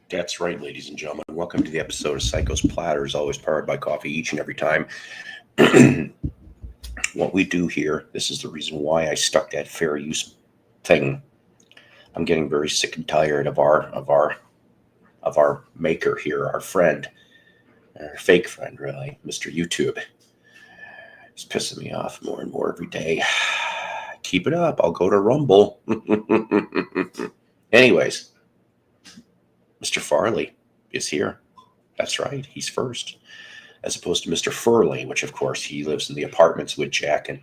That's right, ladies and gentlemen. Welcome to the episode of Psycho's Platters, always powered by coffee each and every time. What we do here, this is the reason why I stuck that fair use thing. I'm getting very sick and tired of our maker here, our friend, our fake friend, really, Mr. YouTube. He's pissing me off more and more every day. Keep it up. I'll go to Rumble. Anyways, Mr. Farley is here. That's right. He's first, as opposed to Mr. Furley, which of course he lives in the apartments with Jack, and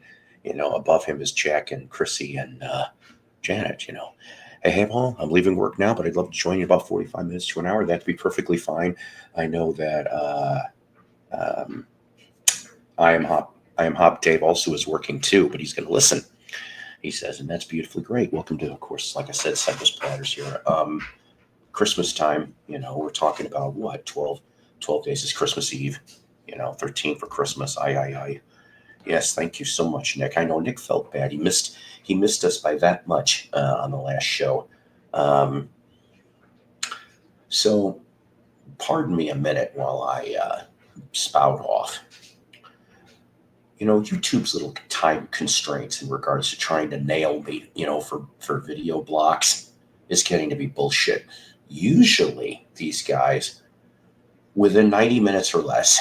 above him is Jack and Chrissy and Janet. Hey, Paul, I'm leaving work now, but I'd love to join you in about 45 minutes to an hour. That'd be perfectly fine. I know that um, I am Hop Dave also is working too, but he's going to listen. He says, and that's beautifully great. Welcome to, of course, like I said, Cypress Platters here. Christmas time, we're talking about what, 12 days is Christmas Eve, 13 for Christmas. Aye. Yes, thank you so much, Nick. I know Nick felt bad. He missed us by that much on the last show. So pardon me a minute while I spout off. YouTube's little time constraints in regards to trying to nail me, for video blocks is getting to be bullshit. Usually these guys, within 90 minutes or less,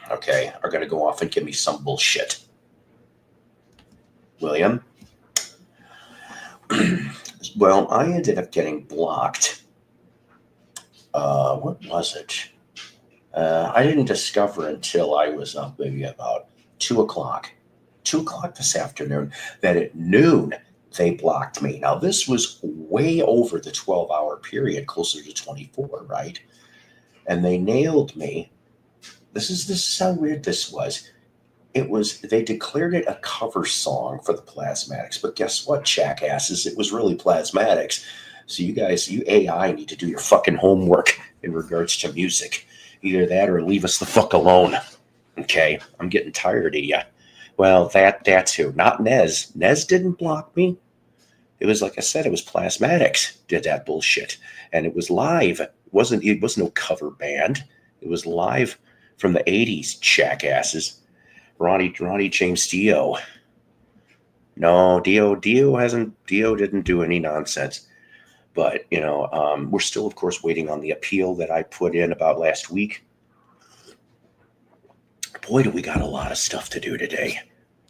okay, are going to go off and give me some bullshit. William? Well, I ended up getting blocked. What was it? I didn't discover until I was up maybe about 2 o'clock. 2 o'clock this afternoon, that at noon they blocked me. Now, this was way over the 12-hour period, closer to 24, right? And they nailed me. This is how weird this was. They declared it a cover song for the Plasmatics, but guess what, jackasses? It was really Plasmatics. So you guys, you AI, need to do your fucking homework in regards to music. Either that or leave us the fuck alone. Okay? I'm getting tired of you. Well, that's who. Not Nez. Nez didn't block me. It was, like I said, it was Plasmatics did that bullshit. And it was live. It was no cover band. It was live from the 80s, jackasses. Ronnie James Dio. No, Dio didn't do any nonsense. But, we're still, of course, waiting on the appeal that I put in about last week. Boy, do we got a lot of stuff to do today.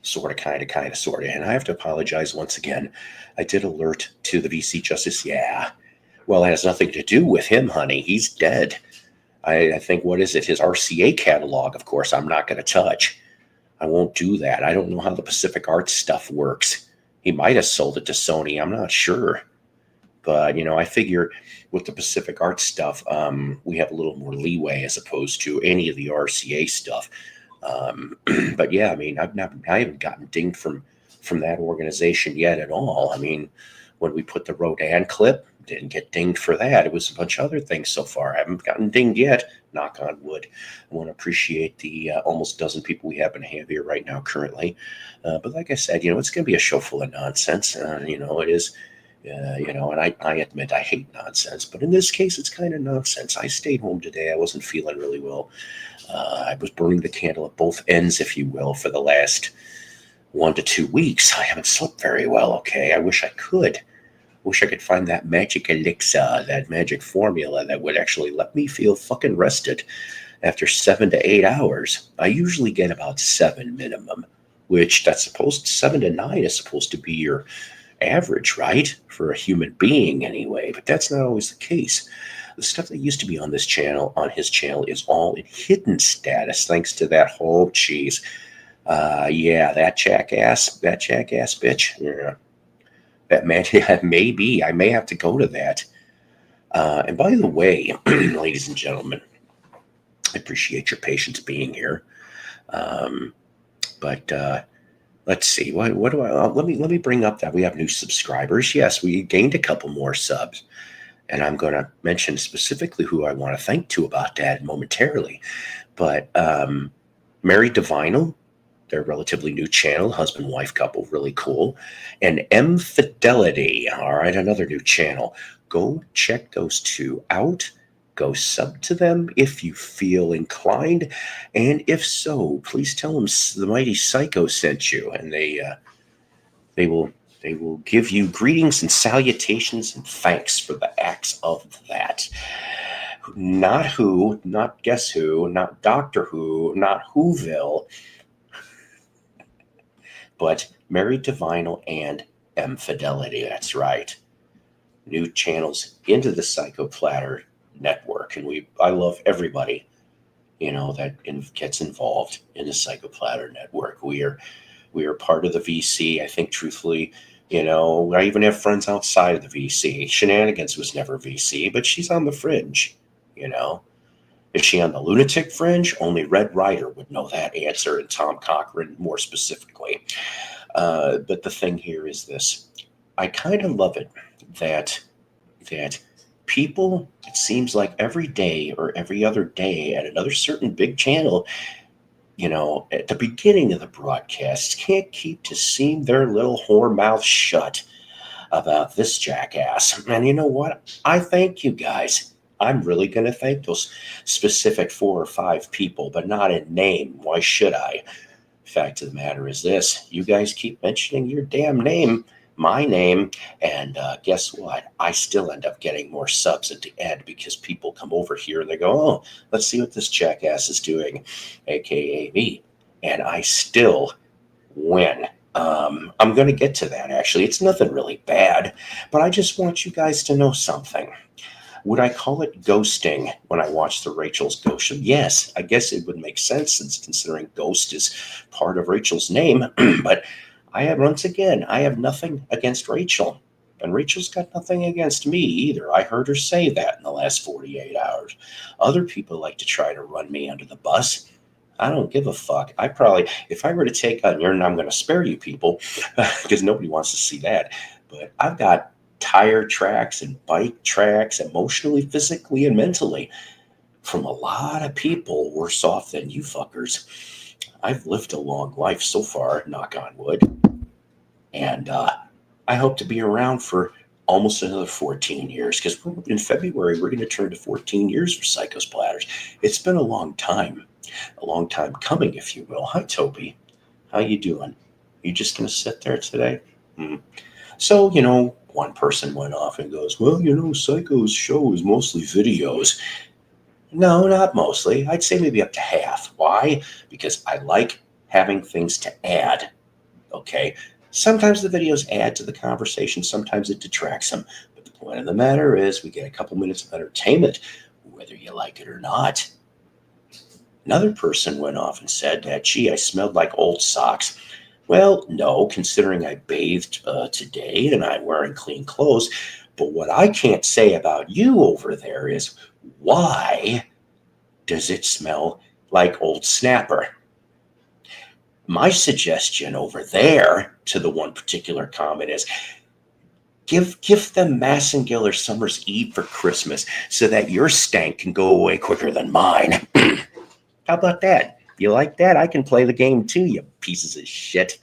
Sort of. And I have to apologize once again. I did alert to the VC Justice. Yeah. Well, it has nothing to do with him, honey. He's dead. I think, what is it? His RCA catalog, of course, I'm not going to touch. I won't do that. I don't know how the Pacific Arts stuff works. He might have sold it to Sony. I'm not sure. But, I figure with the Pacific Arts stuff, we have a little more leeway as opposed to any of the RCA stuff. But yeah, I mean, I haven't gotten dinged from that organization yet at all. I mean, when we put the Rodan clip, didn't get dinged for that. It was a bunch of other things so far. I haven't gotten dinged yet. Knock on wood. I want to appreciate the almost dozen people we happen to have here right now currently. But like I said, it's going to be a show full of nonsense. It is. And I admit I hate nonsense, but in this case, it's kind of nonsense. I stayed home today. I wasn't feeling really well. I was burning the candle at both ends, if you will, for the last 1 to 2 weeks. I haven't slept very well, okay? I wish I could. Wish I could find that magic elixir, that magic formula that would actually let me feel fucking rested after 7 to 8 hours. I usually get about 7 minimum, which 7 to 9 is supposed to be your average, right? For a human being anyway, but that's not always the case. The stuff that used to be on his channel, is all in hidden status, thanks to that whole cheese. That jackass bitch. Yeah. That maybe I may have to go to that. And by the way, ladies and gentlemen, I appreciate your patience being here. But let's see. What do I? Let me bring up that we have new subscribers. Yes, we gained a couple more subs, and I'm going to mention specifically who I want to thank to about that momentarily. But Mary Divinal, their relatively new channel, husband-wife couple, really cool. And M Fidelity, all right, another new channel. Go check those two out. go sub to them if you feel inclined. And if so, please tell them the Mighty Psycho sent you, and they will they will give you greetings and salutations and thanks for the acts of that. Not who, not guess who, not Doctor Who, not Whoville, but Married to Vinyl and M Fidelity. That's right. New channels into the Psycho Platter network, and I love everybody that gets involved in the Psycho Platter network. We are part of the VC. I think truthfully, I even have friends outside of the VC. Shenanigans was never VC, but she's on the fringe. Is she on the lunatic fringe? Only Red Ryder would know that answer, and Tom Cochran more specifically. But the thing here is this: I kind of love it that people, it seems like every day or every other day at another certain big channel, at the beginning of the broadcasts, can't keep to seem their little whore mouth shut about this jackass. And you know what? I thank you guys. I'm really going to thank those specific 4 or 5 people, but not in name. Why should I? Fact of the matter is this: you guys keep mentioning your damn name, my name, and guess what? I still end up getting more subs at the end because people come over here and they go, oh, let's see what this jackass is doing, aka me, and I still win. I'm going to get to that, actually. It's nothing really bad, but I just want you guys to know something. Would I call it ghosting when I watch the Rachel's Ghost Show? Yes, I guess it would make sense, since considering ghost is part of Rachel's name. But I have nothing against Rachel. And Rachel's got nothing against me either. I heard her say that in the last 48 hours. Other people like to try to run me under the bus. I don't give a fuck. If I were to take on your, and I'm going to spare you people, because nobody wants to see that, but I've got tire tracks and bike tracks, emotionally, physically, and mentally, from a lot of people worse off than you fuckers. I've lived a long life so far, knock on wood, and I hope to be around for almost another 14 years, because in February we're going to turn to 14 years for Psychos Platters. It's been a long time coming, if you will. Hi, Toby. How you doing? You just going to sit there today? So, one person went off and goes, well, Psycho's show is mostly videos. No, not mostly. I'd say maybe up to half. Why? Because I like having things to add. Okay? Sometimes the videos add to the conversation. Sometimes it detracts them. But the point of the matter is we get a couple minutes of entertainment, whether you like it or not. Another person went off and said that, gee, I smelled like old socks. Well, no, considering I bathed today and I'm wearing clean clothes. But what I can't say about you over there is, why does it smell like old Snapper? My suggestion over there to the one particular comment is, give them Massengiller Summer's Eve for Christmas so that your stank can go away quicker than mine. How about that? You like that? I can play the game too, you pieces of shit.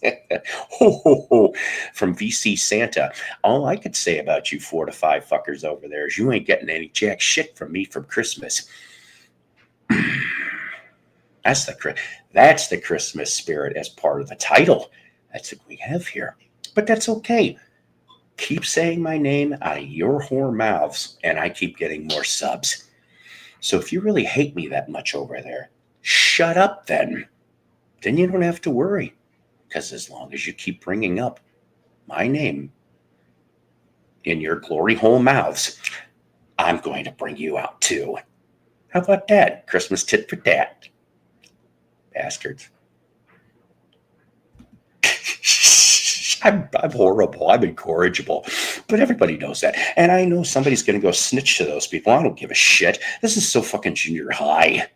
Ho, ho, ho. From VC Santa. All I could say about you 4 to 5 fuckers over there is you ain't getting any jack shit from me from Christmas. That's the Christmas spirit as part of the title. That's what we have here. But that's okay. Keep saying my name out of your whore mouths, and I keep getting more subs. So if you really hate me that much over there, shut up then. Then you don't have to worry. Because as long as you keep bringing up my name in your glory hole mouths, I'm going to bring you out too. How about that? Christmas tit for tat. Bastards. I'm horrible. I'm incorrigible. But everybody knows that. And I know somebody's going to go snitch to those people. I don't give a shit. This is so fucking junior high.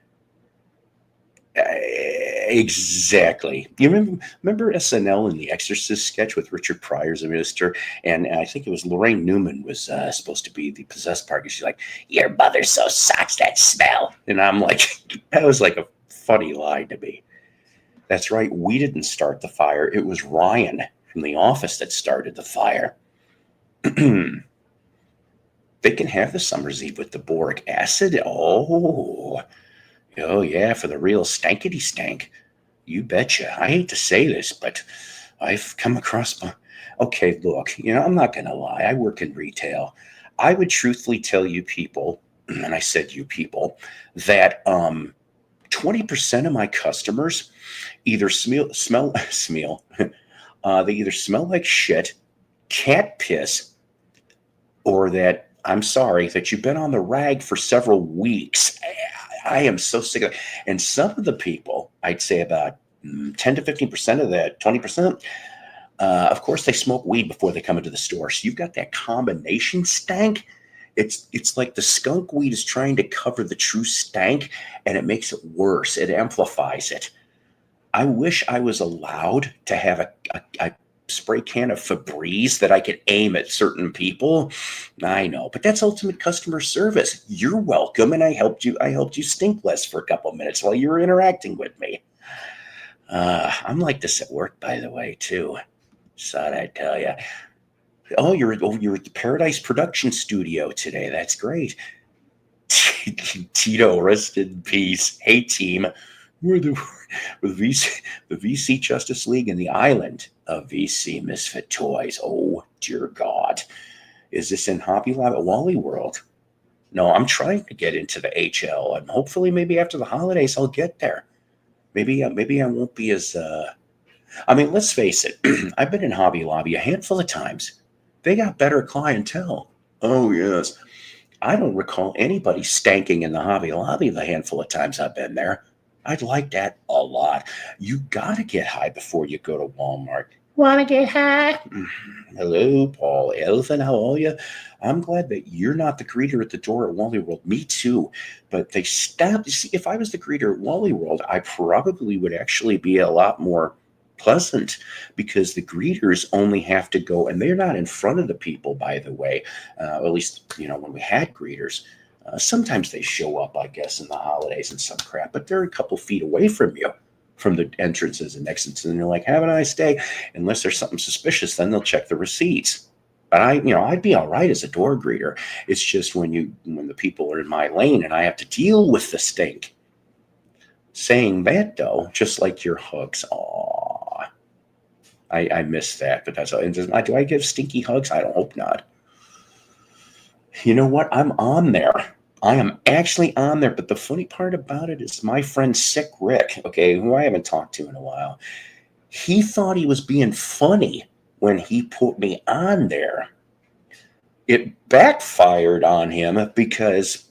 Exactly. You remember SNL and the Exorcist sketch with Richard Pryor as a minister? And I think it was Lorraine Newman was supposed to be the possessed part. She's like, your mother so sucks that smell. And I'm like, that was like a funny line to me. That's right. We didn't start the fire. It was Ryan from The Office that started the fire. They can have the summer's eve with the boric acid. Oh yeah, for the real stankety stank. You betcha. I hate to say this, but I've come across. Okay, look, I'm not going to lie. I work in retail. I would truthfully tell you people, and I said you people, that 20% of my customers either smell, they either smell like shit, cat piss, or that I'm sorry that you've been on the rag for several weeks. I am so sick of it. And some of the people, I'd say about 10 to 15% of that 20%, of course, they smoke weed before they come into the store. So you've got that combination stank. It's like the skunk weed is trying to cover the true stank, and it makes it worse. It amplifies it. I wish I was allowed to have a spray can of Febreze that I could aim at certain people. I know, but that's ultimate customer service. You're welcome, and I helped you. I helped you stink less for a couple minutes while you were interacting with me. I'm like this at work, by the way, too. Thought I'd tell you. You're at the Paradise Production Studio today. That's great. Tito, rest in peace. Hey, team. We're the VC Justice League and the island of VC Misfit Toys. Oh, dear God. Is this in Hobby Lobby at Wally World? No, I'm trying to get into the HL, and hopefully maybe after the holidays I'll get there. Maybe I won't be as I mean, let's face it. I've been in Hobby Lobby a handful of times. They got better clientele. Oh, yes. I don't recall anybody stanking in the Hobby Lobby the handful of times I've been there. I'd like that a lot. You got to get high before you go to Walmart. Want to get high? Hello, Paul Elvin. How are you? I'm glad that you're not the greeter at the door at Wally World. Me too. But they stopped. See, if I was the greeter at Wally World, I probably would actually be a lot more pleasant, because the greeters only have to go, and they're not in front of the people, by the way. At least, when we had greeters, sometimes they show up, I guess, in the holidays and some crap, but they're a couple feet away from you, from the entrances and exits, and they're like, have a nice day. Unless there's something suspicious, then they'll check the receipts. But I'd be all right as a door greeter. It's just when the people are in my lane and I have to deal with the stink. Saying that, though, just like your hugs, I miss that, but that's all. Do I give stinky hugs? I don't hope not. You know what? I'm on there. I am actually on there. But the funny part about it is my friend Sick Rick, okay, who I haven't talked to in a while, he thought he was being funny when he put me on there. It backfired on him because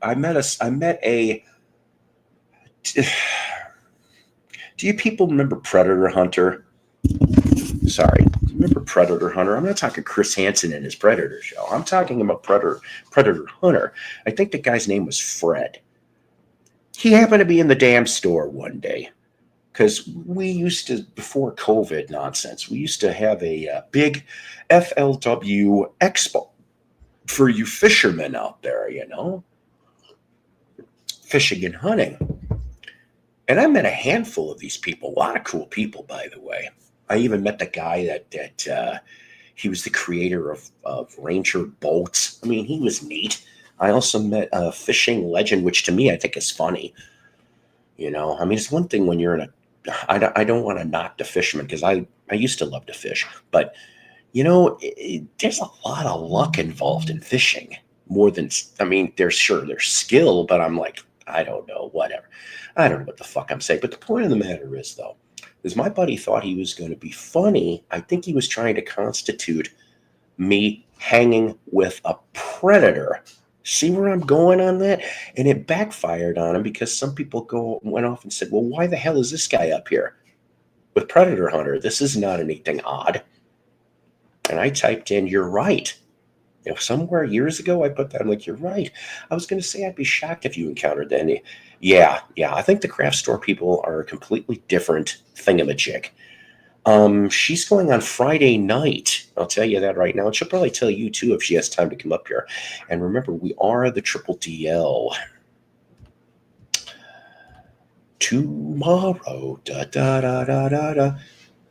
I met a do you people remember Predator Hunter? Sorry, remember Predator Hunter? I'm not talking Chris Hansen and his Predator show. I'm talking about Predator Hunter. I think the guy's name was Fred. He happened to be in the damn store one day, because we used to, before COVID nonsense, we used to have a big FLW expo for you fishermen out there, fishing and hunting. And I met a handful of these people, a lot of cool people, by the way. I even met the guy that he was the creator of Ranger boats. I mean, he was neat. I also met a fishing legend, which to me I think is funny. I mean, it's one thing when you're I don't want to knock the fisherman, because I used to love to fish, but there's a lot of luck involved in fishing. More than, I mean, there's skill, but I'm like, I don't know, whatever. I don't know what the fuck I'm saying. But the point of the matter is, though, is my buddy thought he was going to be funny. I think he was trying to constitute me hanging with a predator. See where I'm going on that? And it backfired on him, because some people went off and said, well, why the hell is this guy up here with Predator Hunter? This is not anything odd. And I typed in, you're right. Somewhere years ago, I put that. I'm like, you're right. I was going to say I'd be shocked if you encountered any. Yeah. I think the craft store people are a completely different thingamajig. She's going on Friday night. I'll tell you that right now. And she'll probably tell you, too, if she has time to come up here. And remember, we are the Triple DL. Tomorrow. Da, da, da, da, da, da.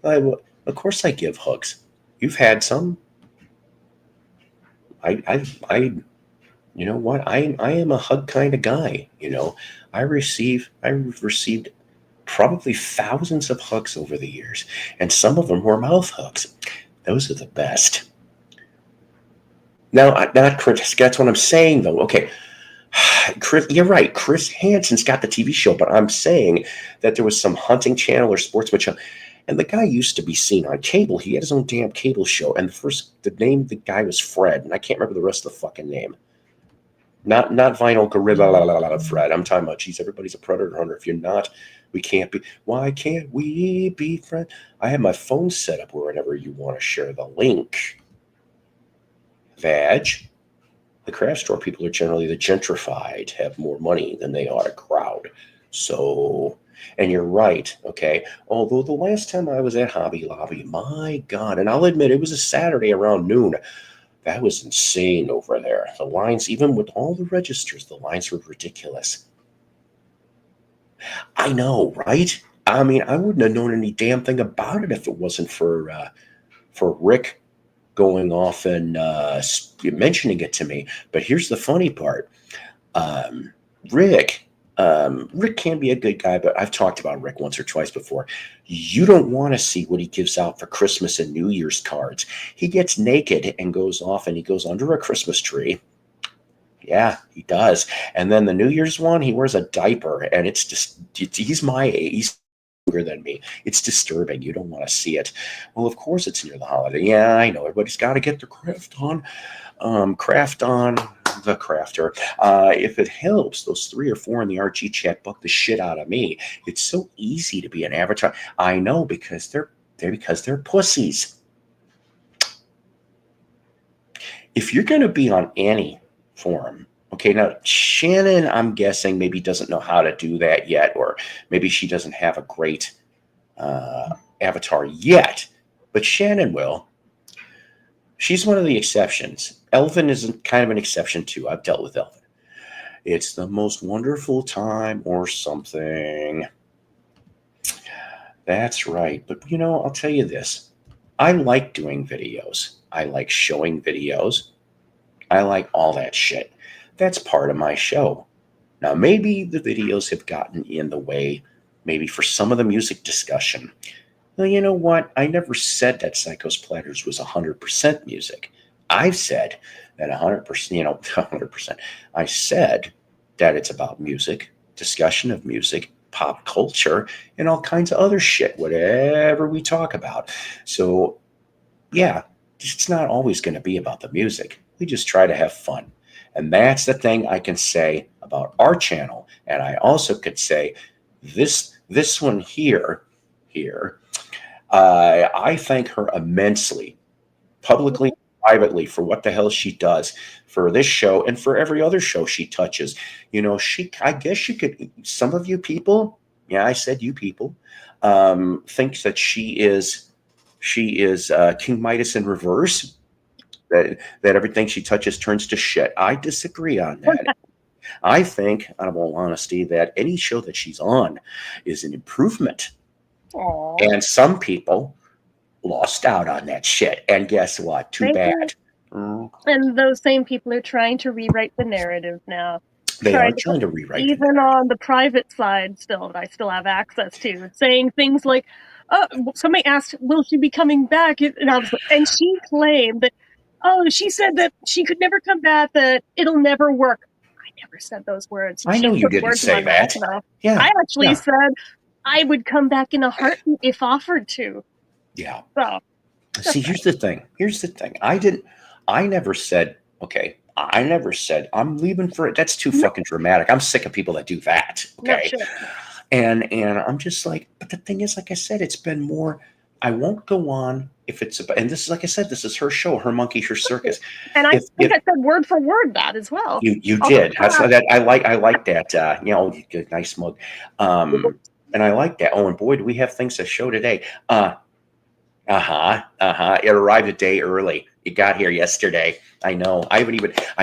Of course I give hugs. You've had some. I you know what? I am a hug kind of guy. I've received probably thousands of hugs over the years, and some of them were mouth hugs. Those are the best. Now, not Chris. That's what I'm saying, though. Okay, Chris, you're right. Chris Hansen's got the TV show, but I'm saying that there was some hunting channel or sportsman channel, and the guy used to be seen on cable. He had his own damn cable show, and the name of the guy was Fred, and I can't remember the rest of the fucking name. Not vinyl gorilla Fred. I'm talking about, geez, everybody's a predator hunter. If you're not, we can't be. Why can't we be friends? I have my phone set up wherever you want to share the link. Vag. The craft store people are generally the gentrified, have more money than they are a crowd. So, and you're right, okay? Although the last time I was at Hobby Lobby, my God, and I'll admit it was a Saturday around noon. That was insane over there. The lines, even with all the registers, the lines were ridiculous. I know, right? I mean, I wouldn't have known any damn thing about it if it wasn't for Rick going off and mentioning it to me. But here's the funny part. Um, Rick, Rick can be a good guy, but I've talked about Rick once or twice before. You don't want to see what he gives out for Christmas and New Year's cards. He gets naked and goes off and he goes under a Christmas tree. Yeah, he does. And then the New Year's one, he wears a diaper, and it's just, he's my age. He's younger than me. It's disturbing. You don't want to see it. Well, of course it's near the holiday. Yeah, I know. Everybody's got to get their craft on. Craft on the crafter. If it helps, those 3 or 4 in the RG chat buck the shit out of me. It's so easy to be an avatar. I know, because they're pussies. If you're going to be on any forum, okay, now Shannon, I'm guessing, maybe doesn't know how to do that yet, or maybe she doesn't have a great avatar yet, but Shannon will. She's one of the exceptions. Elvin is kind of an exception too. I've dealt with Elvin. It's the most wonderful time or something. That's right. But I'll tell you this. I like doing videos. I like showing videos. I like all that shit. That's part of my show. Now, maybe the videos have gotten in the way, maybe for some of the music discussion. Well, you know what? I never said that Psycho's Platters was 100% music. I've said that 100%, 100%. I said that it's about music, discussion of music, pop culture, and all kinds of other shit, whatever we talk about. So, yeah, it's not always going to be about the music. We just try to have fun. And that's the thing I can say about our channel. And I also could say this one here, I thank her immensely, publicly, privately, for what the hell she does for this show and for every other show she touches. I guess you could, some of you people, yeah, I said you people, thinks that she is King Midas in reverse. That everything she touches turns to shit. I disagree on that. I think, out of all honesty, that any show that she's on is an improvement. Aww. And some people lost out on that shit. And guess what? Too bad. And those same people are trying to rewrite the narrative now. They are trying to rewrite it. Even on the private side still, that I still have access to, saying things like, somebody asked, will she be coming back? And she claimed that, she said that she could never come back, that it'll never work. I never said those words. I know you didn't say that. Yeah. I actually said I would come back in a heartbeat if offered to. Yeah. So, see, here's the thing. I never said, okay, I never said I'm leaving for it. That's too fucking dramatic. I'm sick of people that do that. Okay. No, sure. And I'm just like, but the thing is, like I said, it's been more, I won't go on if it's about, and this is, like I said, this is her show, her monkey, her circus. And I think I said word for word that as well. You did. That's that I like that. Nice mug. And I like that. Oh, and boy, do we have things to show today. It arrived a day early. It got here yesterday. I know. I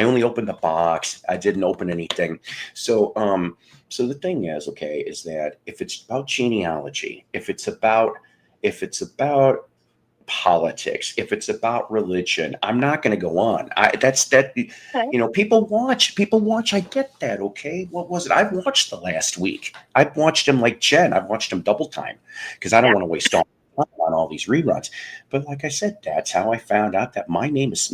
only opened the box. I didn't open anything. So the thing is, is that if it's about genealogy, if it's about politics, if it's about religion, I'm not going to go on. Okay. People watch. I get that. Okay. What was it? I've watched the last week. I've watched him like Jen. I've watched him double time because I don't Yeah. want to waste all my time on all these reruns. But like I said, that's how I found out that my name is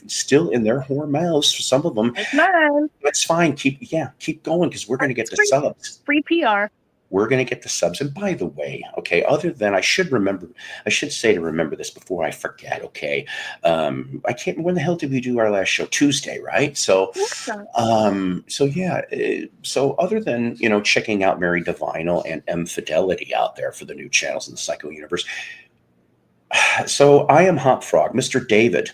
still in their whore mouths for some of them. It's mine. That's fine. Keep going because we're going to get It's the free. subs. Free PR. We're going to get the subs. And by the way, okay, other than I should say to remember this before I forget, okay? I can't, when the hell did we do our last show? Tuesday, right? So, so other than, checking out Mary Divinal and M Fidelity out there for the new channels in the Psycho Universe. So I am Hop Frog. Mr. David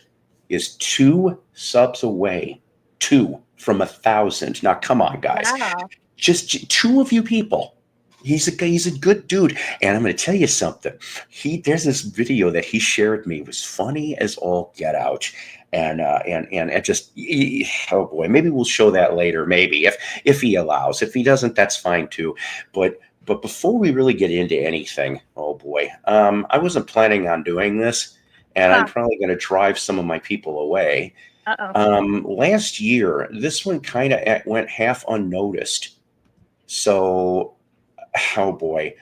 is 2 subs away, 2 from 1,000. Now, come on, guys. Wow. Just 2 of you people. He's a good dude, and I'm going to tell you something. There's this video that he shared me. It was funny as all get out, and it just, oh boy, maybe we'll show that later. Maybe if he allows. If he doesn't, that's fine too. But before we really get into anything, oh boy, I wasn't planning on doing this, and I'm probably going to drive some of my people away. Last year, this one kind of went half unnoticed. So, oh boy.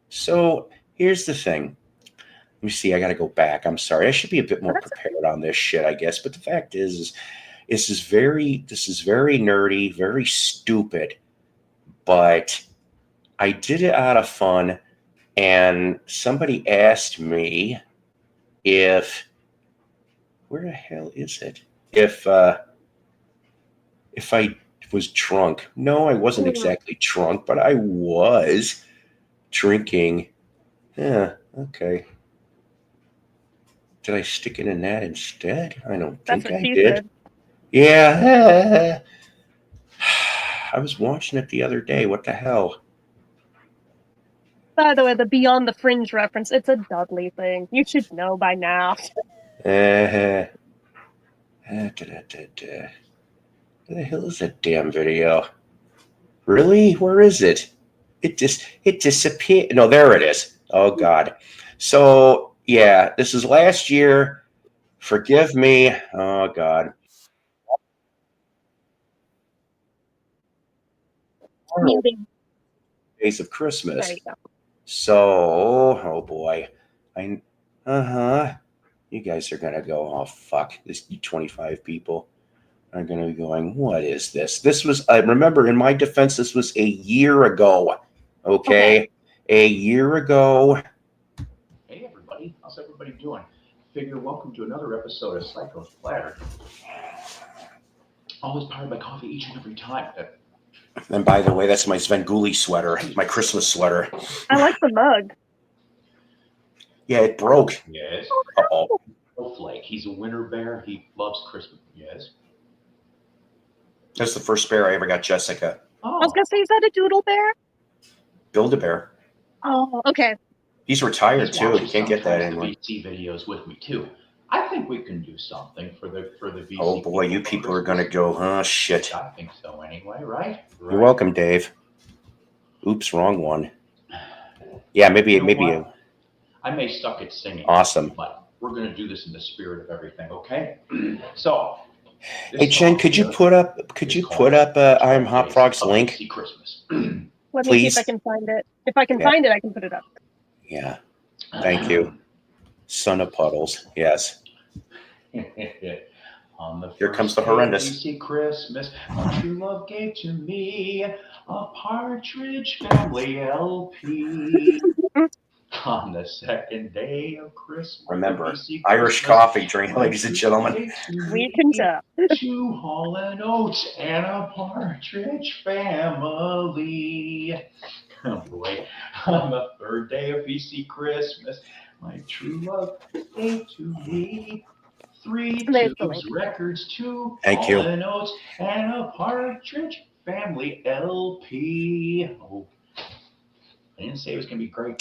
So here's the thing. Let me see. I got to go back. I'm sorry. I should be a bit more prepared on this shit, I guess. But the fact is this is very nerdy, very stupid. But I did it out of fun. And somebody asked me where the hell is it? If I was drunk. No, I wasn't exactly drunk, but I was drinking. Yeah, okay. Did I stick it in that instead? I don't think I did. Said. Yeah. I was watching it the other day. What the hell? By the way, the Beyond the Fringe reference, it's a Dudley thing. You should know by now. Where the hell is that damn video? Really? Where is it? It disappeared. No, there it is. Oh God. So yeah, this is last year. Forgive me. Oh God. Muting. Days of Christmas. There you go. So, oh boy. You guys are gonna go, oh fuck. This 25 people are going to be going, what is this? This was, I remember in my defense, this was a year ago. Okay. A year ago. Hey, everybody. How's everybody doing? Figure welcome to another episode of Psycho's Platter. Always powered by coffee each and every time. And by the way, that's my Svengoolie sweater, my Christmas sweater. I like the mug. Yeah, it broke. Yes. Uh-oh. Snowflake. He's a winter bear. He loves Christmas. Yes. That's the first bear I ever got, Jessica. Oh. I was going to say, is that a doodle bear? Build-A-Bear. Oh, okay. He's retired, too. You can't get that anymore. VC videos with me, too. I think we can do something for the VC. Oh, boy, you people are going to go, huh? Shit. I think so anyway, right? You're welcome, Dave. Oops, wrong one. Yeah, maybe. I may suck at singing. Awesome. But we're going to do this in the spirit of everything, okay? So... Hey Jen, could you put up I'm Hop Frog's link? Christmas. Let me see if I can find it. If I can find it, I can put it up. Yeah. Thank you. Son of Puddles. Yes. On the Here comes the horrendous. Christmas, my true love gave to me a Partridge Family LP. On the second day of Christmas. Remember, Irish coffee drink, ladies and gentlemen. We can tell. 2 Hall & Oates and a Partridge Family. Oh boy. On the third day of BC Christmas, my true love gave to me 3 Tubes records, 2 Hall & Oates and a Partridge Family LP. Oh. I didn't say it was going to be great.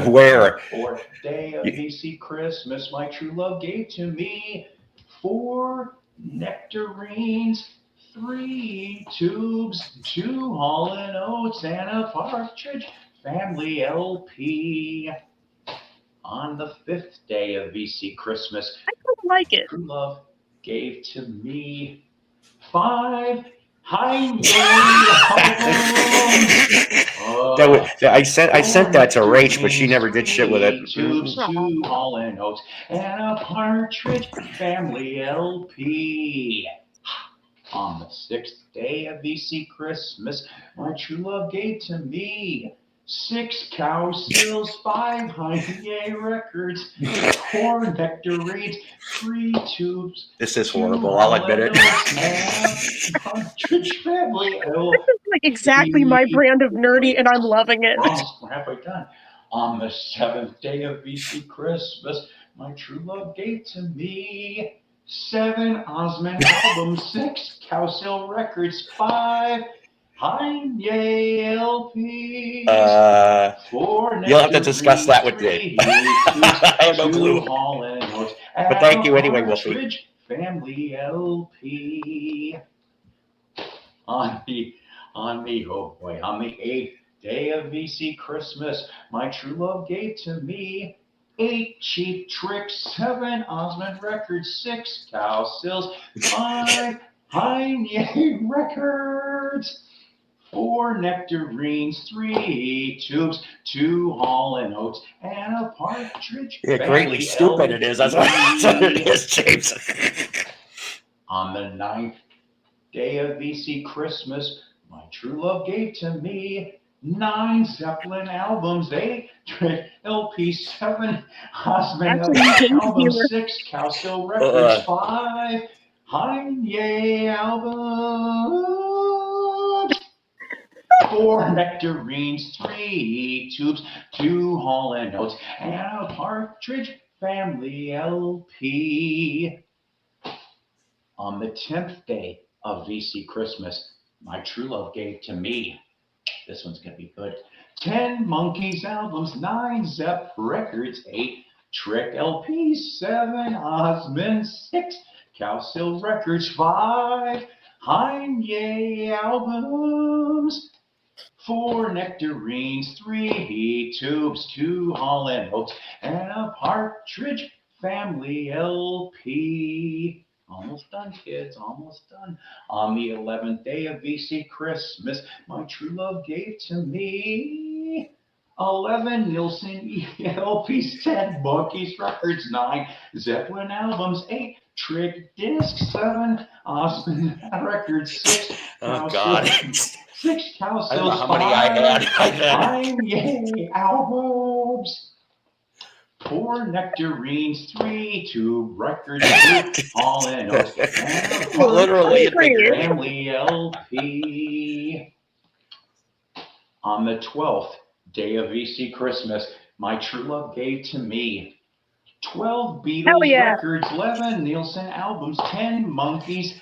Where? Fourth day of BC Christmas, my true love gave to me 4 nectarines, 3 tubes, 2 Hall & Oates, and a Partridge family LP. On the 5th day of VC Christmas, I don't like it. true love gave to me 5 Heine albums. I sent that to 4 Rach, but she never did shit with it. nectarines, 3 tubes, 2 Hall and Oates, and a Partridge Family LP. On the 6th day of VC Christmas, my true love gave to me 6 cow sills, 5 Heine records, 4 nectarines, 3 tubes. This is 2 horrible, I'll admit it. and a Partridge Family LP. This is like exactly my brand of nerdy, and I'm loving it. We're halfway done. On the 7th day of VC Christmas, my true love gave to me 7 Osmond albums, 6 Cowsill records, 5 Heine LPs, 4 You'll have to discuss that with Dave. I have no clue. Hall and Oates, But thank you anyway, Wolfie. Partridge Family LP. On the 8th day of VC Christmas, my true love gave to me 8 Cheap Tricks, 7 Osmond records, 6 Cow Sills, 5 Heine records, 4 nectarines, 3 tubes, 2 Hall and Oates, and a Partridge Yeah, Family greatly stupid it is. That's what it is, James. On the 9th day of VC Christmas, my true love gave to me 9 Zeppelin albums, 8 LP, 7 Osmond albums, 6 Cowsill records, 5 Heine albums, 4 nectarines, 3 tubes, 2 Hall and Oates, and a Partridge Family LP. On the 10th day of VC Christmas, my true love gave to me, this one's going to be good, 10 Monkeys albums, 9 Zepp records, 8 Trick LPs, 7 Osmond, 6 Cowsill records, 5 Heine albums, 4 nectarines, 3 tubes, 2 Hall and Oates, and a Partridge Family LP. Almost done, kids, almost done. On the 11th day of VC Christmas, my true love gave to me 11 Nielsen LPs, 10 Monkeys records, 9 Zeppelin albums, 8 Trick discs, 7 Osmond records, 6 Oh, God. 6 Cowsills, I don't know how many I had. Heine albums, 4 nectarines, 3 tube records, 2 Hall and Oates, and a Literally, Family LP. On the 12th day of VC Christmas, my true love gave to me 12 Beatles records, 11 Nielsen albums, 10 Monkeys,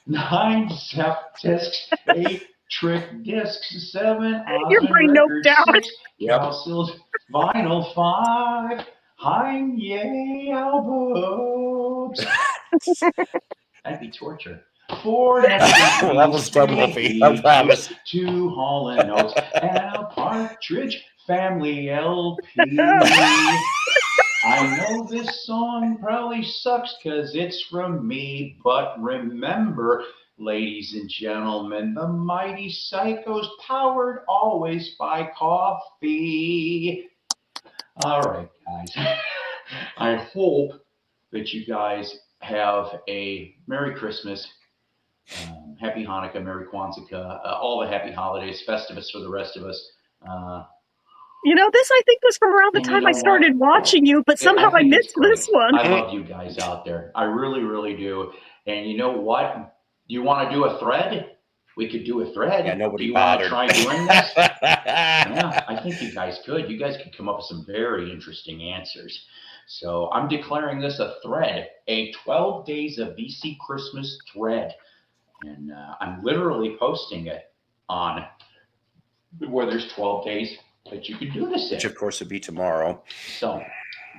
9 Zepp discs, 8 Trick discs, 7 Osmond records, 6 Cowsills vinyl, 5 Heine albums. That'd be torture. 4 nectarines, 3 2 Hall and Oates, and a Partridge Family LP. I know this song probably sucks because it's from me, but remember, ladies and gentlemen, the Mighty Psychos, powered always by coffee. All right, guys. I hope that you guys have a Merry Christmas, Happy Hanukkah, Merry Kwanzaa, all the happy holidays, Festivus for the rest of us. This I think was from around the time I started watching you, but somehow I missed this one. I love you guys out there. I really, really do. And you know what? You want to do a thread? We could do a thread. Yeah, nobody do you bothered. want to try doing this? Yeah, I think you guys could. You guys could come up with some very interesting answers. So I'm declaring this a thread, a 12 days of VC Christmas thread. And I'm literally posting it on where there's 12 days that you could do this in. Which, of course, would be tomorrow. So,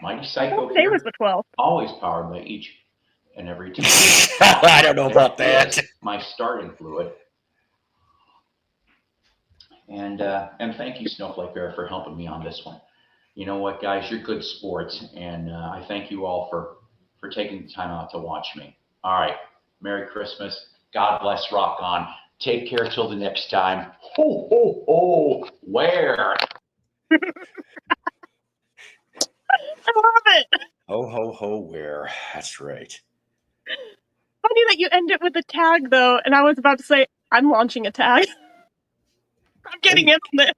Mighty Psycho Today was the 12th. Always powered by each and every time. I don't know about that. My starting fluid. And thank you, Snowflake Bear, for helping me on this one. You know what, guys? You're good sports, and I thank you all for taking the time out to watch me. All right. Merry Christmas. God bless. Rock on. Take care till the next time. Ho, ho, ho. Where? I love it. Ho, ho, ho, where? That's right. Funny that you end it with a tag, though. And I was about to say, I'm launching a tag. I'm getting Hey, in on this.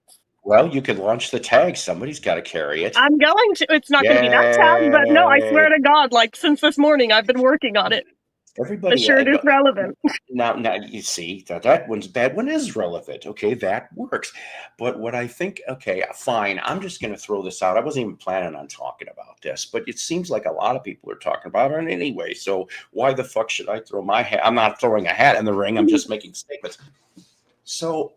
well, you can launch the tag. Somebody's got to carry it. I'm going to. It's not going to be that tag, but no, I swear to God, like since this morning, I've been working on it. The Everybody, shirt is relevant. now you see that one's bad one is relevant. Okay, that works. But what I think, okay, fine. I'm just going to throw this out. I wasn't even planning on talking about this, but it seems like a lot of people are talking about it anyway. So why the fuck should I throw my hat? I'm not throwing a hat in the ring. I'm just making statements. So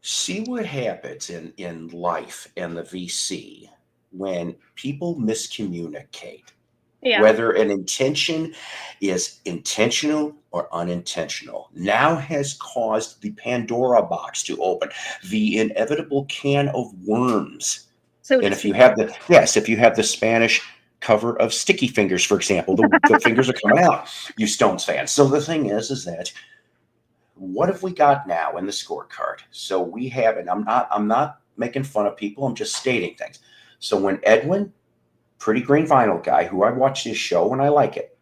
see what happens in life and the VC when people miscommunicate. Yeah. Whether an intention is intentional or unintentional now has caused the Pandora box to open, the inevitable can of worms. So And if you have the Spanish cover of Sticky Fingers, for example, the fingers are coming out, you Stones fans. So the thing is that what have we got now in the scorecard? So we have, and I'm not making fun of people, I'm just stating things. So when Edwin, Pretty Green Vinyl guy, who I watch his show and I like it,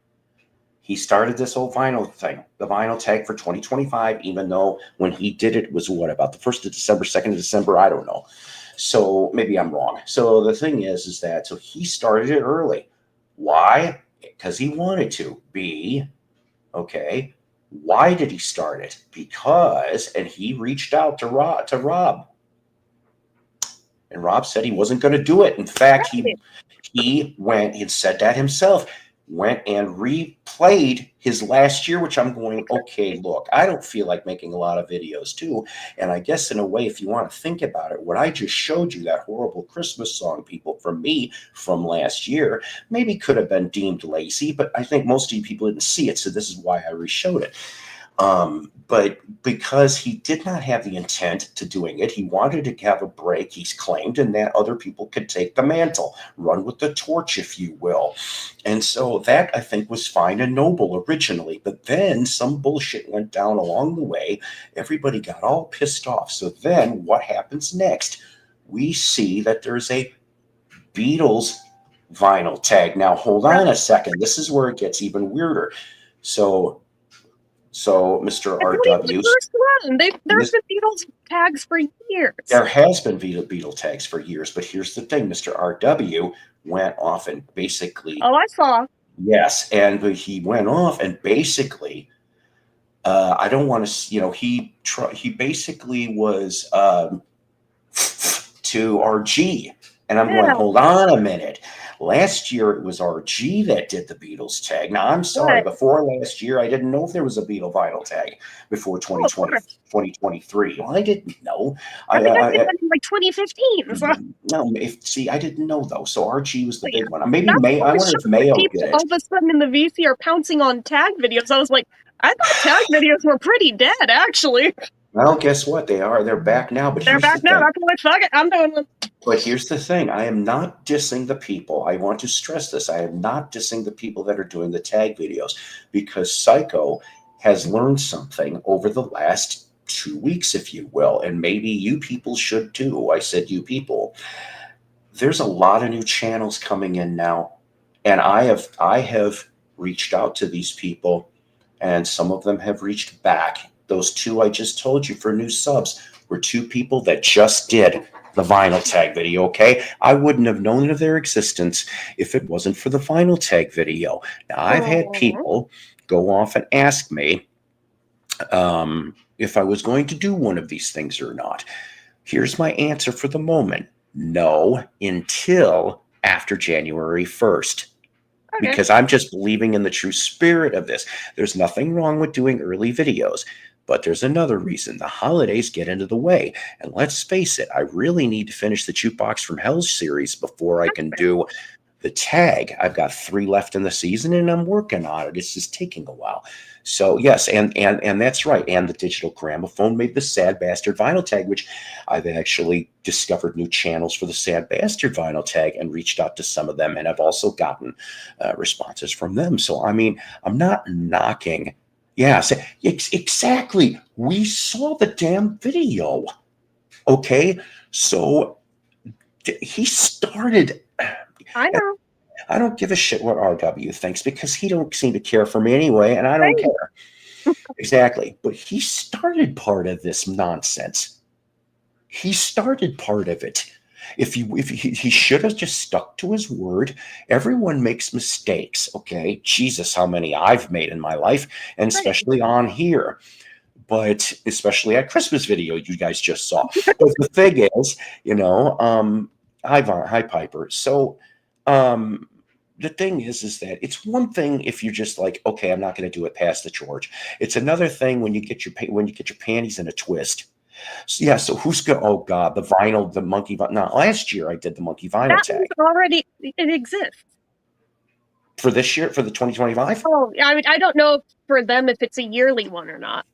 he started this whole vinyl thing, the vinyl tag for 2025, even though when he did it was what, about the 1st of December, 2nd of December, I don't know. So maybe I'm wrong. So the thing is that, so he started it early. Why? Because he wanted to be, okay. Why did he start it? Because, and he reached out to Rob. And Rob said he wasn't going to do it. In fact, he went and said that himself, went and replayed his last year, which I'm going, okay, look, I don't feel like making a lot of videos too. And I guess in a way, if you want to think about it, what I just showed you, that horrible Christmas song, people, from me from last year, maybe could have been deemed lazy, but I think most of you people didn't see it. So this is why I reshowed it. But because he did not have the intent to doing it, he wanted to have a break, he's claimed, and that other people could take the mantle, run with the torch, if you will. And so that, I think, was fine and noble originally. But then some bullshit went down along the way. Everybody got all pissed off. So then what happens next? We see that there's a Beatles vinyl tag. Now, hold on a second. This is where it gets even weirder. So Mr. RW, the first one. There's been Beatles tags for years. There has been Beatle tags for years, but here's the thing: Mr. RW went off and basically. Oh, I saw. Yes, and he went off and basically, I don't want to, he basically was to RG, and I'm going, hold on a minute. Last year, it was RG that did the Beatles tag. Now, I'm sorry. Before last year, I didn't know if there was a Beatle vinyl tag before 2023. Well, I didn't know. I think I did that in like 2015. So. No, I didn't know, though. So RG was the big one. Maybe May. I wonder if Mayo did it. All of a sudden in the VC are pouncing on tag videos. I was like, I thought tag videos were pretty dead, actually. Well, guess what? They are. They're back now. But they're back now. That's like, fuck it. I'm doing them. But here's the thing. I am not dissing the people. I want to stress this. I am not dissing the people that are doing the tag videos, because Psycho has learned something over the last 2 weeks, if you will. And maybe you people should too. I said you people. There's a lot of new channels coming in now. And I have reached out to these people, and some of them have reached back. Those two I just told you for new subs were two people that just did the vinyl tag video, okay? I wouldn't have known of their existence if it wasn't for the vinyl tag video. Now, I've had people go off and ask me if I was going to do one of these things or not. Here's my answer for the moment. No, until after January 1st. Okay. Because I'm just believing in the true spirit of this. There's nothing wrong with doing early videos. But there's another reason. The holidays get into the way. And let's face it, I really need to finish the Jukebox from Hell series before I can do The tag, I've got 3 left in the season, and I'm working on it. It's just taking a while. So yes, and that's right. And the digital gramophone made the Sad Bastard vinyl tag, which I've actually discovered new channels for the Sad Bastard vinyl tag and reached out to some of them, and I've also gotten responses from them. So I mean, I'm not knocking. Yes, exactly. We saw the damn video. Okay, so he started. I know. I don't give a shit what RW thinks because he don't seem to care for me anyway, and I don't Right. care. Exactly. But he started part of this nonsense. He started part of it. If he should have just stuck to his word. Everyone makes mistakes, okay? Jesus, how many I've made in my life, and Right. especially on here. But especially at Christmas video you guys just saw. But the thing is, hi Piper. So the thing is that it's one thing if you're just like, okay, I'm not going to do it past the George. It's another thing when you get your panties in a twist. So, yeah. So who's going? Oh God, the monkey. No, last year I did the monkey vinyl That tag. one's already, it exists. For this year, for the 2025. Oh, I mean, I don't know for them if it's a yearly one or not.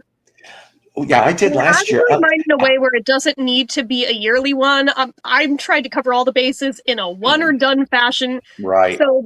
Oh, yeah, I did last year. I'm mine in a way where it doesn't need to be a yearly one. I'm trying to cover all the bases in a one or done fashion. Right. So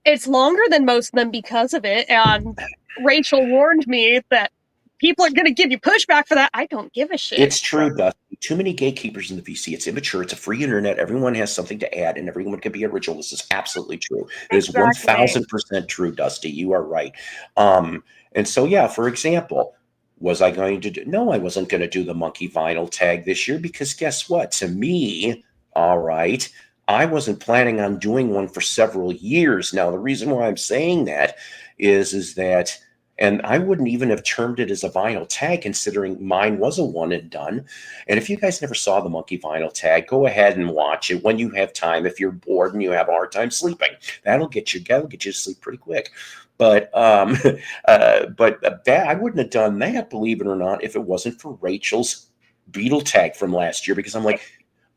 it's longer than most of them because of it. And Rachel warned me that people are going to give you pushback for that. I don't give a shit. It's true, Dusty. Too many gatekeepers in the VC. It's immature. It's a free internet. Everyone has something to add, and everyone can be original. This is absolutely true. It is Exactly. 1,000% true, Dusty. You are right. And so, yeah, for example, was I going to do? No, I wasn't going to do the monkey vinyl tag this year because guess what? To me, all right, I wasn't planning on doing one for several years. Now, the reason why I'm saying that is that. And I wouldn't even have termed it as a vinyl tag, considering mine was a one and done. And if you guys never saw the monkey vinyl tag, go ahead and watch it when you have time. If you're bored and you have a hard time sleeping, that'll get you to sleep pretty quick. But that I wouldn't have done that, believe it or not, if it wasn't for Rachel's Beetle tag from last year. Because I'm like,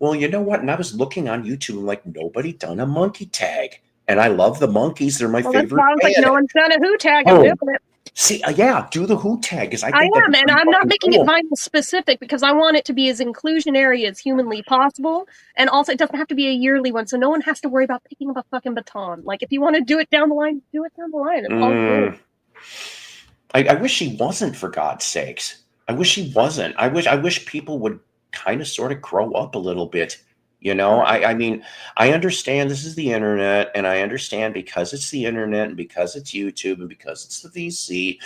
well, you know what? And I was looking on YouTube, and like nobody done a monkey tag. And I love the monkeys; they're my favorite. That's why I was like, no one's done a Who tag. Oh. I'm doing it. See, yeah, do the Who tag because I think I am, and I'm not making it cool. vinyl specific because I want it to be as inclusionary as humanly possible, and also it doesn't have to be a yearly one, so no one has to worry about picking up a fucking baton. Like, if you want to do it down the line, do it down the line. It's all good. I wish he wasn't, for God's sakes. I wish he wasn't. I wish people would kind of sort of grow up a little bit. I mean, I understand this is the internet, and I understand because it's the internet and because it's YouTube and because it's the VC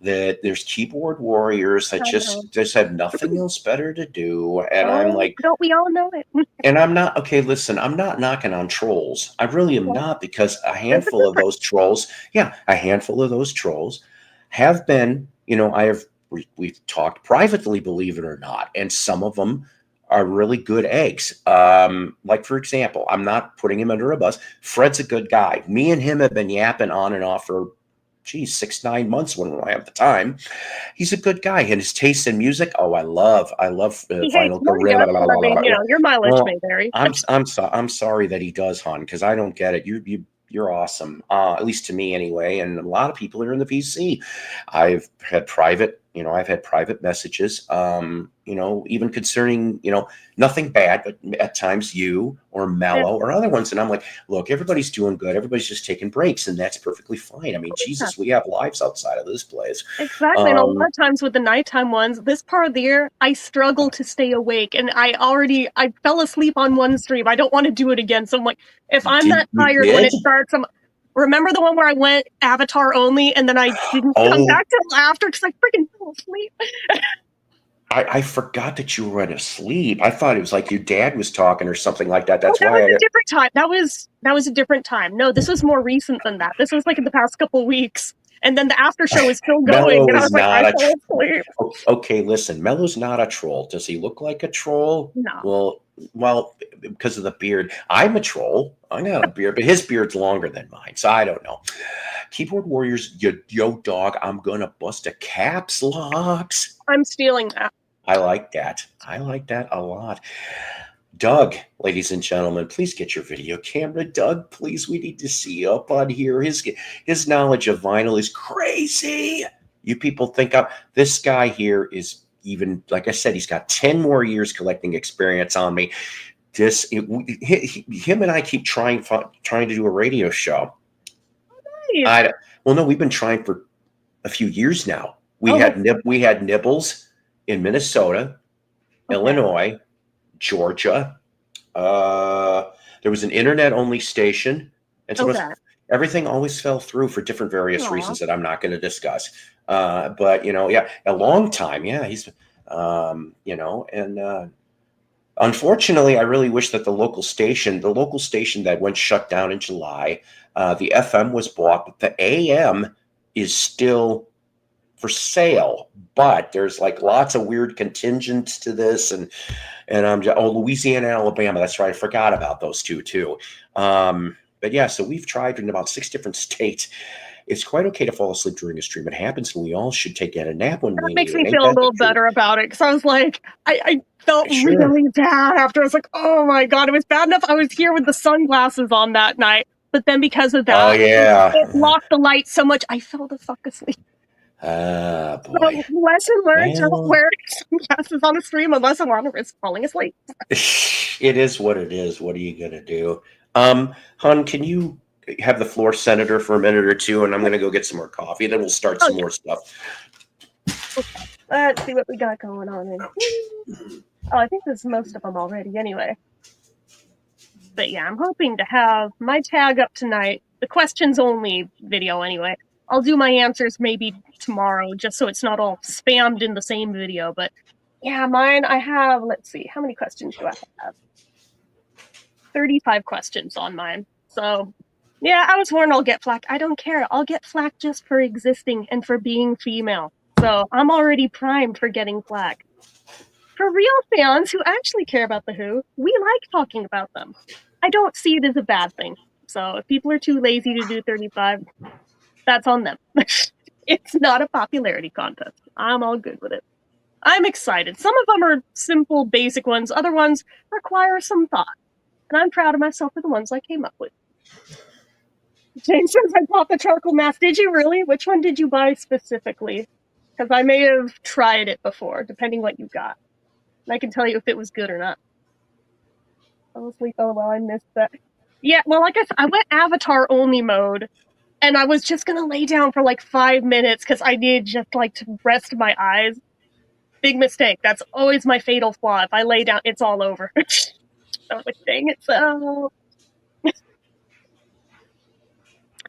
that there's keyboard warriors that just have nothing else better to do. And I'm like, don't we all know it? And I'm not, okay, listen, I'm not knocking on trolls. I really am not, because a handful of those trolls have been, we've talked privately, believe it or not, and some of them are really good eggs. Like, for example, I'm not putting him under a bus. Fred's a good guy. Me and him have been yapping on and off for 6-9 months when I have the time. He's a good guy, and his taste in music. Oh, I love Vinyl Gorilla. Your mileage may vary. I'm sorry that he does, hon, because I don't get it. You're awesome, at least to me anyway, and a lot of people are in the VC. I've had private messages, even concerning, nothing bad, but at times you or Mello or other ones. And I'm like, look, everybody's doing good. Everybody's just taking breaks, and that's perfectly fine. I mean, Jesus, we have lives outside of this place. Exactly. And a lot of times with the nighttime ones, this part of the year, I struggle to stay awake. And I fell asleep on one stream. I don't want to do it again. So I'm like, if I'm that tired when it starts, remember the one where I went Avatar only, and then I didn't come back till after because I freaking fell asleep. I forgot that you were asleep. I thought it was like your dad was talking or something like that. That's that why was a different time. That was a different time. No, this was more recent than that. This was like in the past couple weeks. And then the after show is still going. And I was like, I fell asleep. Okay, listen, Mello's not a troll. Does he look like a troll? No. Well, because of the beard. I'm a troll. I got a beard, but his beard's longer than mine, so I don't know. Keyboard Warriors, yo dog, I'm gonna bust a caps locks. I'm stealing that. I like that. I like that a lot. Doug, ladies and gentlemen, please get your video camera. Doug, please, we need to see you up on here. His knowledge of vinyl is crazy. You people think this guy here is even, like I said, he's got 10 more years collecting experience on me. Him and I keep trying to do a radio show. Nice. Well, no, we've been trying for a few years now. We Oh. had Nibbles in Minnesota, Okay. Illinois, Georgia. There was an internet-only station, and so Okay. everything always fell through for different various Aw. reasons that I'm not going to discuss. But a long time. Yeah, he's and unfortunately, I really wish that the local station that went shut down in July, the FM was bought, but the AM is still for sale. But there's like lots of weird contingents to this, and I'm just, Louisiana and Alabama. That's right, I forgot about those two too. But yeah, so we've tried in about 6 different states. It's quite okay to fall asleep during a stream. It happens, and we all should take a nap when That makes me feel a little better about it, because I was like, I felt really bad after. I was like, oh my God, it was bad enough I was here with the sunglasses on that night, but then because of that, it blocked the light so much, I fell the fuck asleep. Boy. So, lesson learned, don't wear sunglasses on a stream unless I want to risk falling asleep. It is what it is. What are you going to do? Hun, can you have the floor, Senator, for a minute or two, and I'm going to go get some more coffee, then we'll start some more stuff. Okay, let's see what we got going on in here. Oh, I think there's most of them already anyway. But yeah, I'm hoping to have my tag up tonight. The questions only video anyway. I'll do my answers maybe tomorrow, just so it's not all spammed in the same video. But yeah, mine, I have, let's see, how many questions do I have? 35 questions on mine. So yeah, I was warned I'll get flack. I don't care. I'll get flack just for existing and for being female. So I'm already primed for getting flack. For real fans who actually care about The Who, we like talking about them. I don't see it as a bad thing. So if people are too lazy to do 35, that's on them. It's not a popularity contest. I'm all good with it. I'm excited. Some of them are simple, basic ones. Other ones require some thought. And I'm proud of myself for the ones I came up with. James says, I bought the charcoal mask. Did you really? Which one did you buy specifically? Because I may have tried it before, depending what you got. And I can tell you if it was good or not. Honestly, oh well, I missed that. Yeah, well, like I said, I went avatar only mode, and I was just gonna lay down for like 5 minutes because I needed just like to rest my eyes. Big mistake. That's always my fatal flaw. If I lay down, it's all over. Oh, dang it, so...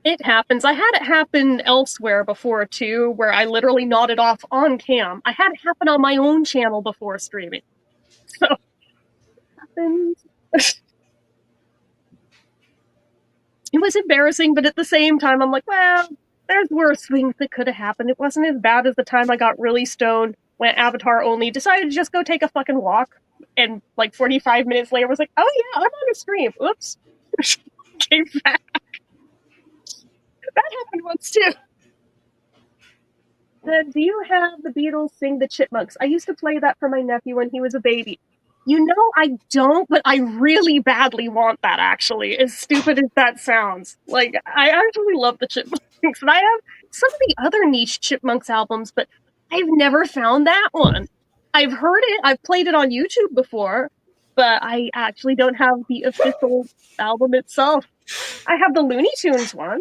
It happens. I had it happen elsewhere before, too, where I literally nodded off on cam. I had it happen on my own channel before streaming. So, it happens. It was embarrassing, but at the same time, I'm like, well, there's worse things that could have happened. It wasn't as bad as the time I got really stoned, went avatar only, decided to just go take a fucking walk, and like 45 minutes later was like, oh yeah, I'm on a stream. Oops. Came back. That happened once too. Do you have the Beatles sing the Chipmunks? I used to play that for my nephew when he was a baby. You know, I don't, but I really badly want that, actually, as stupid as that sounds. Like, I actually love the Chipmunks, and I have some of the other niche Chipmunks albums, but I've never found that one. I've heard it, I've played it on YouTube before, but I actually don't have the official album itself. I have the Looney Tunes one.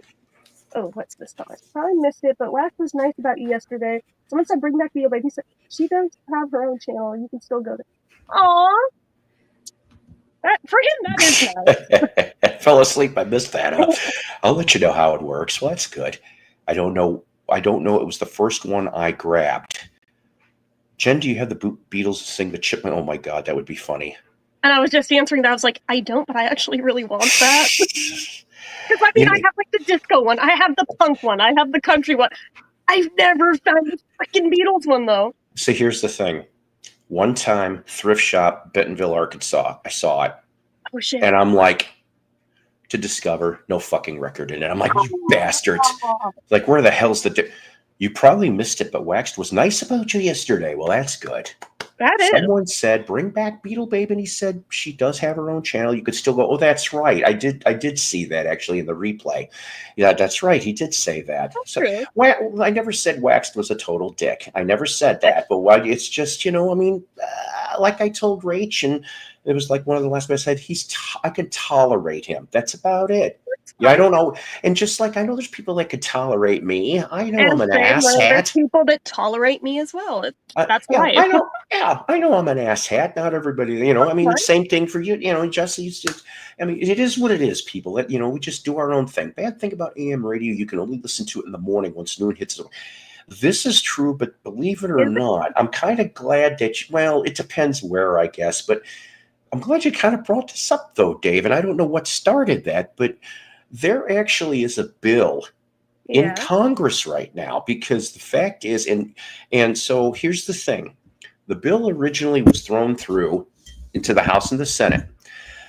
Oh, what's this song? I probably missed it, but Wax was nice about you yesterday. Someone said bring back Video Baby. Said she does have her own channel. You can still go there. Aww. For him, that is nice. I fell asleep. I missed that. I'll let you know how it works. Well, that's good. I don't know. It was the first one I grabbed. Jen, do you have the Beatles sing the Chipmunk? Oh my God, that would be funny. And I was just answering that. I was like, I don't, but I actually really want that. Because I mean, I have like the disco one, I have the punk one, I have the country one. I've never found the freaking Beatles one though. So here's the thing. One time, thrift shop, Bentonville, Arkansas, I saw it. Oh shit. And I'm like, to discover, no fucking record in it. I'm like, you bastards. Like, where the hell's the... You probably missed it, but Waxed was nice about you yesterday. Well, that's good. That is. Someone said, bring back Beetle Babe, and he said she does have her own channel. You could still go, oh, that's right. I did see that actually in the replay. Yeah, that's right. He did say that. That's So true. well, I never said Waxed was a total dick. I never said that. But why? It's just, I mean, like I told Rach, and it was like one of the last I said, I can tolerate him. That's about it. Yeah, I don't know. And just like I know there's people that could tolerate me. I know I'm And an same, well, there's asshat. people that tolerate me as well. That's Yeah, life. I know. Yeah, I know I'm an asshat. Not everybody, I mean, Right? same thing for you. Jesse's just, I mean, it is what it is, people. That, we just do our own thing. Bad thing about AM radio, you can only listen to it in the morning once noon hits. This is true, but believe it or Is it? not, I'm kind of glad that, well, it depends where, I guess, but I'm glad you kind of brought this up, though, Dave. And I don't know what started that, but there actually is a bill in Yeah. Congress right now, because the fact is, and so here's the thing. The bill originally was thrown through into the House and the Senate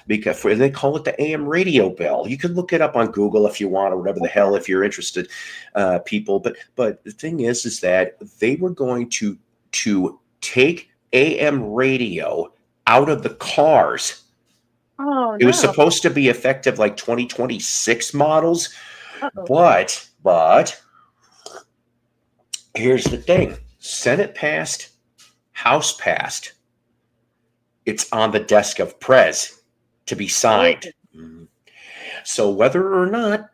because they call it the AM radio bill. You can look it up on Google if you want, or whatever the hell, if you're interested, people. But the thing is that they were going to take AM radio out of the cars. Oh, It was no. supposed to be effective like 2026 models, Uh-oh. but here's the thing. Senate passed, House passed. It's on the desk of Prez to be signed. So whether or not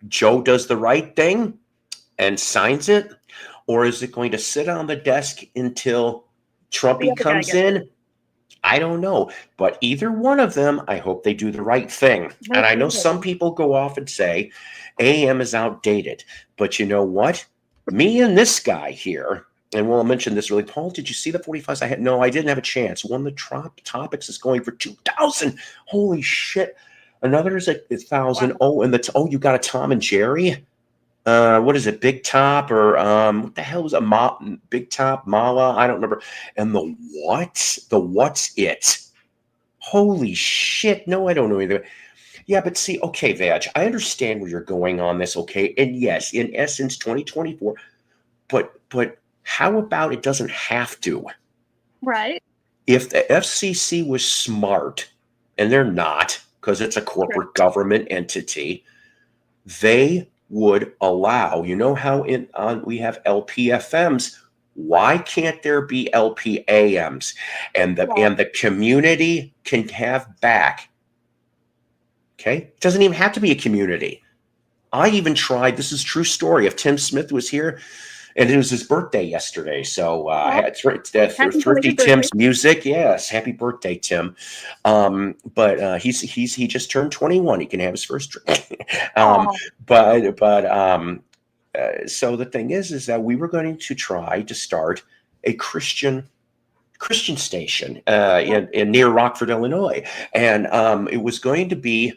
Joe does the right thing and signs it, or is it going to sit on the desk until Trumpy comes in? I don't know. But either one of them, I hope they do the right thing. And I know some people go off and say AM is outdated. But you know what? Me and this guy here, and we'll mention this really. Paul, did you see the 45s I had? No, I didn't have a chance. One of the topics is going for 2,000. Holy shit. Another is 1,000. Wow. Oh, you got a Tom and Jerry? What is it? Big Top, or what the hell was a Big Top, Mala? I don't remember. And the what's it? Holy shit. No, I don't know either. Yeah, but see, okay, Vag, I understand where you're going on this, okay? And yes, in essence, 2024, but how about it doesn't have to? Right. If the FCC was smart, and they're not, because it's a corporate government entity, they would allow, how we have LPFMs. Why can't there be LPAMs? And the community can have back. Okay, it doesn't even have to be a community. I even tried. This is a true story. If Tim Smith was here, and it was his birthday yesterday, so Thrifty Tim's music. Yes, happy birthday, Tim. But he just turned 21. He can have his first drink. So the thing is that we were going to try to start a Christian station in near Rockford, Illinois, and it was going to be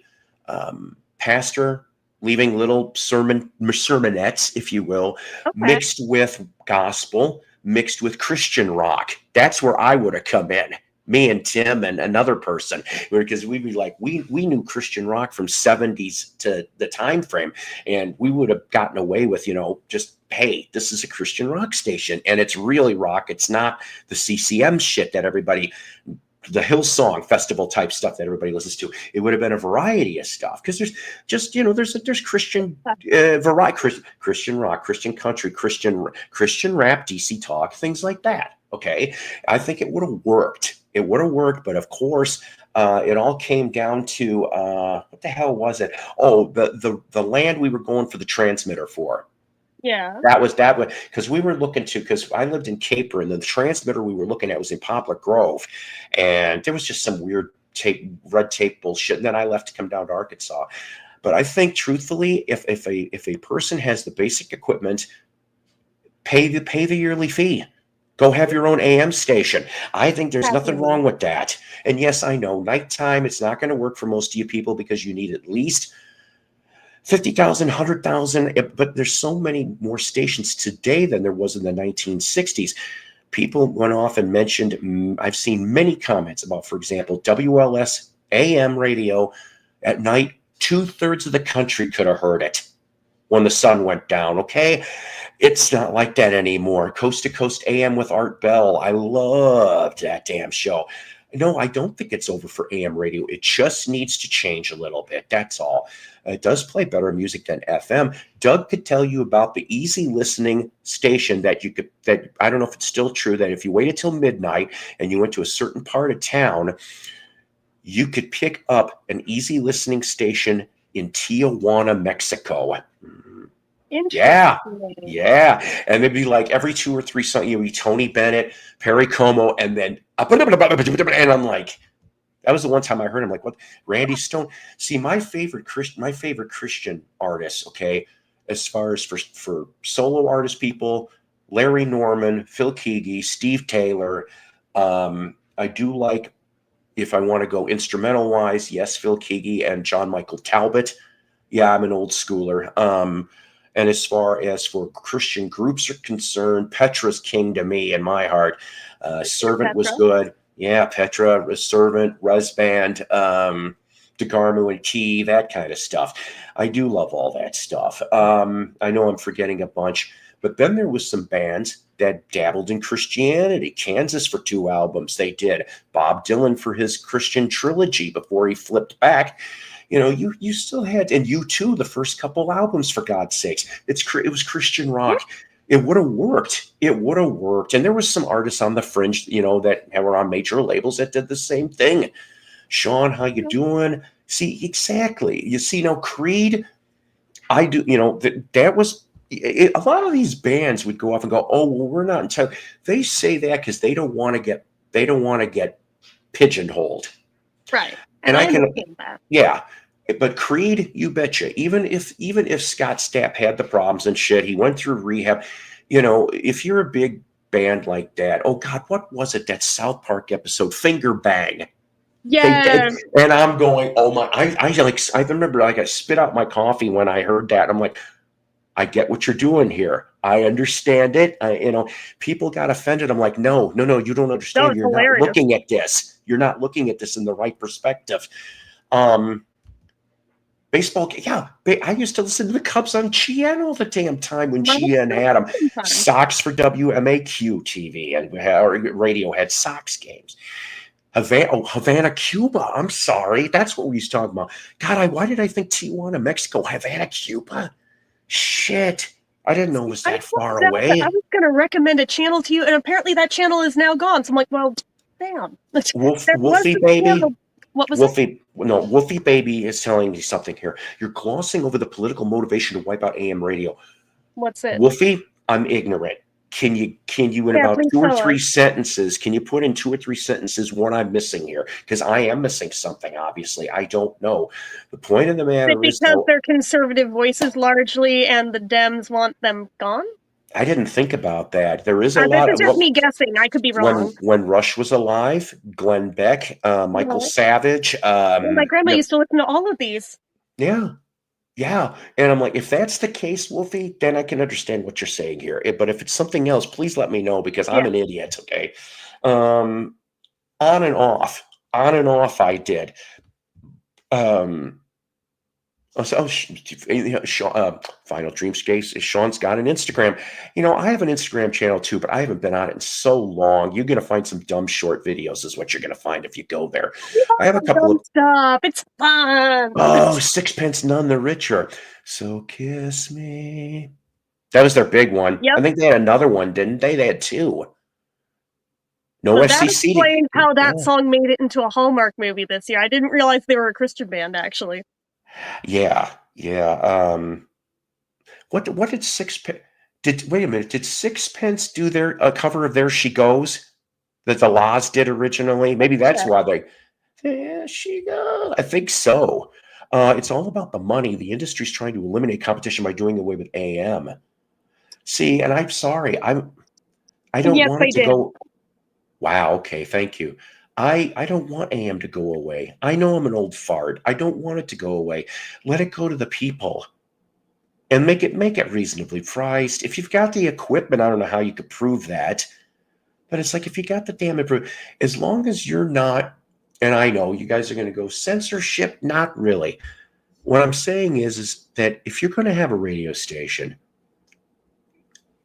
pastor leaving little sermonettes, if you will, mixed with gospel, mixed with Christian rock. That's where I would have come in. Me and Tim and another person, because we'd be like, we knew Christian rock from 70s to the time frame, and we would have gotten away with, just, hey, this is a Christian rock station, and it's really rock. It's not the CCM shit that everybody, the Hillsong Festival type stuff that everybody listens to. It would have been a variety of stuff, because there's just, there's Christian variety, Christian rock, Christian country, Christian rap, DC talk, things like that. Okay, I think it would have worked. It would have worked, but of course, it all came down to what the hell was it? Oh, the land we were going for the transmitter for. Yeah. That was because we were looking to, because I lived in Caper, and the transmitter we were looking at was in Poplar Grove, and there was just some weird red tape bullshit. And then I left to come down to Arkansas. But I think, truthfully, if a person has the basic equipment, pay the yearly fee. Go have your own AM station. I think there's nothing wrong with that. And yes, I know nighttime, it's not going to work for most of you people, because you need at least 50,000, 100,000. But there's so many more stations today than there was in the 1960s. People went off and mentioned, I've seen many comments about, for example, WLS AM radio at night. 2/3 of the country could have heard it. when the sun went down. Okay. It's not like that anymore. Coast to Coast AM with Art Bell. I loved that damn show. No, I don't think it's over for AM radio. It just needs to change a little bit. That's all. It does play better music than FM. Doug could tell you about the easy listening station that I don't know if it's still true, that if you waited till midnight and you went to a certain part of town, you could pick up an easy listening station in Tijuana, Mexico. Yeah. Yeah. And it'd be like every 2 or 3 something, you'd be Tony Bennett, Perry Como, and then, and I'm like, that was the one time I heard him, like, what? Randy Stone. See, my favorite Christian artists, okay, as far as for solo artist people, Larry Norman, Phil Keaggy, Steve Taylor. I do like, if I want to go instrumental wise, yes, Phil Keaggy and John Michael Talbot. Yeah, I'm an old schooler. And as far as for Christian groups are concerned, Petra's king to me in my heart. Servant was good. Yeah, Petra, Servant, Res Band, DeGarmo and Key, that kind of stuff. I do love all that stuff. I know I'm forgetting a bunch, but then there was some bands that dabbled in Christianity. Kansas for 2 albums they did. Bob Dylan for his Christian trilogy before he flipped back. You know, you still had, and U2, the first couple albums, for God's sakes. It was Christian rock. It would have worked. It would have worked. And there was some artists on the fringe, you know, that were on major labels that did the same thing. Sean, how you doing? See, exactly. You see, Creed, I do, that was, a lot of these bands would go off and go, oh, well, we're not entitled. They say that because they don't want to get pigeonholed. Right. And I can understand that. Yeah. But Creed, you betcha. Even if Scott Stapp had the problems and shit, he went through rehab. If you're a big band like that, oh God, what was it? That South Park episode, Finger Bang. Yeah. And I'm going, oh my! I remember, I spit out my coffee when I heard that. I'm like, I get what you're doing here. I understand it. People got offended. I'm like, no, you don't understand. No, You're hilarious. not looking at this. You're not looking at this in the right perspective. Baseball, yeah. I used to listen to the Cubs on GN all the damn time when GN had them. Sox for WMAQ TV and radio had Sox games. Havana, Cuba. I'm sorry. That's what we used to talk about. God, why did I think Tijuana, Mexico? Havana, Cuba? Shit. I didn't know it was that far away. I was going to recommend a channel to you, and apparently that channel is now gone. So I'm like, well, damn. Wolfie Baby. Channel. What was Wolfie? No, Wolfie Baby is telling me something here. You're glossing over the political motivation to wipe out AM radio. What's it? Wolfie, I'm ignorant. Can you in about 2 or 3 sentences, can you put in 2 or 3 sentences what I'm missing here? Because I am missing something, obviously. I don't know. The point of the matter is, because they're conservative voices largely, and the Dems want them gone? I didn't think about that. There is a lot of... This is just me guessing. I could be wrong. When Rush was alive, Glenn Beck, Michael Savage. My grandma used to listen to all of these. Yeah. Yeah. And I'm like, if that's the case, Wolfie, then I can understand what you're saying here. But if it's something else, please let me know, because I'm an idiot. Okay. On and off I did. Final Dreamscape. Sean's got an Instagram. I have an Instagram channel too, but I haven't been on it in so long. You're going to find some dumb short videos is what you're going to find if you go there. I have a couple of stuff. It's fun. Oh, Sixpence None the Richer. So kiss me. That was their big one. Yep. I think they had another one, didn't they? They had 2. No That SCC. explains how that song made it into a Hallmark movie this year. I didn't realize they were a Christian band, actually. Yeah. What did Sixpence? Wait a minute? Did Sixpence do a cover of "There She Goes" that the Laws did originally? Maybe that's why they. There she goes. I think so. It's all about the money. The industry's trying to eliminate competition by doing away with AM. See, and I'm sorry. I don't want it to go. Wow. Okay. Thank you. I don't want AM to go away. I know I'm an old fart. I don't want it to go away. Let it go to the people, and make it reasonably priced. If you've got the equipment, I don't know how you could prove that, but it's like, if you got the damn equipment, as long as you're not, and I know you guys are going to go censorship, not really. what I'm saying is that if you're going to have a radio station,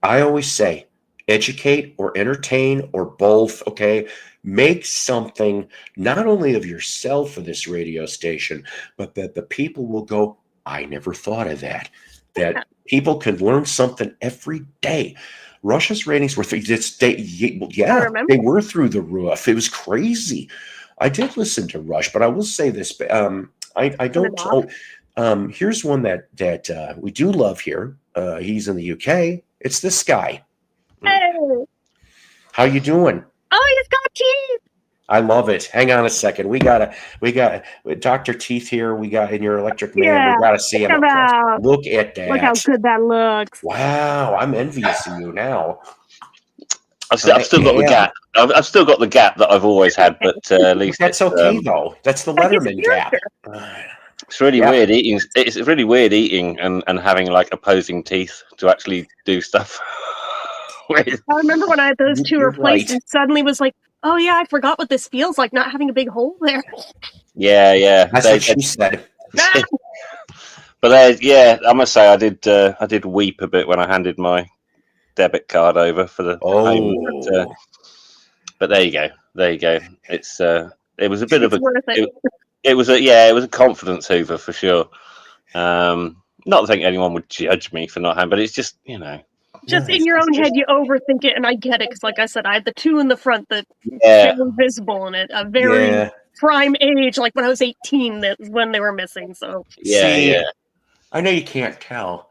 I always say educate or entertain or both. Okay. Make something not only of yourself for this radio station, but that the people will go, I never thought of that. That people can learn something every day. Russia's ratings were I remember. they were through the roof. It was crazy. I did listen to Rush, but I will say this. I don't. off. Here's one that we do love here. He's in the UK. It's this guy. Hey. How you doing? Oh, he's got teeth. I love it. Hang on a second. We got Dr. Teeth here. We got in your electric man. Yeah, We got to see him. come Up close. out. Look at that. Look how good that looks. Wow, I'm envious of you now. I've still got the gap. I've still got the gap that I've always had, but at least that's okay though. That's the Letterman gap. It's really weird eating. It's really weird eating and having like opposing teeth to actually do stuff. I remember when I had those two replaced and suddenly was like, oh yeah, I forgot what this feels like, not having a big hole there. Yeah. That's what she said. But yeah, I must say I did weep a bit when I handed my debit card over for the payment. But there you go. It's it was a bit of a it was a confidence hoover for sure. Not to think anyone would judge me for not having, but it's just just in your own head you overthink it, and I get it because like I said, I had the two in the front that were visible in it, a very prime age, like when I was 18, that's when they were missing. So yeah. I know you can't tell,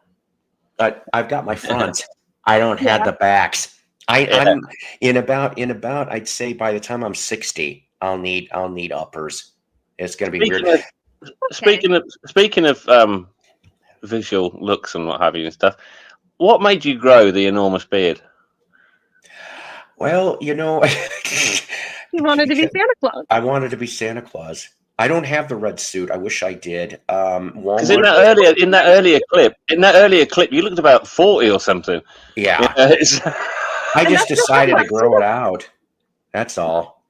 but I've got my fronts. I don't have the backs. I'm in about I'd say by the time I'm 60, I'll need uppers. It's gonna be weird. Speaking of visual looks and what have you and stuff, what made you grow the enormous beard? Well, you wanted to be Santa Claus. I wanted to be Santa Claus. I don't have the red suit. I wish I did. Because in that earlier clip, you looked about 40 or something. Yeah. I just decided to grow it out. That's all.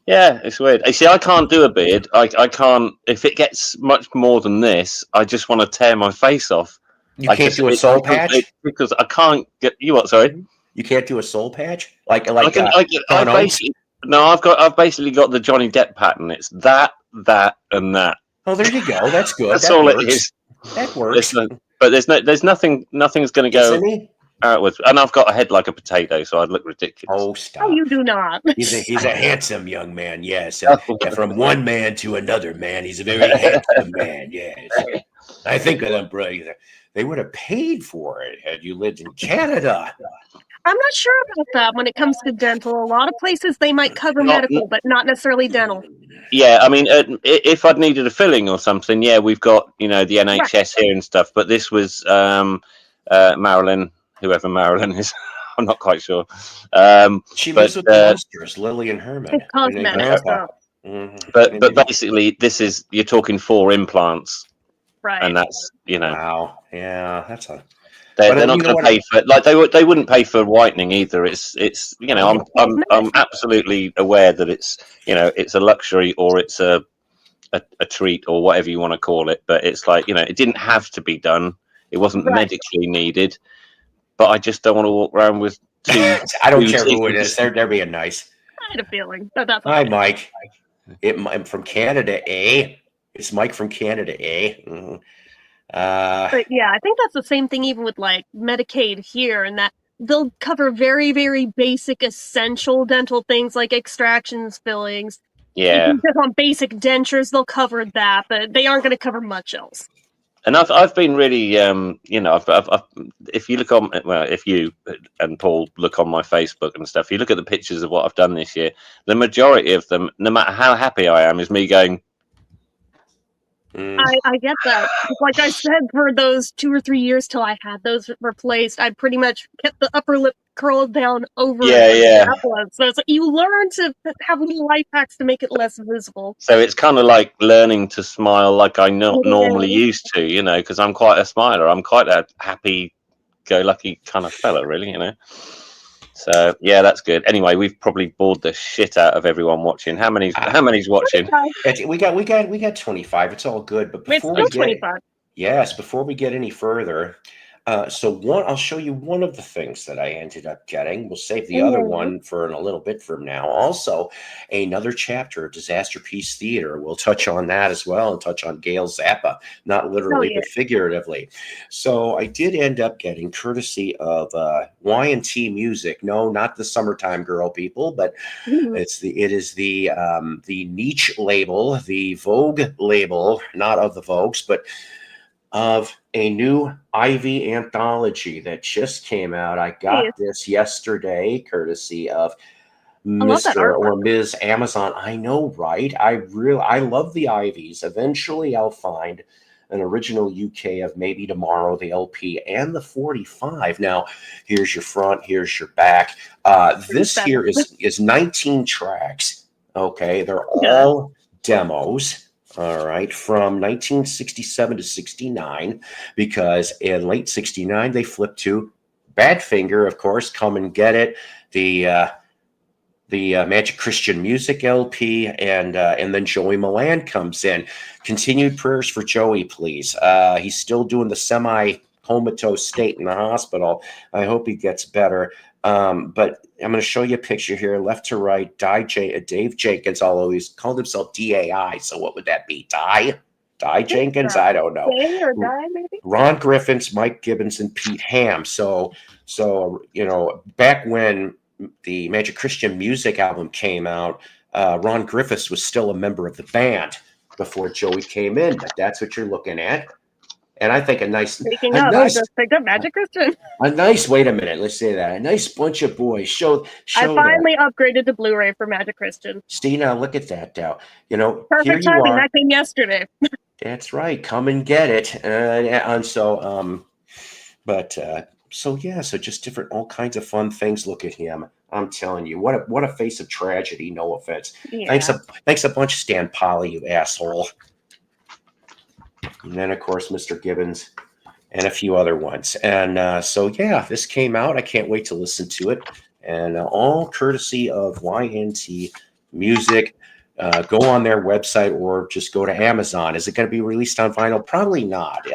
Yeah, it's weird. You see, I can't do a beard. I can't. If it gets much more than this, I just want to tear my face off. You can't do a soul patch? Because I can't get you. What? Sorry. You can't do a soul patch? I've basically got the Johnny Depp pattern. It's that, and that. Oh, there you go. That's good. That's all it is. That works. There's nothing's going to go outwards. And I've got a head like a potato, so I'd look ridiculous. Oh, stop. Oh, you do not. He's a handsome young man, yes. From one man to another man, he's a very handsome man, yes. I think of them, bro. They would have paid for it had you lived in Canada. I'm not sure about that when it comes to dental. A lot of places they might cover medical, but not necessarily dental. Yeah, I mean, if I'd needed a filling or something, we've got the NHS here and stuff. But this was Marilyn, whoever Marilyn is, I'm not quite sure. She lives with the monsters, Lily and Herman. Cosmetics. But basically, you're talking 4 implants, right? And that's Wow, yeah, that's a. They're not going to pay for they wouldn't pay for whitening either. It's I'm absolutely aware that it's it's a luxury or it's a treat or whatever you want to call it. But it's like it didn't have to be done. It wasn't medically needed. But I just don't want to walk around with two. I don't care who it is. They're being nice. I had a feeling. That's Hi, Mike. I'm from Canada, eh? It's Mike from Canada, eh? Mm-hmm. But yeah, I think that's the same thing even with like Medicaid here, and that they'll cover very, very basic, essential dental things like extractions, fillings. Yeah. Just on basic dentures, they'll cover that, but they aren't going to cover much else. And I've been really, I've if you look on, if you and Paul look on my Facebook and stuff, you look at the pictures of what I've done this year, the majority of them, no matter how happy I am, is me going, I get that. Like I said, for those 2 or 3 years till I had those replaced, I pretty much kept the upper lip curled down over. Yeah. So it's like you learn to have little life hacks to make it less visible. So it's kind of like learning to smile like I not normally used to, because I'm quite a smiler. I'm quite a happy-go-lucky kind of fella, really, So yeah, that's good. Anyway, we've probably bored the shit out of everyone watching. How many's watching? We got 25. It's all good. But It's before still we get 25. yes, before we get any further, I'll show you one of the things that I ended up getting. We'll save the other one for a little bit from now. Also, another chapter of Disaster Piece Theater. We'll touch on that as well and touch on Gail Zappa, not literally but figuratively. So I did end up getting, courtesy of Y&T Music. No, not the Summertime Girl people, but it is the niche label, the Vogue label, not of the Vogues, but of a new Ivy anthology that just came out. I got this yesterday, courtesy of Mr. or Ms. Amazon. I know, right? I love the Ivies. Eventually, I'll find an original UK of Maybe Tomorrow, the LP, and the 45. Now, here's your front, here's your back. This here is 19 tracks. Okay, they're all demos. All right, from 1967 to 69, because in late 69 they flipped to Badfinger, of course, Come and Get It, the Magic Christian Music LP, and then Joey Milan comes in. Continued prayers for Joey, please. He's still doing the semi-comatose state in the hospital. I hope he gets better. But I'm going to show you a picture here, left to right. Dave Jenkins, although he's called himself DAI, so what would that be? Die Jenkins? I don't know. Or Die, maybe? Ron Griffiths, Mike Gibbons, and Pete Ham. So back when the Magic Christian Music album came out, Ron Griffiths was still a member of the band before Joey came in. But that's what you're looking at. And I think I just picked up Magic Christian. A nice, wait a minute, let's say that. A nice bunch of boys. I finally upgraded to Blu-ray for Magic Christian. See, now look at that now. Perfect timing. That came yesterday. That's right. Come and get it. And so, so just different, all kinds of fun things. Look at him. I'm telling you, what a face of tragedy. No offense. Yeah. Thanks a bunch, Stan Polly, you asshole. And then, of course, Mr. Gibbons and a few other ones. And this came out. I can't wait to listen to it. And all courtesy of Y&T Music. Go on their website or just go to Amazon. Is it going to be released on vinyl? Probably not.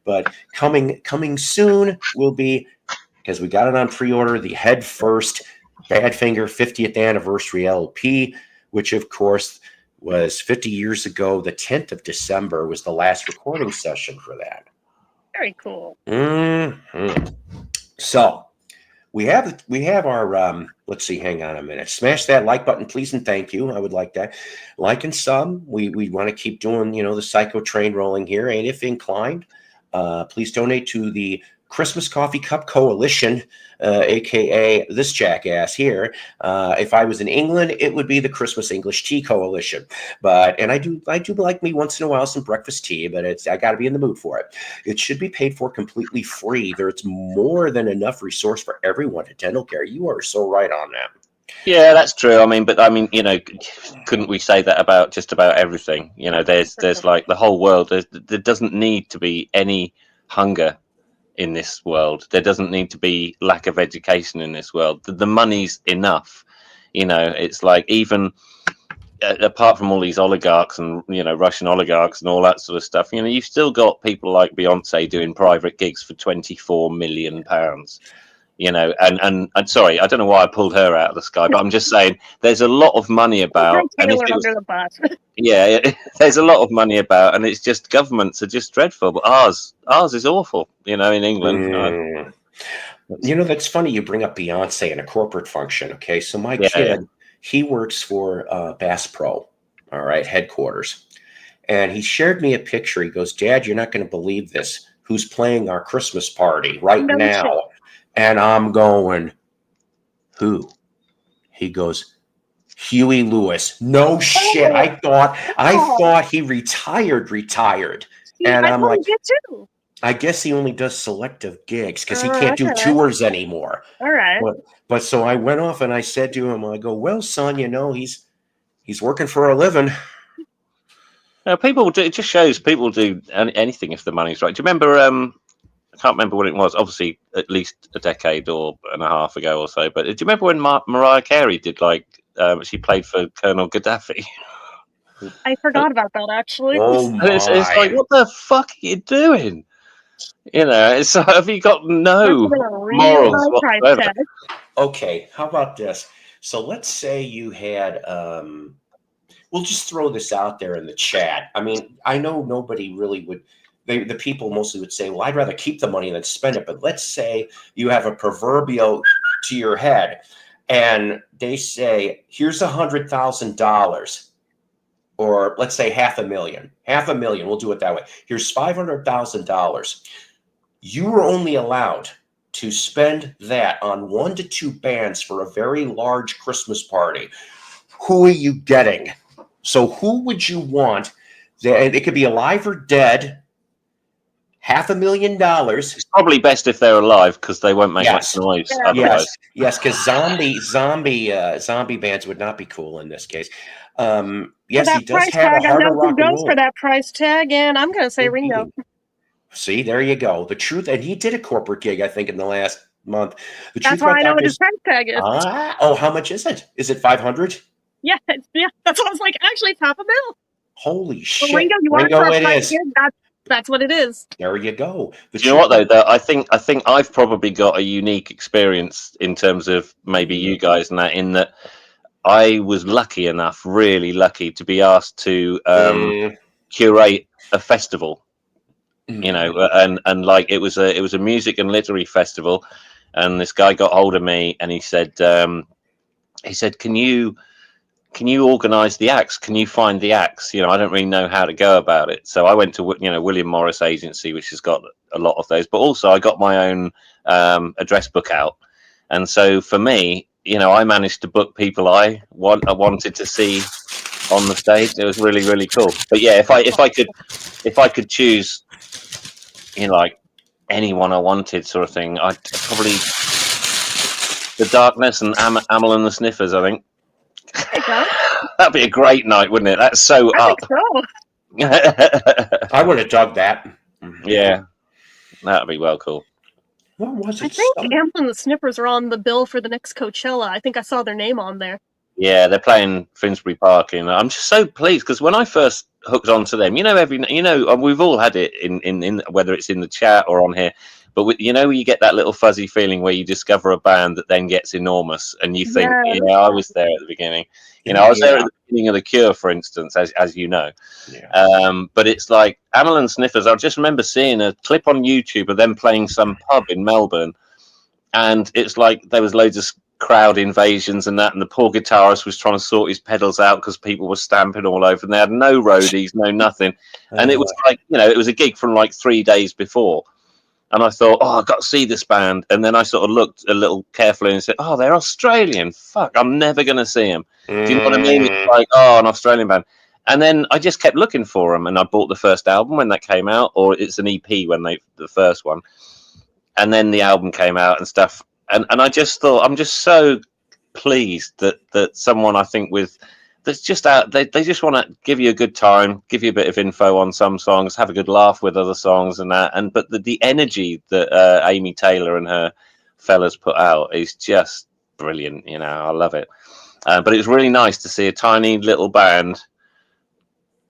But coming soon will be, because we got it on pre-order, the Head First Badfinger 50th Anniversary LP, which, of course, was 50 years ago. The 10th of December was the last recording session for that. Very cool. Mm-hmm. So we have our let's see, hang on a minute. Smash that like button, please, and thank you. I would like that. Like and sub. We want to keep doing, the psycho train rolling here. And if inclined, please donate to the Christmas Coffee Cup Coalition, aka this jackass here. If I was in England, it would be the Christmas English Tea Coalition. And I do like me once in a while some breakfast tea, but I got to be in the mood for it. It should be paid for completely free. There's more than enough resource for everyone to dental care. You are so right on that. Yeah, that's true. Couldn't we say that about just about everything? There's like the whole world. There doesn't need to be any hunger in this world. There doesn't need to be lack of education in this world. The money's enough. It's like, even apart from all these oligarchs and Russian oligarchs and all that sort of stuff, you've still got people like Beyonce doing private gigs for £24 million. And sorry, I don't know why I pulled her out of the sky, but I'm just saying there's a lot of money about. And under the bus. Yeah, there's a lot of money about, and it's just governments are just dreadful. But ours is awful. In England. That's funny you bring up Beyonce in a corporate function. Okay, so my kid, he works for Bass Pro, all right, headquarters, and he shared me a picture. He goes, "Dad, you're not going to believe this. Who's playing our Christmas party right now?" Shit. And I'm going, who? He goes, Huey Lewis. No shit. I thought he retired. And I'm like, I guess he only does selective gigs because he can't do tours anymore. All right. But so I went off and I said to him, I go, well, son, he's working for a living. People do. It just shows people do anything if the money's right. Do you remember? can't remember when it was. Obviously, at least a decade or and a half ago or so. But do you remember when Mariah Carey did like she played for Colonel Gaddafi? I forgot about that actually. Oh And it's like, my! what the fuck are you doing? You know, it's have you got Must no have been a real morals high price whatsoever? tag. Okay, how about this? So let's say you had we'll just throw this out there in the chat. I mean, I know nobody really would. The people mostly would say, "Well, I'd rather keep the money than spend it." But let's say you have a proverbial to your head, and they say, "Here's $100,000," or let's say $500,000. $500,000. We'll do it that way. Here's $500,000. You were only allowed to spend that on 1 to 2 bands for a very large Christmas party. Who are you getting? So who would you want? It could be alive or dead. $500,000. It's probably best if they're alive because they won't make Yes. much noise Yeah. otherwise. Yes, because zombie bands would not be cool in this case. Yes, For he that does price have a tag, I heart know of who rock and goes roll. for that price tag, and I'm going to say Ringo. See, there you go. The truth, and he did a corporate gig, I think, in the last month. The That's truth why about I know that what his is, price tag is. how much is it? Is it 500? Yeah, that's what I was like. Actually, it's $500,000. Holy But shit! Ringo, you want it for a it price is. tag? That's what it is. There you go. Do you know what though? I think I've probably got a unique experience in terms of maybe you guys, and that in that I was lucky enough, really lucky, to be asked to curate a festival. You know, and like it was a music and literary festival, and this guy got hold of me and he said, can you organize the acts? Can you find the acts? You know, I don't really know how to go about it. So I went to William Morris Agency, which has got a lot of those, but also I got my own address book out. And so for me, you know, I managed to book people I wanted to see on the stage. It was really, really cool. But yeah, if I could choose, you know, like anyone I wanted, sort of thing, I'd probably The Darkness and Amel and the Sniffers, I think. There you go. That'd be a great night, wouldn't it? That's so I up. think so. I would have dug that. Yeah, that'd be well cool. What was it? I think Amel and the Sniffers are on the bill for the next Coachella. I think I saw their name on there. Yeah, they're playing Finsbury Park, and I'm just so pleased because when I first hooked onto them, we've all had it in whether it's in the chat or on here, but you get that little fuzzy feeling where you discover a band that then gets enormous, and you think, Yeah. I was there at the beginning. I was there at the beginning of The Cure, for instance, as you know. Yeah. But it's like Amel and Sniffers. I just remember seeing a clip on YouTube of them playing some pub in Melbourne, and it's like there was loads of crowd invasions and that, and the poor guitarist was trying to sort his pedals out because people were stamping all over, and they had no roadies, no nothing. And it was like, it was a gig from like 3 days before, and I thought, I've got to see this band. And then I sort of looked a little carefully and said, they're Australian, fuck, I'm never gonna see them. Do you know what I mean? It's like, an Australian band. And then I just kept looking for them, and I bought the first album when that came out, or it's an EP when the first one, and then the album came out and stuff. And I just thought, I'm just so pleased that someone, I think, that's just out, they just want to give you a good time, give you a bit of info on some songs, have a good laugh with other songs and that. But the energy that Amy Taylor and her fellas put out is just brilliant. I love it. But it was really nice to see a tiny little band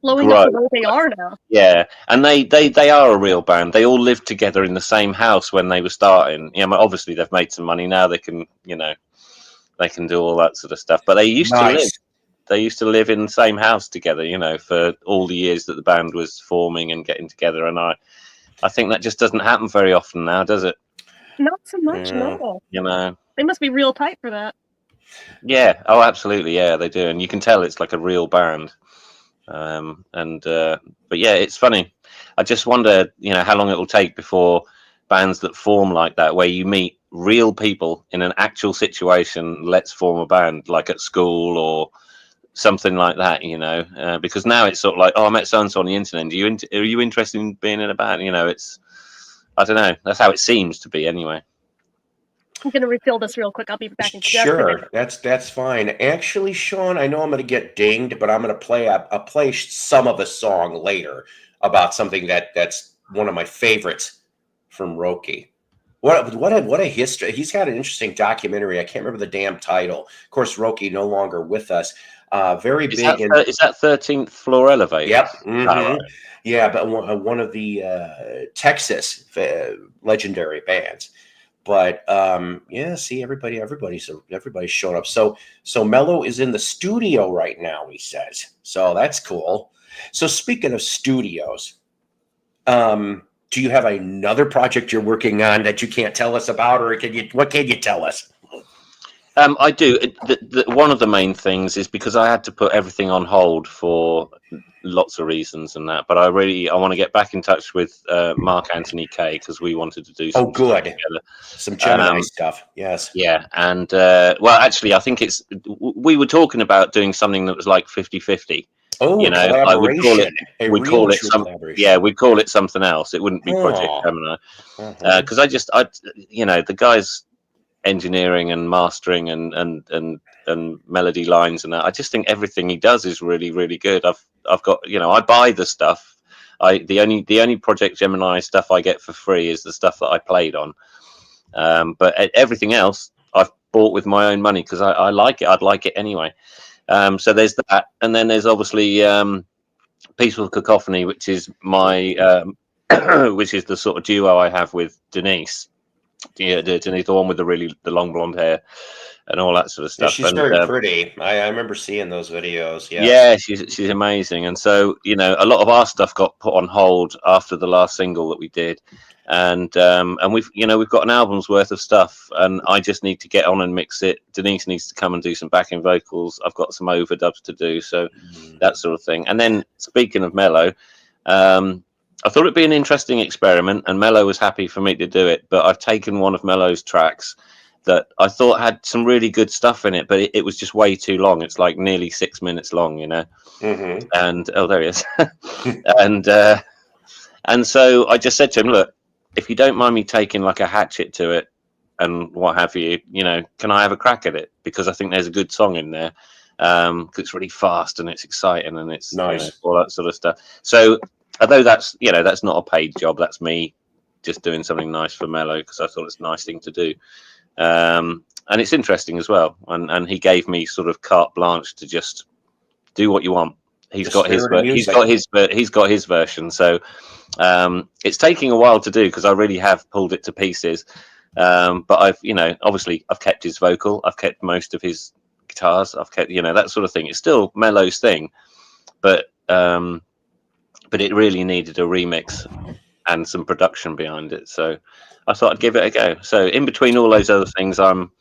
blowing up the way they are now. Yeah, and they are a real band. They all lived together in the same house when they were starting. Obviously they've made some money now. They can, they can do all that sort of stuff. But they used to live in the same house together, for all the years that the band was forming and getting together. And I think that just doesn't happen very often now, does it? Not so much, no. They must be real tight for that. Yeah. Oh, absolutely. Yeah, they do. And you can tell it's like a real band. But yeah, it's funny. I just wonder, how long it will take before bands that form like that, where you meet real people in an actual situation, let's form a band, like at school or something like that, because now it's sort of like, I met so-and-so on the internet. Are you interested in being in a band? I don't know. That's how it seems to be anyway. I'm going to refill this real quick. I'll be back in just a Sure, minute. that's fine. Actually, Sean, I know I'm going to get dinged, but I'm going to play some of the song later about something that's one of my favorites from Roki. What a history. He's got an interesting documentary. I can't remember the damn title. Of course, Roki no longer with us. Very Is big. is that 13th floor elevator? Yep. Right. Yeah, but one of the Texas legendary bands. But yeah, see, everybody's showing up. So Mello is in the studio right now, he says. So that's cool. So speaking of studios, do you have another project you're working on that you can't tell us about, or what can you tell us? I do. One of the main things is because I had to put everything on hold for lots of reasons and that. But I want to get back in touch with Mark Anthony Kay because we wanted to do some stuff together. Some Gemini stuff. Yes. Yeah. And well, actually, I think we were talking about doing something that was like 50-50. Oh, I would call it. We'd call it we'd call it something else. It wouldn't be Project Gemini because I the guys engineering and mastering and melody lines and that. I just think everything he does is really, really good. I've got I buy the stuff. The only Project Gemini stuff I get for free is the stuff that I played on. But everything else I've bought with my own money because I like it. I'd like it anyway. So there's that, and then there's obviously Peaceful Cacophony, which is my which is the sort of duo I have with Denise. Yeah, Denise, the one with the long blonde hair and all that sort of stuff. Yeah, she's very pretty. I remember seeing those videos. Yes. Yeah, she's amazing. And so a lot of our stuff got put on hold after the last single that we did, and we've got an album's worth of stuff, and I just need to get on and mix it. Denise needs to come and do some backing vocals. I've got some overdubs to do, so that sort of thing. And then speaking of Mello, I thought it'd be an interesting experiment, and Mello was happy for me to do it. But I've taken one of Mello's tracks that I thought had some really good stuff in it, but it was just way too long. It's like nearly 6 minutes long, And there he is. and so I just said to him, look, if you don't mind me taking like a hatchet to it and what have you, can I have a crack at it? Because I think there's a good song in there. It's really fast and it's exciting and it's nice, all that sort of stuff. So although that's not a paid job, that's me just doing something nice for Mello because I thought it's a nice thing to do. And it's interesting as well. And he gave me sort of carte blanche to just do what you want. He's got his version. So it's taking a while to do because I really have pulled it to pieces. But I've obviously I've kept his vocal. I've kept most of his guitars. I've kept that sort of thing. It's still Mello's thing, but it really needed a remix and some production behind it. So I thought I'd give it a go. So in between all those other things, I'm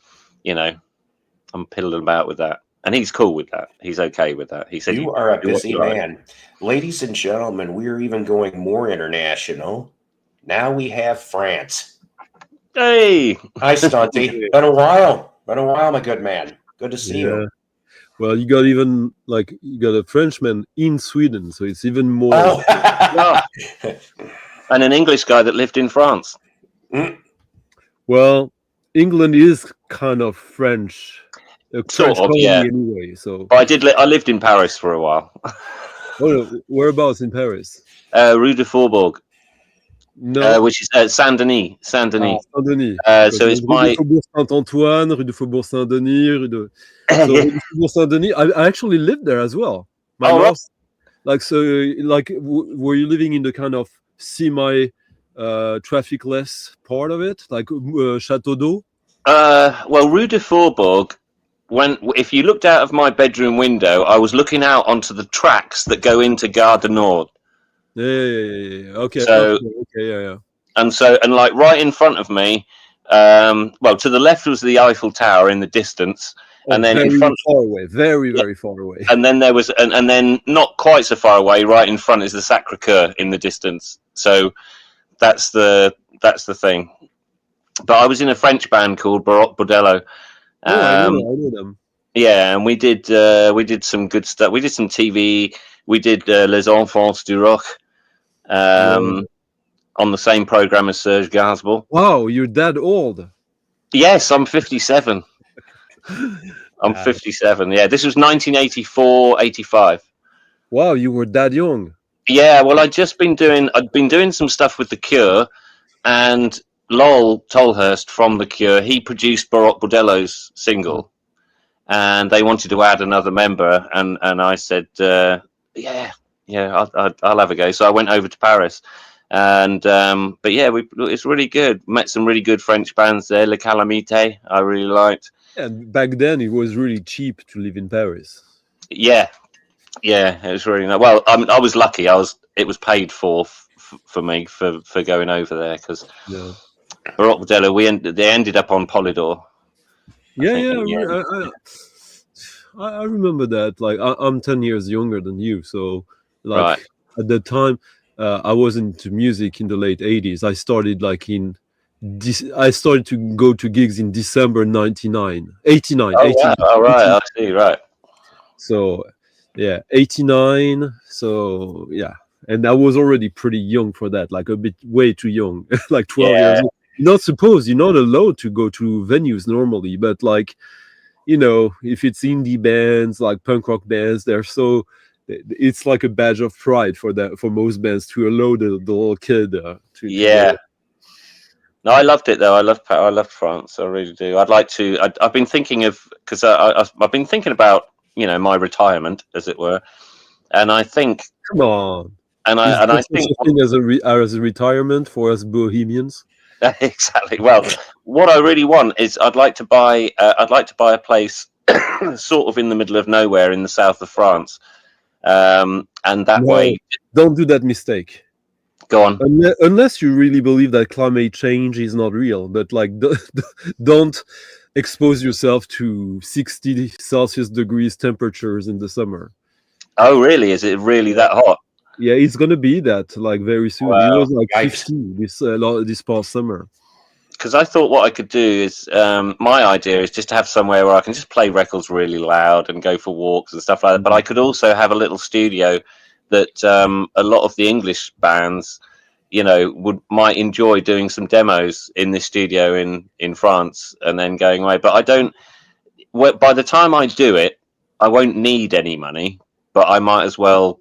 piddling about with that. And he's cool with that. He's okay with that. He said, you are a busy man. Like. Ladies and gentlemen, we're even going more international. Now we have France. Hey! Hi, Stunty. Been a while, my good man. Good to see you. Well, you got a Frenchman in Sweden, so it's even more. Oh. And an English guy that lived in France. Well, England is kind of French. Sort of, yeah. Anyway, so. I lived in Paris for a while. Whereabouts in Paris? Rue de Faubourg. No, which is Saint-Denis. Saint-Denis. Saint-Denis. So it's Rue de Faubourg Saint-Antoine, Rue de Faubourg Saint-Denis, Rue de Faubourg Saint-Denis. I actually lived there as well. Were you living in the kind of semi traffic-less part of it, like Château d'Eau? Well, Rue de Faubourg. If you looked out of my bedroom window, I was looking out onto the tracks that go into Gare du Nord. Yeah. Okay. So, yeah. And like right in front of me, to the left was the Eiffel Tower in the distance, and then in front, far away, very far away. And then there was, and then not quite so far away, right in front is the Sacré-Cœur in the distance. So that's the thing. But I was in a French band called Baroque Bordello. I know them. Yeah, and we did some good stuff. We did some TV. We did Les Enfants du Rock on the same program as Serge Gainsbourg. Wow, you're that old. Yes, I'm 57. I'm 57. Yeah, this was 1984, 85. Wow, you were that young. Yeah, well, I'd been doing some stuff with The Cure, and Lowell Tolhurst from The Cure, he produced Baroque Bordello's single, and they wanted to add another member, and I said, yeah, I'll have a go. So I went over to Paris, and but yeah, it's really good. Met some really good French bands there. Le Calamite, I really liked. And back then, it was really cheap to live in Paris. Yeah, it was really nice. Well, I was lucky. It was paid for me for going over there, because Yeah. Baroque Bordello, they ended up on Polydor. I remember that. Like, I'm 10 years younger than you, so like Right. at the time, I was into music in the late 80s. I started I started to go to gigs in December 89. Oh wow! All right, I see. Right. So yeah, 89. So yeah, and I was already pretty young for that, like a bit way too young, like 12 years old. You're not allowed to go to venues normally, but like, if it's indie bands, like punk rock bands, it's like a badge of pride for most bands to allow the little kid to Yeah. No, I loved it though. I loved France. I really do. I'd like to. I've been thinking of, because I've been thinking about my retirement, as it were, and I think. Come on. And I think such a thing as a retirement for us bohemians. Exactly. Well, what I really want is I'd like to buy a place sort of in the middle of nowhere in the south of France, and that way. Don't do that mistake. Go on. Unless you really believe that climate change is not real, but like don't expose yourself to 60 Celsius degrees temperatures in the summer. Oh, really? Is it really that hot? Yeah, it's gonna be that like very soon. Wow. It was like 50 this past summer. Because I thought what I could do is, my idea is just to have somewhere where I can just play records really loud and go for walks and stuff like that. But I could also have a little studio that a lot of the English bands, might enjoy doing some demos in this studio in France and then going away. But I don't. By the time I do it, I won't need any money. But I might as well,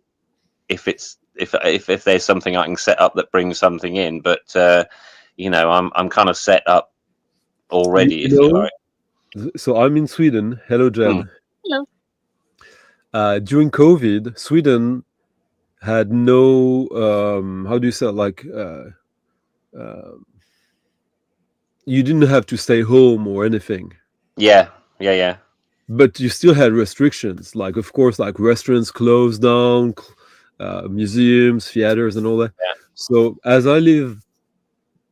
if there's something I can set up that brings something in. But I'm kind of set up already. If you like. So I'm in Sweden. Hello, Jen. Hello. During COVID, Sweden had no how do you say it? Like you didn't have to stay home or anything. Yeah. But you still had restrictions, like of course, like restaurants closed down, museums, theaters, and all that. Yeah. So as I live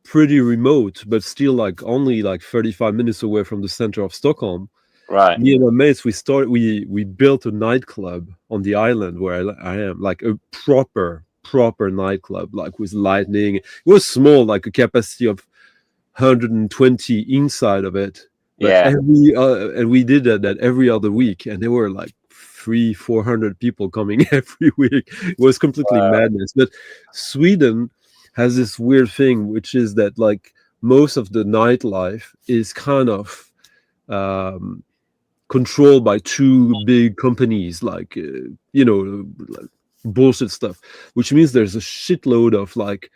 pretty remote, but still like only like 35 minutes away from the center of Stockholm. Right. Me and my mates, we built a nightclub on the island where I am, like a proper nightclub, like with lighting. It was small, like a capacity of 120 inside of it. But and we did that every other week, and there were like 300-400 people coming every week. It was completely madness. But Sweden has this weird thing, which is that like most of the nightlife is kind of controlled by two big companies, like like bullshit stuff, which means there's a shitload of like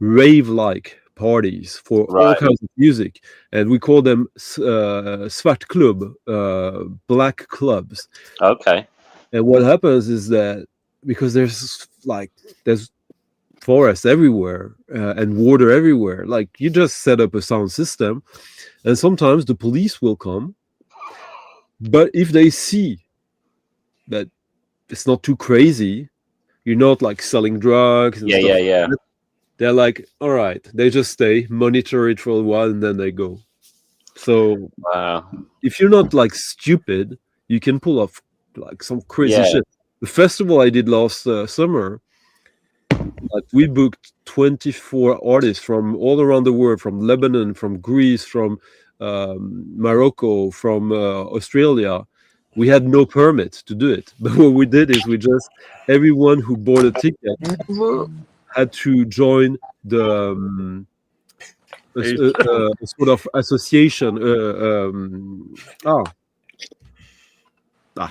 rave-like parties for all kinds of music, and we call them svart club, black clubs. Okay. And what happens is that because there's forests everywhere and water everywhere, like you just set up a sound system, and sometimes the police will come. But if they see that it's not too crazy, you're not like selling drugs and stuff like that, they're like, all right, they just stay, monitor it for a while, and then they go. So if you're not like stupid, you can pull off like some crazy shit. The festival I did last summer, like we booked 24 artists from all around the world, from Lebanon, from Greece, from Morocco, from Australia. We had no permit to do it, but what we did is everyone who bought a ticket had to join the sort of association,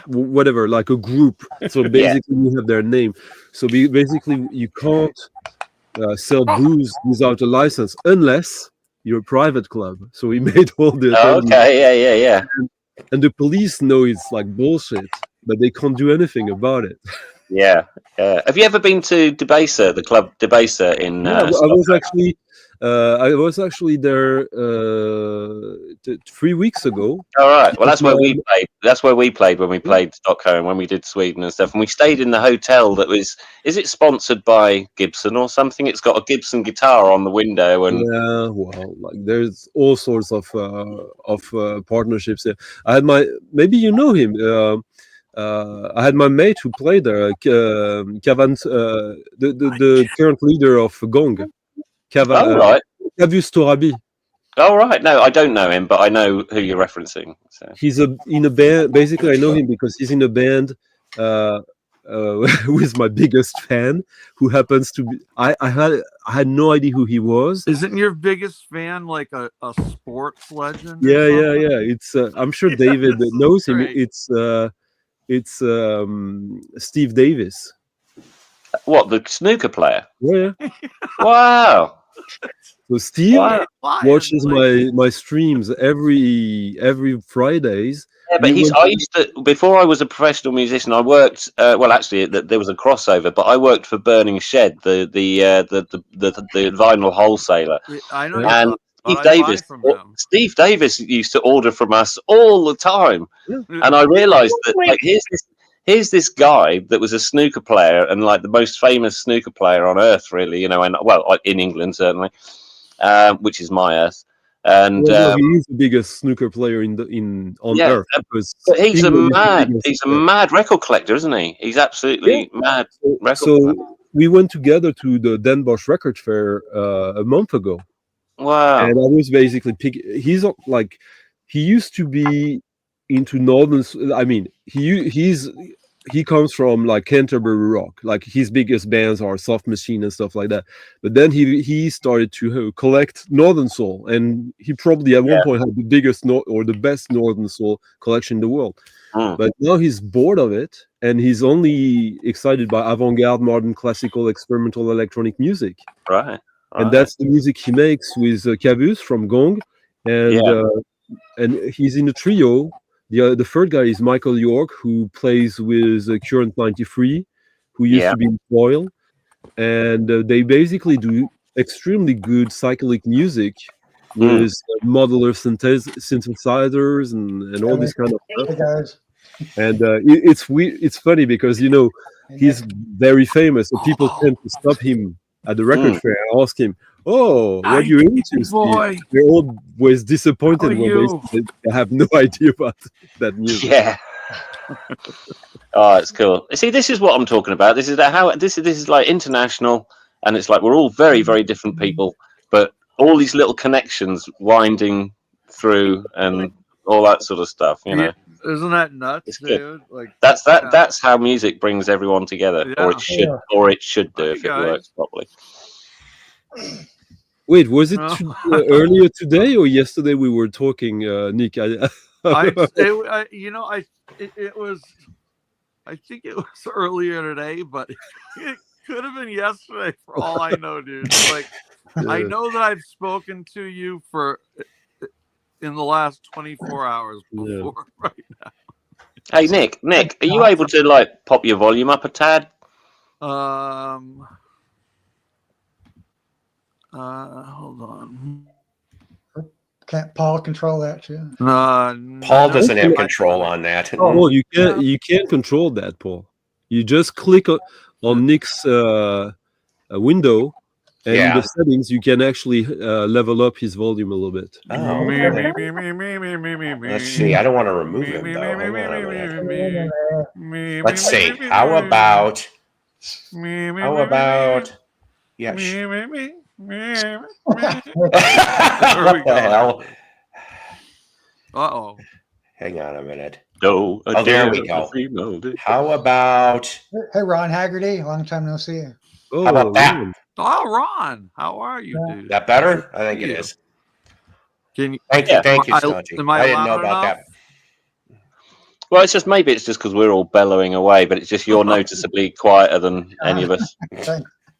whatever, like a group. So basically, we have their name. So basically, you can't sell booze without a license unless you're a private club. So he made all the Oh, attorneys, okay, yeah. and the police know it's like bullshit, but they can't do anything about it. Yeah. Have you ever been to Debaser, the club Debaser in? Yeah, I was actually there 3 weeks ago. All right. Well, that's where My- we played. That's where we played when we played Stockholm, when we did Sweden and stuff. And we stayed in the hotel that was. Is it sponsored by Gibson or something? It's got a Gibson guitar on the window, and Yeah, well, like there's all sorts of partnerships there. I had maybe you know him. I had my mate who played there, Kavan, the current leader of Gong, oh right, Kavus Torabi. oh right. No, I don't know him, but I know who you're referencing. So. He's in a band. Basically, I know him because he's in a band with my biggest fan, who happens to be. I had no idea who he was. Isn't your biggest fan like a sports legend? Yeah. It's I'm sure David knows him. Great. It's Steve Davis. What, the snooker player? Yeah. Wow. So Steve Wow. watches my streams every Fridays. Yeah, but I used to, before I was a professional musician, I worked. Well, actually, there was a crossover, but I worked for Burning Shed, the vinyl wholesaler. I know. And Steve Davis used to order from us all the time, and I realised that like here's this guy that was a snooker player and like the most famous snooker player on earth, really, and well, in England certainly, which is my earth. And he's the biggest snooker player on earth. But he's a mad record collector, isn't he? He's absolutely mad. So we went together to the Den Bosch Record Fair a month ago. Wow! And I was basically he's like, he used to be into northern. I mean, he comes from like Canterbury rock. Like his biggest bands are Soft Machine and stuff like that. But then he started to collect Northern Soul, and he probably at one point had the biggest or the best Northern Soul collection in the world. But now he's bored of it, and he's only excited by avant-garde, modern, classical, experimental electronic music. Right. And that's the music he makes with Kavus from Gong, and he's in a trio. The third guy is Michael York, who plays with Current 93, who used to be in Foil. And they basically do extremely good cyclic music with modular synthesizers and all this kind of stuff. And it's funny because, he's very famous, so people tend to stop him at the record fair and ask him, "Oh, what are you into, Steve?" They're always disappointed when they have no idea about that music. Yeah. Oh, it's cool. See, this is what I'm talking about. This is like international, and it's like we're all very, very different people, but all these little connections winding through and all that sort of stuff. Isn't that nuts, dude? Like that's how music brings everyone together, or it should do if it works properly. Wait, was it earlier today or yesterday we were talking, Nick? It was. I think it was earlier today, but it could have been yesterday for all I know, dude. Like, I know that I've spoken to you in the last 24 hours before right now. Hey, Nick, are you able to like pop your volume up a tad? Hold on. Can't Paul control that too? Paul doesn't have control on that. Well, you can't control that, Paul. You just click on Nick's window, and in the settings you can actually level up his volume a little bit. Oh, okay. Let's see. I don't want to remove him though. Hang on a minute. Let's see. How about? Yeah. What the hell? Uh-oh. Hang on a minute. Oh, there we go. How about? Hey, Ron Haggerty. Long time no see you. Oh, how about that? Oh, Ron. How are you, dude? That better? I think it is. Can you? Thank you, Stodgy. I didn't know about that. Well, maybe it's just because we're all bellowing away, but it's just you're noticeably quieter than any of us.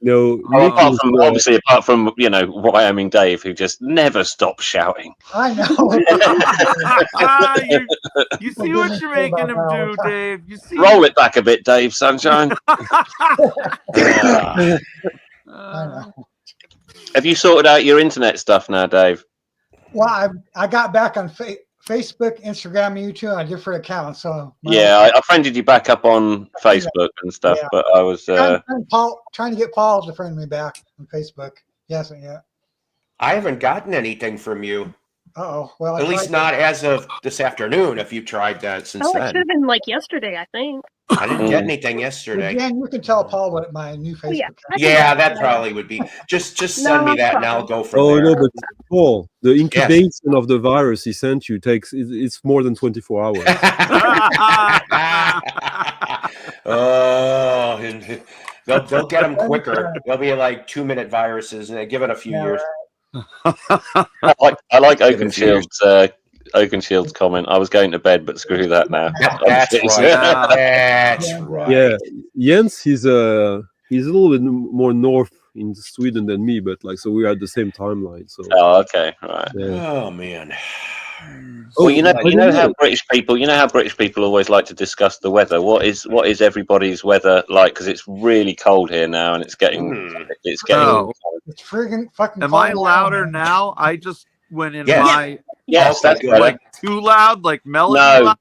No, Oh, Nick apart is, from obviously, apart from Wyoming Dave, who just never stops shouting. I know. You see what you're making him do, Dave. You see. Roll it back a bit, Dave Sunshine. I know. Have you sorted out your internet stuff now, Dave? Well, I got back on Facebook, Instagram, YouTube on different accounts. So Yeah, I friended you back up on Facebook and stuff, Yeah. but I was trying to get Paul to friend me back on Facebook. He hasn't yet. I haven't gotten anything from you. Oh well. At least not as of this afternoon. If you tried that since Oh, it then, should have been like yesterday, I think. I didn't get anything yesterday. Again, you can tell Paul what my new Facebook. yeah. account- Yeah, that probably would be. Just send me No that, and I'll problem. go from oh there. no, but Paul, the incubation of the virus he sent you it's more than 24 hours. Oh, they'll get them quicker. They'll be like 2-minute viruses, and they give it a few years. I like Oakenshield's comment. I was going to bed, but screw that now. That's right. That's right. Yeah, Jens, he's a little bit more north in Sweden than me, but so we are at the same timeline. So Oh, okay, right. yeah. Oh man. Well, you know how British people always like to discuss the weather. What is everybody's weather like? Because it's really cold here now, and it's getting Oh. It's friggin' fucking. Am cold I louder now? I just went in my Yes, that's good. better. like too loud, like melody No, loud.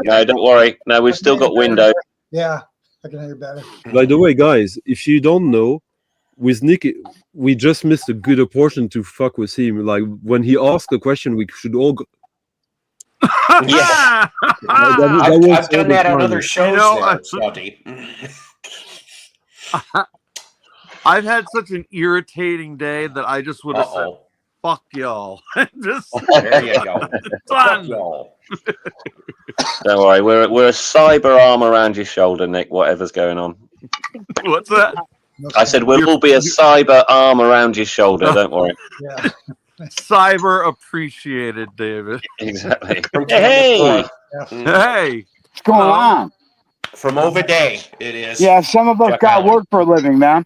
no, don't worry. No, we've still got window. Yeah, I can hear you better. By the way, guys, if you don't know, with Nick, we just missed a good opportunity to fuck with him. Like when he asked the question, we should all go. Yeah. was I've done that on other shows, Scotty. I've had such an irritating day that I just would have said, "Fuck y'all." Just There you go. done. Y'all. Don't worry, we're a cyber arm around your shoulder, Nick. Whatever's going on. What's that? I said we'll all be a cyber arm around your shoulder. Don't worry. Yeah. Cyber appreciated, David. Exactly. Hey. Hey, What's going on? From over day, it is. Yeah, some of us Chuck got Allen. work for a living, man.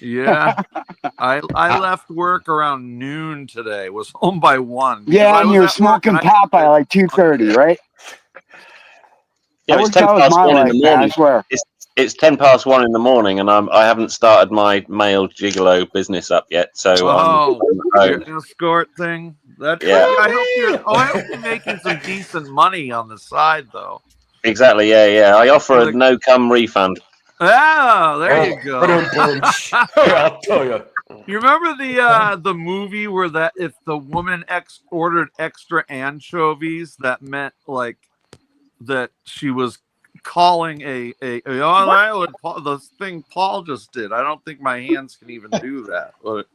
yeah. I left work around noon today. Was home by 1. Yeah, I and was you're at work smoking and pot by like 2:30, right? Yeah, I it's wish 10 that was past my 1 in life, the man, morning. I swear. It's 10 past 1 in the morning, and I haven't started my male gigolo business up yet. So your escort thing. That's Yeah. I hope you're making some decent money on the side, though. exactly. Yeah. I offer a no-cum refund. Oh, there you go. I'll tell you. You remember the movie where that if the woman ordered extra anchovies, that meant like that she was calling the thing Paul just did. I don't think my hands can even do that. What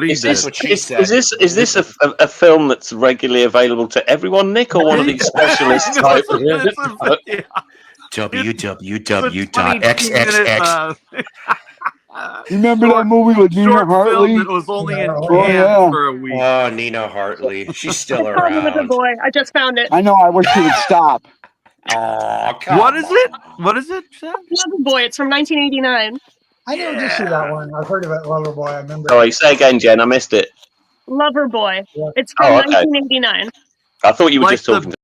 he Is did. this, what she is, said. is this a film that's regularly available to everyone, Nick, or one of these specialist type? www.xxx. You remember that movie with Nina Short Hartley? film that was only in Oh, cans yeah. for a week. Oh, Nina Hartley. She's still Problem with the around. boy. I just found it. I know. I wish you would stop. Oh, come What is it? on. What is it, Chad? Loverboy. It's from 1989. I never did see that one. I've heard of it, Loverboy. I remember. Sorry, say again, Jen. I missed it. Loverboy. Yeah. It's from Oh, okay. 1989. I thought you were Like just talking to.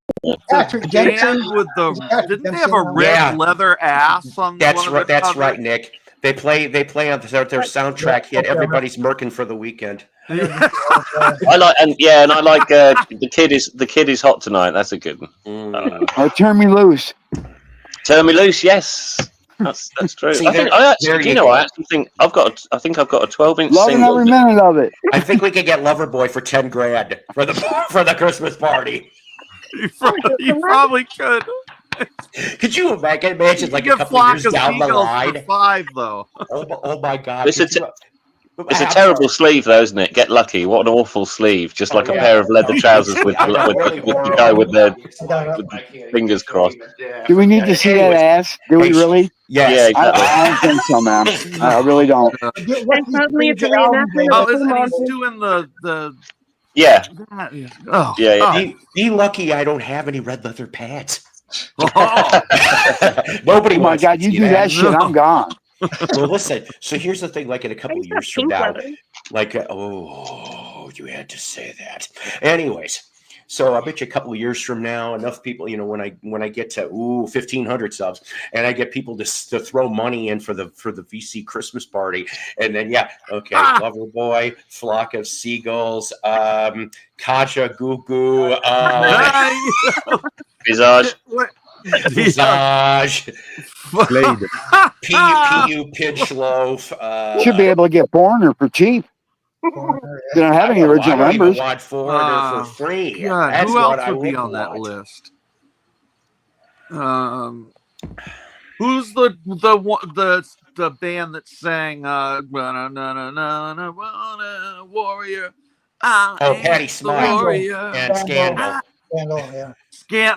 Patrick Band Dempsey. with the Patrick didn't they have a Dempsey. red Yeah. leather ass on That's one of right. the That's covers? right, Nick. They play on their soundtrack hit. Everybody's murking for the weekend. I like and I like the kid is hot tonight. That's a good one. Or turn me loose. Turn me loose. Yes, that's true. See, I think there you you know. go. I actually think I've got a 12-inch Loving single. every minute of it. I think we could get Loverboy for $10,000 for the Christmas party. You probably could. Could you imagine like You a get couple of flock years of down the seagulls line? for $5 though. Oh my God! It's a Could you- It's a have terrible sleeve, though, isn't it? Get lucky. What an awful sleeve. Just like a yeah. pair of leather trousers with I got the really guy with the horrible- fingers crossed. Do we need to see that Anyways. ass? Do we Hey, really? Yes. Yeah, I don't think so, man. I really don't. And suddenly it's a reenactment Oh, of the isn't he monster. doing the Yeah, oh, yeah. oh. Be lucky I don't have any red leather pads. Oh, Nobody Oh my wants to God, you see do that shit, I'm gone. Well, listen. So here's the thing. Like in a I couple used to have years from pink now, leather. like oh, you had to say that. Anyways, so I bet you a couple of years from now, enough people, when I get to 1,500 subs, and I get people to throw money in for the VC Christmas party, and then okay, Loverboy, Flock of Seagulls, Kaja Goo Goo, Visage. Visage, Blade. PU Pitchloaf. Should be able to get Foreigner for cheap. Foreigner, They don't have any original I don't even members. want Foreigner for free. God, That's who else what I would be on that want. list? Who's the band that sang Warrior? Patty The Smythe Warrior. and Scandal. Scandal, yeah.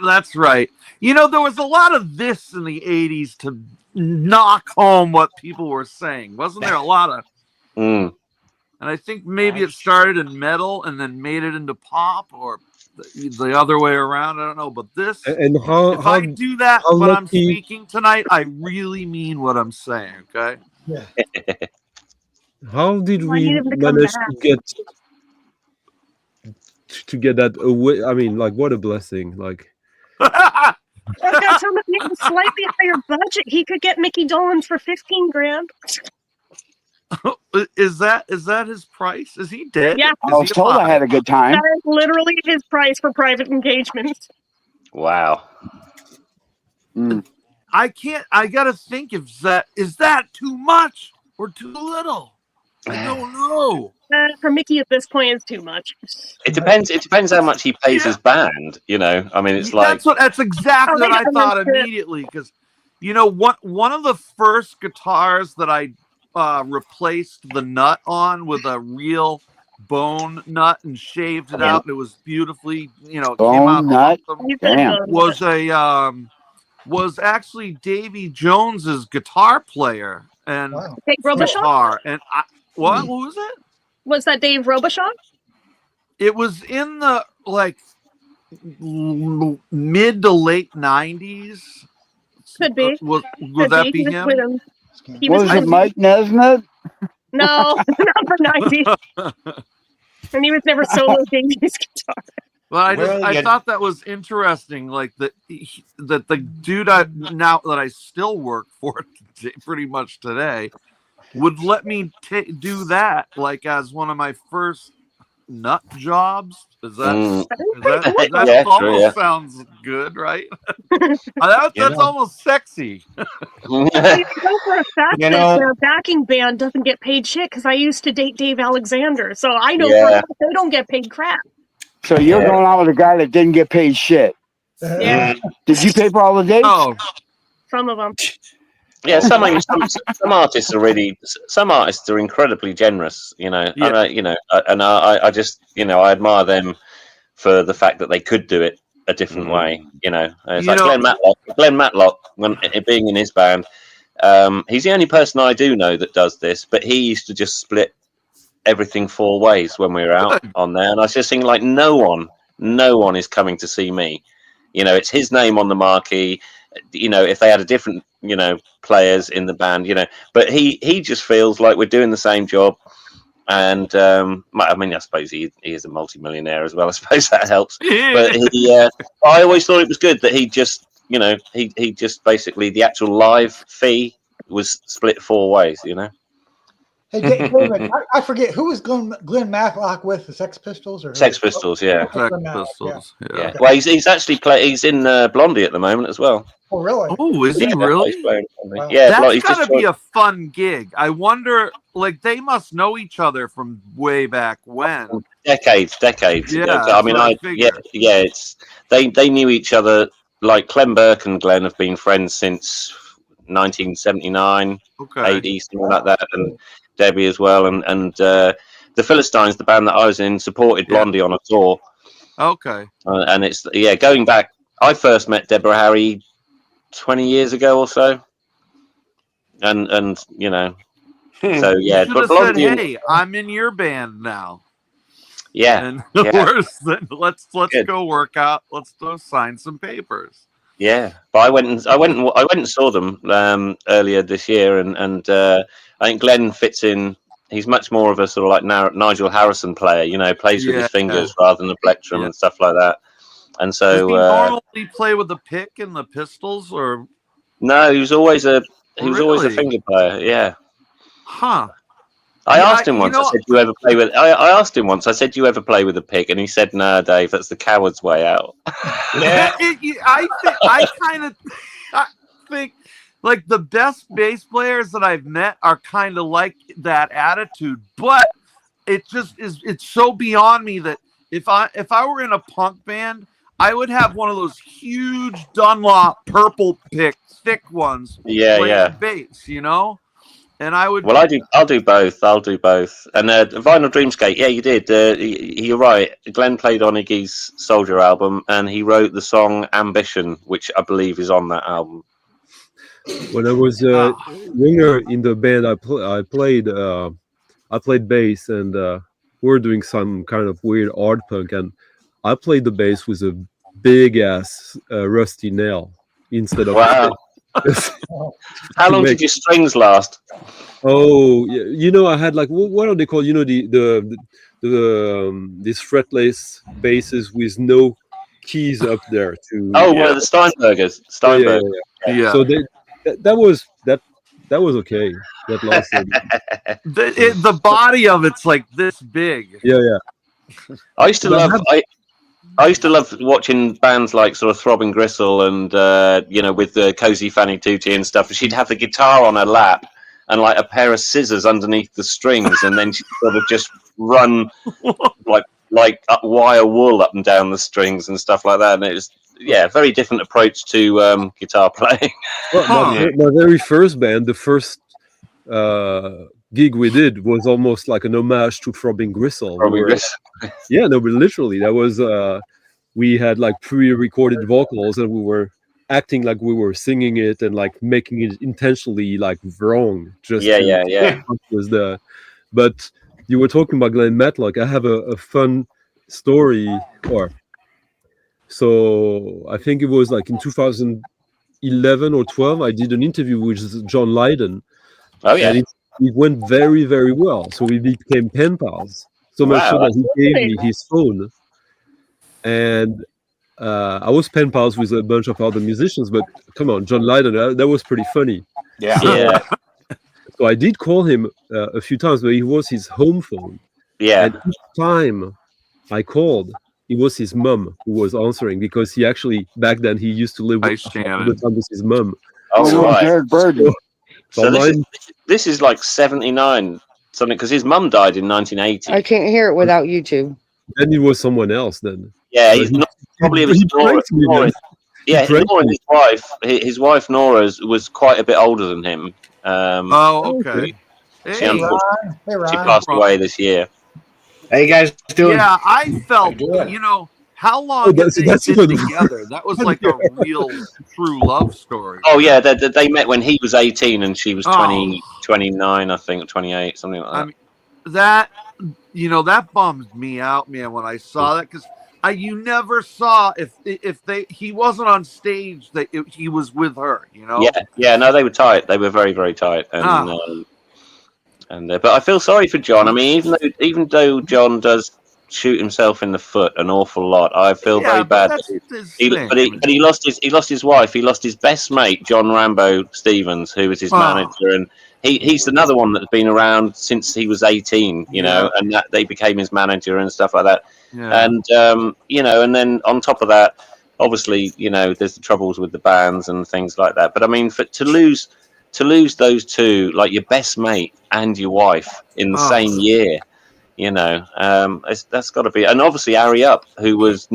That's right. There was a lot of this in the 80s to knock home what people were saying. Wasn't there a lot of... Mm. And I think maybe it started in metal and then made it into pop, or the other way around. I don't know. But this, And if I do that how when I'm lucky- speaking tonight, I really mean what I'm saying. Okay. Yeah. How did I we need him to come manage back. to get that away? I mean, like, what a blessing! Like, Oh God, Tom, if he had a slightly higher budget, he could get Mickey Dolenz for 15 grand. Is that his price? Is he dead? Yeah. I was told I had a good time. That is literally his price for private engagements. Wow. Mm. I gotta think if is that too much or too little? I don't know. For Mickey at this point, it's too much. It depends. It depends how much he pays his band. I mean, it's like That's exactly what I thought understood. immediately. Because one of the first guitars that I replaced the nut on with a real bone nut and shaved it out, and it was beautifully, it came Bone nut? awesome. He said Damn. bone. Was actually Davy Jones's guitar player and Wow. Dave Robichaud? guitar. And who was it? Was that Dave Robichaud? It was in the mid to late 90s. Could be. Would Could that He be was him? with him. He Was was it with Mike Nesmith? No, not for 90s. And he was never solo Davy's guitar. Well, I thought that was interesting. Like that the dude now that I still work for pretty much today would let me do that like as one of my first nut jobs. Is that Yeah, almost true, yeah. sounds good, right? That's almost sexy. I know for a fact You that know- their backing band doesn't get paid shit because I used to date Dave Alexander, so I know for Yeah. a fact they don't get paid crap. So you're going out with a guy that didn't get paid shit. Yeah. Did you pay for all the dates? Oh, Some of them. Yeah, some artists are really. Some artists are incredibly generous. Yeah. And I just I admire them for the fact that they could do it a different way. It's like Glenn Matlock. Glenn Matlock, when being in his band, he's the only person I do know that does this. But he used to just split everything 4 ways when we were out on there, and I was just thinking, like, no one is coming to see me. It's his name on the marquee. If they had a different players in the band, but he just feels like we're doing the same job. And I mean, I suppose he is a multi-millionaire as well. I suppose that helps. But I always thought it was good that he just he just basically the actual live fee was split 4 ways. Hey, David, I forget who was Glenn Matlock with, the Sex Pistols or Sex Pistols, yeah. Sex Glenn Matlock, Pistols. yeah. Yeah. Okay. Well, he's actually he's in Blondie at the moment as well. Oh, really? Oh, is he Yeah, really? he's playing Blondie. Wow. Yeah, That's he's gotta just be a fun gig. I wonder, like, they must know each other from way back when. decades. Yeah, I mean, that's what I figured. It's they knew each other. Like Clem Burke and Glenn have been friends since 1979, Okay. 80, something like that, and Debbie as well. And the Philistines, the band that I was in, supported Blondie on a tour. Okay. And it's going back. I first met Deborah Harry 20 years ago or so, and so yeah. You should But have said, Blondie, "Hey, I'm in your band now." yeah, And yeah. worse than let's Good. go work out. Let's go sign some papers. Yeah, but I went and saw them earlier this year, and I think Glenn fits in. He's much more of a sort of like Nigel Harrison player, plays with his fingers rather than the plectrum and stuff like that. And so, does he normally play with the pick and the pistols, or no, he was always a Really? finger player. Yeah. Huh? I asked him once. I said, "Do you ever play with?" I asked him once. I said, "Do you ever play with a pick?" And he said, "No, Dave. That's the coward's way out." I kind of think like the best bass players that I've met are kind of like that attitude, but it just is. It's so beyond me that if I were in a punk band, I would have one of those huge Dunlop purple pick thick ones. Yeah. Bass, and I would. Well, I'll do both. And Vinyl Dreamscape, yeah, you did. You're right. Glenn played on Iggy's Soldier album, and he wrote the song "Ambition," which I believe is on that album. When I was younger in the band, I played bass, and we were doing some kind of weird art punk, and I played the bass with a big ass rusty nail instead of. Wow. How long did your strings last? Oh, yeah, I had like what are they called? These fretless basses with no keys up there to. Oh, well, the Steinbergers. Yeah. So that was okay. That lasted. The body of it's like this big. Yeah. I used to love watching bands like sort of Throbbing Gristle and with the Cozy Fanny Tucci and stuff. She'd have the guitar on her lap and like a pair of scissors underneath the strings, and then she'd sort of just run like wire wool up and down the strings and stuff like that. And it was very different approach to guitar playing. Well, my very first band, the first gig we did was almost like an homage to Throbbing Gristle. Yeah, no, but literally, that was we had like pre-recorded vocals, and we were acting like we were singing it and like making it intentionally like wrong. Just was the. But you were talking about Glenn Matlock. I have a fun story, so I think it was like in 2011 or 12. I did an interview with John Lydon. Oh yeah. And it went very, very well. So we became pen pals. So much so that he gave me his phone. And I was pen pals with a bunch of other musicians, but come on, John Lydon, that was pretty funny. Yeah. So I did call him a few times, but it was his home phone. Yeah. And each time I called, it was his mum who was answering, because he actually, back then, he used to live with his mum. Oh, right. Jared Birdie. So this is like 79 something, because his mum died in 1980. I can't hear it without YouTube. Then it was someone else then. Yeah, he's not probably Nora. Yeah, his wife. His wife Nora was quite a bit older than him. Okay. She passed away this year. How you guys doing? Yeah, I felt. How long did they get together? That was like a real, true love story. Oh yeah, they met when he was 18 and she was 29, I think, 28, something like that. I mean, that bummed me out, man, when I saw that, because you never saw if he wasn't on stage that he was with her. Yeah, no, they were tight. They were very, very tight, but I feel sorry for John. I mean, even though John does shoot himself in the foot an awful lot, I feel very bad. But he lost his wife. He lost his best mate, John Rambo Stevens, who was his manager, and he's another one that's been around since he was 18. And that they became his manager and stuff like that. Yeah. And and then on top of that, obviously, there's the troubles with the bands and things like that. But I mean, to lose those two, like your best mate and your wife in the same year. That's got to be, and obviously Ari Up, who was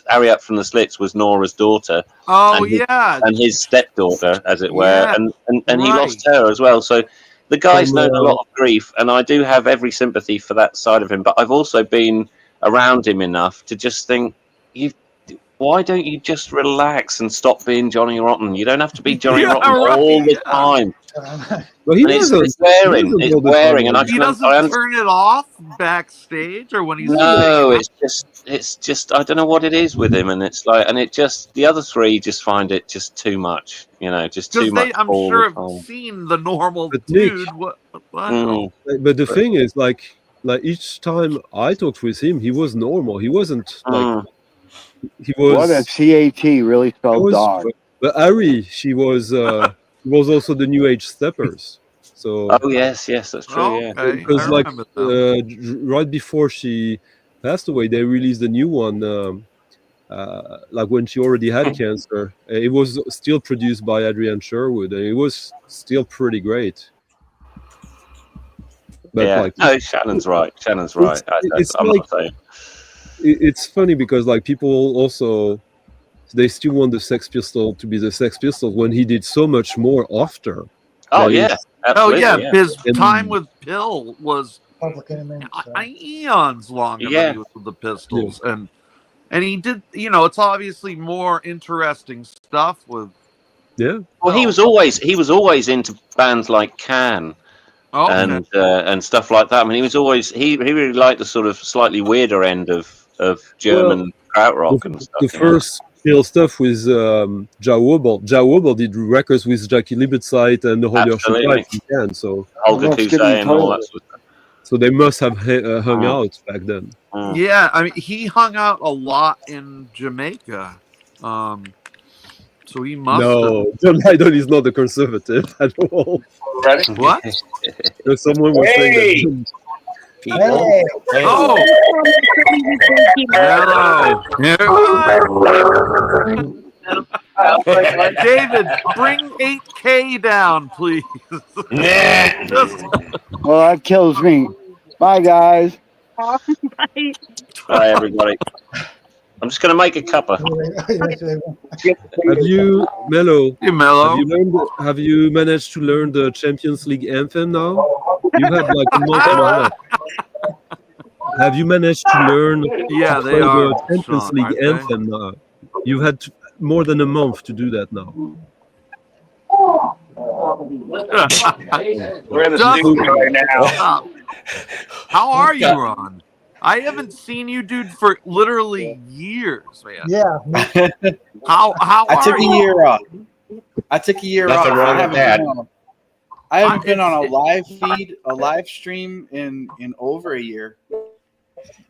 Ari Up from the Slits was Nora's daughter. And his stepdaughter, as it were, and he lost her as well. So the guy's known a lot of grief, and I do have every sympathy for that side of him. But I've also been around him enough to just think, why don't you just relax and stop being Johnny Rotten? You don't have to be Johnny Yeah, Rotten right, all the yeah. time. But he And it's doesn't. wearing, He doesn't it's all the wearing, time and I like He can, doesn't I understand. turn it off backstage or when he's No, it's just I don't know what it is with him, and it's like, and it just the other three just find it just too much, just too because much I'm all sure the have time. seen the normal But Nick, dude. What the hell? Mm, but the thing is, like each time I talked with him, he was normal. He wasn't like mm. he What a was. CAT really He spelled was. dog. But Ari, she was also the New Age Steppers. So Oh yes, that's true. Oh, Yeah. okay, because I like remember them. right before she passed away, they released a new one. Like when she already had cancer, it was still produced by Adrian Sherwood, and it was still pretty great. But Yeah. like, No, Shannon's right. Shannon's right. it's I'm like not saying. it's funny because like people also they still want the Sex Pistols to be the Sex Pistols when he did so much more after. Oh That yeah, is, Oh absolutely. yeah, Yeah. his And- time with Pill was Public Enemy. So. eons longer than Yeah. he was with the Pistols, and he did. It's obviously more interesting stuff with. yeah. Well, he was always into bands like Can Okay. and stuff like that. I mean, he really liked the sort of slightly weirder end of German krautrock and stuff. The first Pill stuff with Ja Wobble. Ja Wobble did records with Jackie Liebetzeit and Holger Absolutely. Schubert, so Olga Let's get in Kusay and all toilet. that sort of stuff. so they must have hung out back then. Mm. Yeah, I mean, he hung out a lot in Jamaica, so he must. No, John Lydon is not a conservative at all. Have... What? Someone was saying that. Hey, Oh, hello. David, bring 8K down, please. Just... Well, that kills me. Bye, guys. Bye. Bye, everybody. I'm just going to make a cuppa. Have you, Mello? Hey, Mello. Have you managed to learn the Champions League anthem now? You had like a month and a half. Have you managed to learn? Yeah, to they play are, the Champions Sean, League aren't they? anthem now. You've had more than a month to do that now. We're in the Dustin, studio right now. How are you, Ron? I haven't seen you, dude, for literally years, man. yeah. How I took are a you? year off. I took a year Nothing off. wrong with that. I haven't been on a live feed, a live stream in over a year.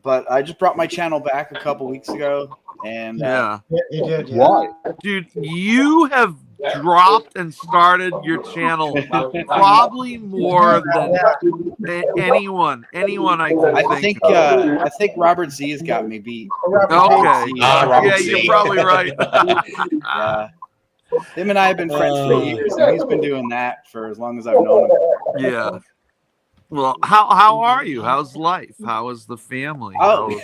But I just brought my channel back a couple weeks ago, and Yeah. You did. Yeah. why? Dude, you have dropped and started your channel probably more than anyone I can think of. I think Robert Z has got me beat. Okay. Robert Yeah, Z. you're probably right. Yeah. Him and I have been friends for years, and he's been doing that for as long as I've known him. Yeah. Well, how are you? How's life? How is the family? Oh,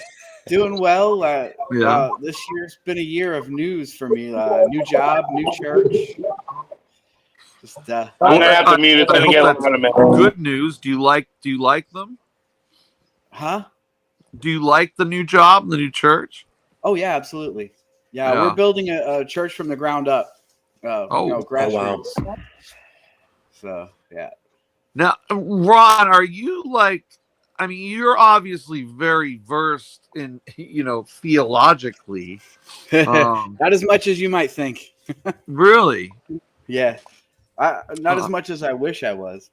doing well. Yeah. This year's been a year of news for me. New job, new church. Just I'm gonna have to mute. It's I gonna hope get that's long in a minute. good news. Do you like them? huh? Do you like the new job, the new church? Oh yeah, absolutely. Yeah, Yeah. we're building a church from the ground up. Grassroots. wow. So yeah. Now, Ron, are you like? I mean, you're obviously very versed in, theologically. Not as much as you might think. Really? Yeah. Not as much as I wish I was.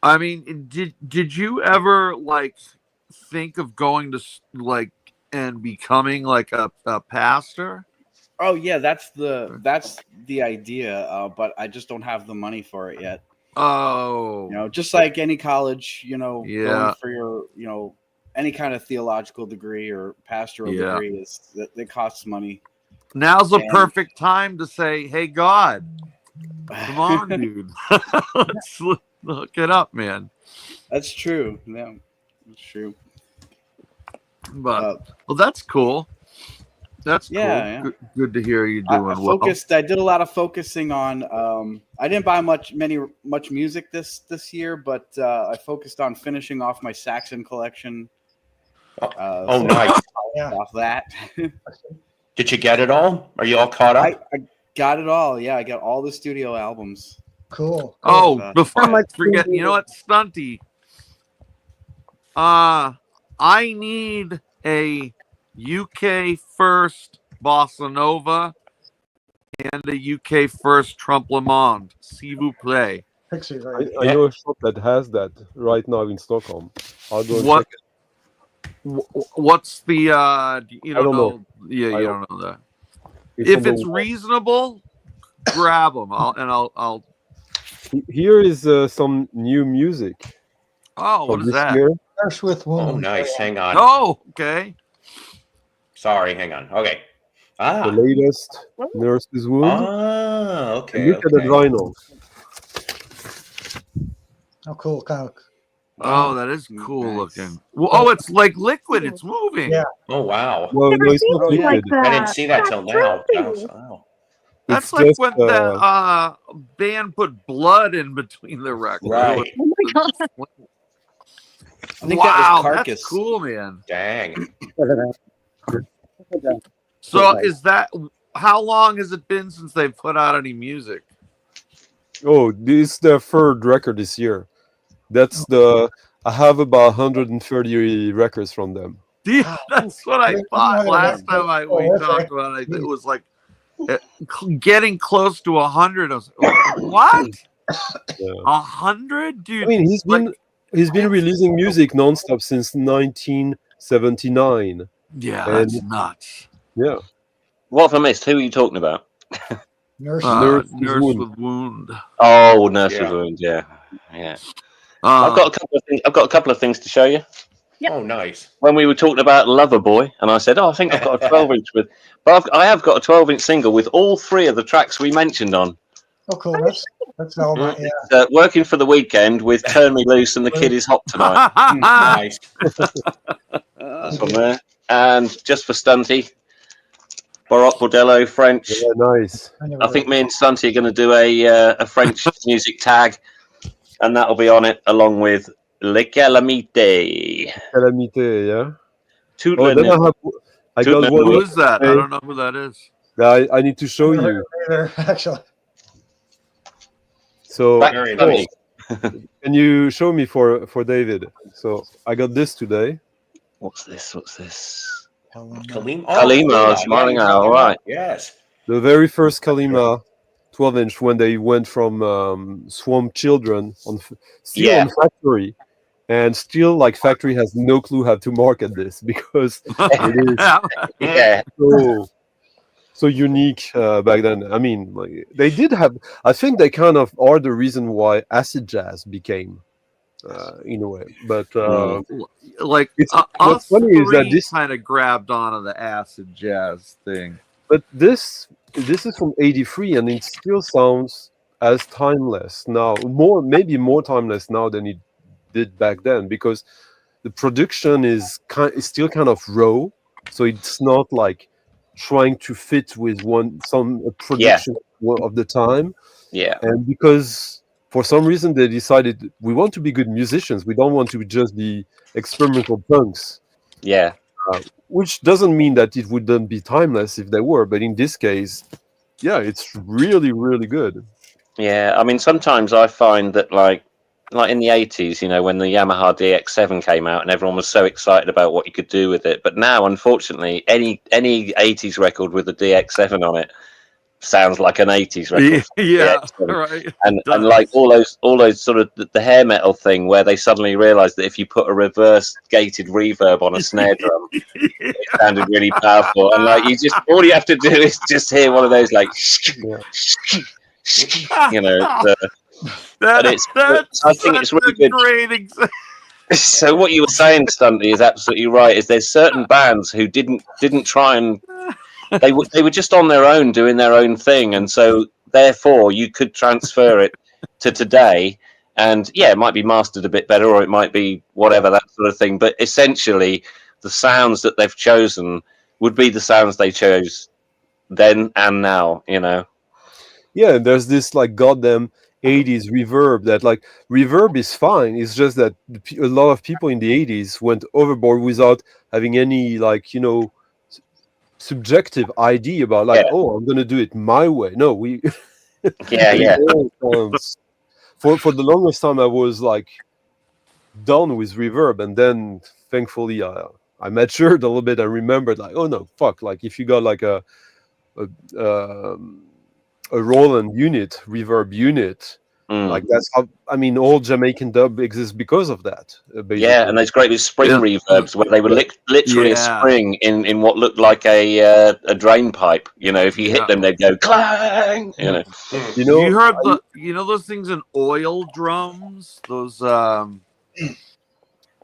I mean, did you ever like think of going to like and becoming like a pastor? Oh yeah, that's the idea. But I just don't have the money for it yet. Oh, just like any college, Yeah. going for your, any kind of theological degree or pastoral degree is that costs money. Now's the perfect time to say, "Hey, God, come on, dude, let's look it up, man." That's true. Yeah, that's true. But well, that's cool. That's cool. Yeah. Good to hear you doing well. I did a lot of focusing on. I didn't buy much music this year, but I focused on finishing off my Saxon collection. Nice. Off that. Did you get it all? Are you all caught up? I got it all. Yeah, I got all the studio albums. Cool. Oh, before How I much forget, do you- you know what, Stunty? I need a UK first bossa nova and a UK first trompe le monde. S'il vous plaît. Pixie, I, right? I know a shop that has that right now in Stockholm. I'll go and What? check it. What's the? You I don't don't know. know. Yeah, I you don't- don't know that. It's If on the it's wall. reasonable, grab them. I'll. Here is some new music Oh, what from is this that? year. Nurse with Oh, wounds. nice. Hang on. Oh, okay. Sorry, hang on. Okay. The latest Nurse's Wound. Ah, And okay. look at that vinyl. Oh, cool. Kind of. Oh, that is cool Nice. looking. Well, oh, it's like liquid. It's moving. Yeah. Oh, wow. No, Never no, it's seen not it like liquid. that. I didn't see that till now. That's Wow. That's It's like just, when that band put blood in between the records. Right. Oh my god. I think Wow, that was that's Carcass. cool, man. Dang. So is that how long has it been since they've put out any music? Oh, this is their third record this year. That's I have about 130 records from them. That's what I thought last time we talked about it. It was like getting close to 100. I was like, what? Yeah. 100, dude? I mean, he's been releasing music nonstop since 1979. Yeah, And- that's nuts. Yeah. What have I missed? Who are you talking about? Nurse. Nurse Wound. with wound. Oh, Nurse with Yeah. Wound. Yeah. I've got a couple of things. I've got a couple of things to show you. Yep. Oh, nice. When we were talking about Loverboy, and I said, "Oh, I think I've got a 12-inch with," but I have got a 12-inch single with all three of the tracks we mentioned on. Oh, cool. That's all about, yeah. Working for the Weekend with "Turn Me Loose" and "The Kid Is Hot Tonight." Nice. That's on there. And just for Stunty, Baroque Bordello French. Yeah, nice. I think me and Stunty are going to do a French music tag, and that'll be on it along with "Les Calamités." Calamité, yeah. Toute Oh, la then nuit. I got Toute one. Who is that? I Hey. don't know who that is. I need to show you. Actually. So, Very nice. can you show me for David? So I got this today. What's this? What's this? Kalim. Kalima, Smiling Owl, right. Yes. The very first Kalima 12-inch when they went from Swamp Children on still Yeah. on Factory, and still like Factory has no clue how to market this because it is Yeah. so unique back then. I mean, like, they did have. I think they kind of are the reason why acid jazz became, in a way. But Like what's us funny is that three this. kind of grabbed onto the acid jazz thing. But this is from '83, and it still sounds as timeless now. Maybe more timeless now than it did back then, because the production is still kind of raw, so it's not like trying to fit with some production of the time. Yeah. And because for some reason they decided we want to be good musicians, we don't want to just be experimental punks. Yeah. Which doesn't mean that it wouldn't be timeless if they were, but in this case, yeah, it's really, really good. Yeah, I mean, sometimes I find that like in the 80s, you know, when the Yamaha DX7 came out and everyone was so excited about what you could do with it. But now, unfortunately, any 80s record with a DX7 on it sounds like an 80s record. Yeah, DX7. right. And like all those sort of the hair metal thing where they suddenly realized that if you put a reverse gated reverb on a snare drum, it sounded really powerful. And like all you have to do is just hear one of those like you know, but I think it's really good. Great So what you were saying, Stunty, is absolutely right. Is there's certain bands who didn't try and they were just on their own doing their own thing, and so therefore you could transfer it to today, and yeah, it might be mastered a bit better, or it might be whatever, that sort of thing. But essentially, the sounds that they've chosen would be the sounds they chose then and now. You know. Yeah, and there's this like goddamn 80s reverb that like reverb is fine. It's just that a lot of people in the 80s went overboard without having any like, you know, subjective idea about like, oh, I'm gonna do it my way. No, we Yeah. For the longest time I was like done with reverb, and then thankfully I matured a little bit and remembered like, oh no, fuck, like if you got like a Roland unit, reverb unit, like that's how, I mean, all Jamaican dub exists because of that, basically. Yeah, and those great big spring reverbs where they were literally a spring in what looked like a drain pipe. You know, if you hit them, they'd go clang. You know, you heard those things in oil drums. Those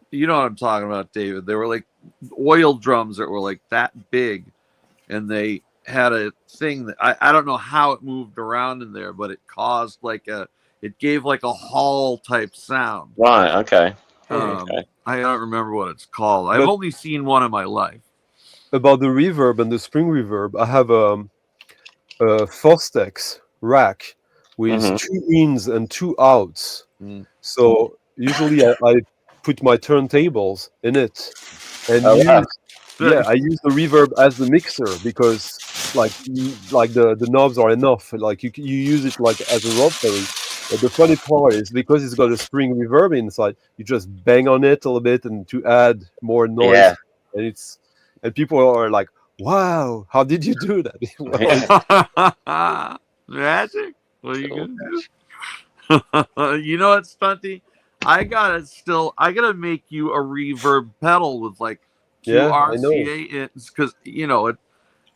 you know what I'm talking about, David. They were like oil drums that were like that big, and they had a thing that I don't know how it moved around in there, but it caused it gave like a hall type sound. Right. Okay. I don't remember what it's called. I've only seen one in my life. About the reverb and the spring reverb, I have a Fostex rack with 2 ins and 2 outs. So usually I put my turntables in it and I use the reverb as the mixer because like the knobs are enough. Like you use it like as a rotary. But the funny part is because it's got a spring reverb inside, you just bang on it a little bit and to add more noise, and people are like, "Wow, how did you do that?" Magic. What are you gonna do? You know what, Stunty? I gotta make you a reverb pedal with like 2 RCA ins because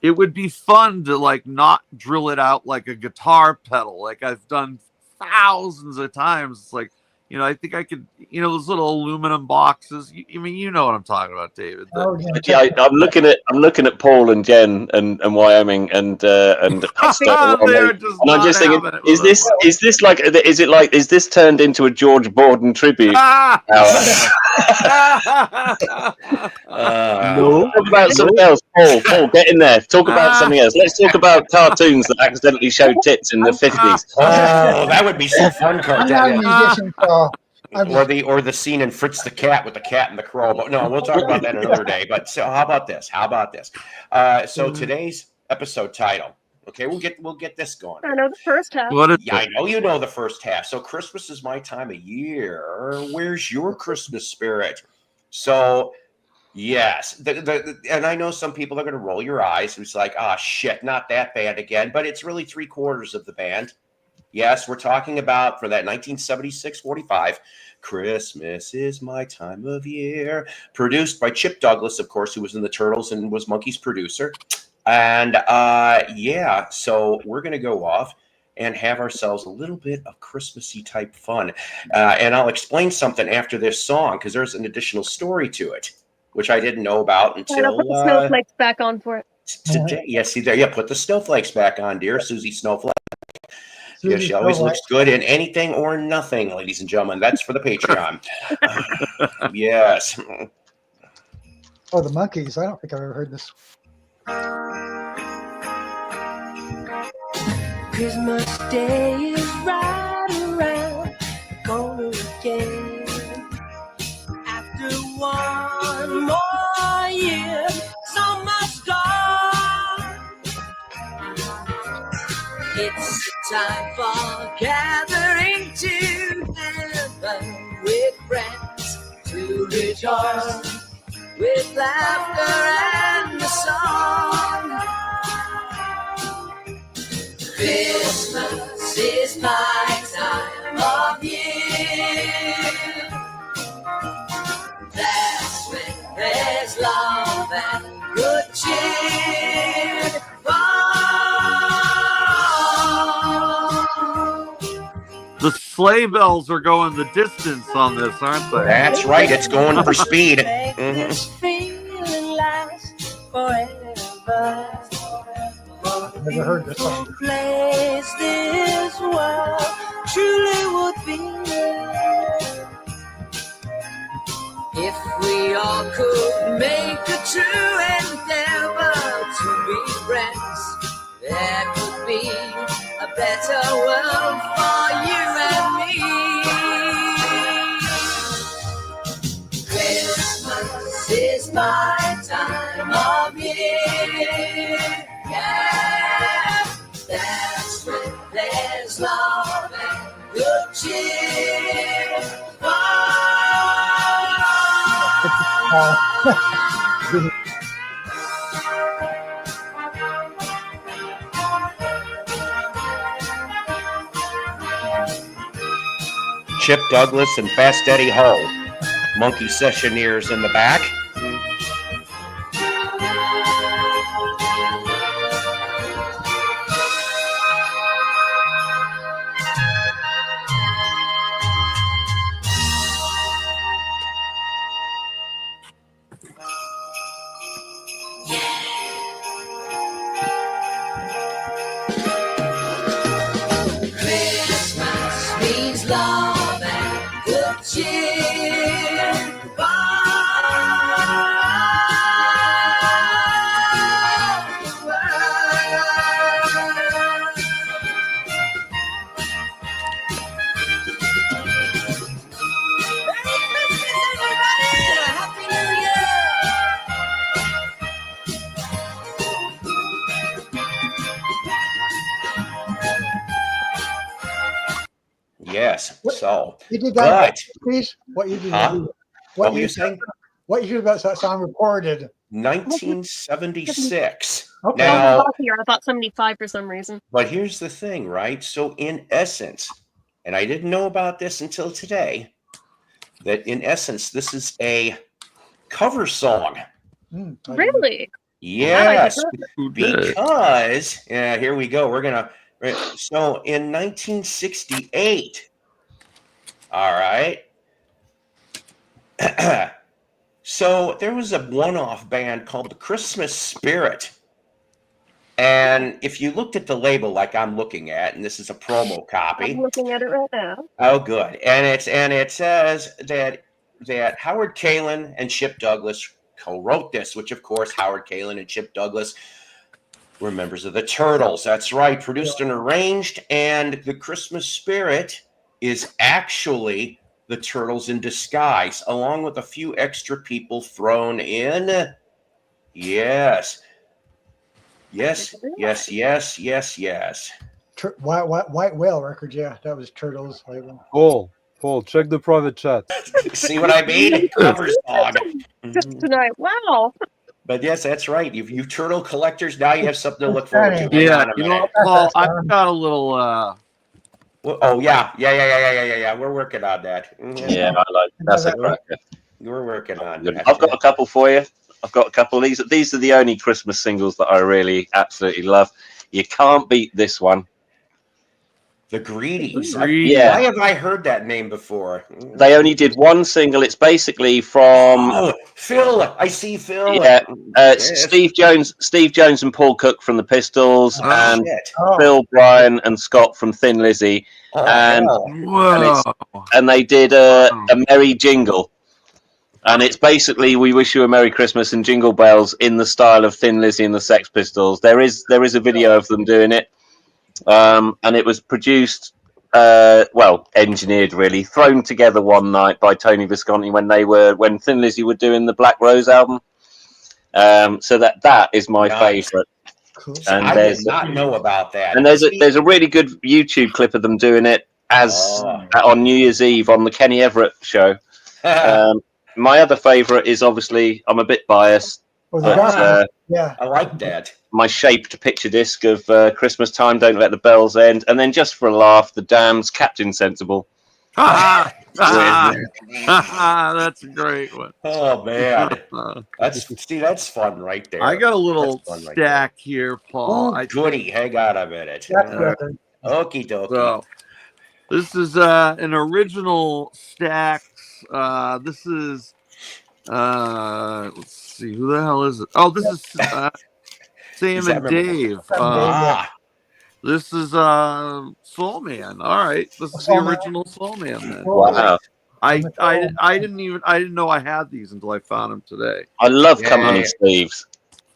it would be fun to like not drill it out like a guitar pedal like I've done thousands of times. It's like, I think I could, those little aluminum boxes. I mean, you know what I'm talking about, David. I'm looking at Paul and Jen and Wyoming and Pastor, and I'm just thinking, is this turned into a George Borden tribute? No. Talk about something else, Paul, get in there. Talk about something else. Let's talk about cartoons that accidentally showed tits in the 50s. Oh, that would be so fun, I'm not a musician, so or the scene in Fritz the Cat with the cat and the crow. But no, we'll talk about that another day. But so how about this? So today's episode title. Okay, we'll get this going. I know the first half. I know you know the first half. So Christmas is my time of year. Where's your Christmas spirit? So yes, and I know some people are going to roll your eyes. It's like, shit, not that band again. But it's really 3/4 of the band. Yes, we're talking about for that 1976-45, Christmas is my time of year, produced by Chip Douglas, of course, who was in the Turtles and was Monkey's producer. And so we're going to go off and have ourselves a little bit of Christmassy type fun. And I'll explain something after this song because there's an additional story to it, which I didn't know about until put the snowflakes back on for it. Today. Yeah, see there. Yeah, put the snowflakes back on, dear Susie Snowflake. Yeah, she always looks good in anything or nothing, ladies and gentlemen. That's for the Patreon. Yes. Oh, the Monkees. I don't think I've ever heard this. Christmas Day is right around the corner again. After one more year, summer's gone. It's time for gathering together with friends to rejoice with laughter and the song. Christmas is my time of year. That's when there's love and good cheer. The sleigh bells are going the distance on this, aren't they? That's right. It's going for speed. This feeling lasts forever. Never heard this song. Place this world truly would be if we all could make a true endeavor to be friends. There could be a better world for you and me. Christmas is my time of year. there's love and good cheer. Chip Douglas and Fast Eddie Ho. Monkey Sessioneers in the back. Christmas means love and good cheer. Yes. So, You did that, but please. What you did? Huh? What were you saying? What you did about that song recorded? 1976. Okay. Now, Here, I thought 75 for some reason. but here's the thing, right? So, in essence, and I didn't know about this until today, that in essence, this is a cover song. Really? Yes, Who did it? because here we go. We're gonna. So in 1968, all right. So there was a one-off band called the Christmas Spirit, and if you looked at the label like I'm looking at, and this is a promo copy. I'm looking at it right now. Oh, good. And it says that Howard Kalin and Chip Douglas co-wrote this, which of course Howard Kalin and Chip Douglas were members of the Turtles. That's right, produced and arranged. And the Christmas Spirit is actually the Turtles in disguise, along with a few extra people thrown in. Yes. Yes. White Whale Records. Yeah, that was Turtles label. Paul, check the private chat. See what I mean? Cover song. Just tonight. Wow. But yes, that's right. You turtle collectors, now you have something to look forward to. Hang Yeah, on a you know, minute. Paul, I've got a little. Oh yeah. We're working on that. Yeah, I like that's a cracker. We're working on that. I've got a couple for you. I've got a couple of these. These are the only Christmas singles that I really absolutely love. You can't beat this one. The Greedies. Yeah. Why have I heard that name before? They only did one single. It's basically from Phil. I see Phil. Yeah, Yes. Steve Jones and Paul Cook from the Pistols, and shit. Phil Bryan and Scott from Thin Lizzy, and they did a Merry Jingle, and it's basically "We Wish You a Merry Christmas" and Jingle Bells in the style of Thin Lizzy and the Sex Pistols. There is a video of them doing it, and it was produced. Engineered really, thrown together one night by Tony Visconti when Thin Lizzy were doing the Black Rose album. So that is my favourite. Cool. And I did not know about that. And there's a really good YouTube clip of them doing it on New Year's Eve on the Kenny Everett show. My other favourite is obviously, I'm a bit biased. Yeah, I like that. My shaped picture disc of Christmas Time, Don't Let the Bells End, and then just for a laugh, the Damned's Captain Sensible. That's a great one. Oh man, that's fun right there. I got a little stack here, Paul. Goody, hang on a minute. Okie dokie. So, this is an original stacks. This is let's see, who the hell is it? Oh, this is Sam and Dave. This is Soul Man. All right, this is the original Soul Man. Then. Wow. I didn't know I had these until I found them today. I love Company Steve's.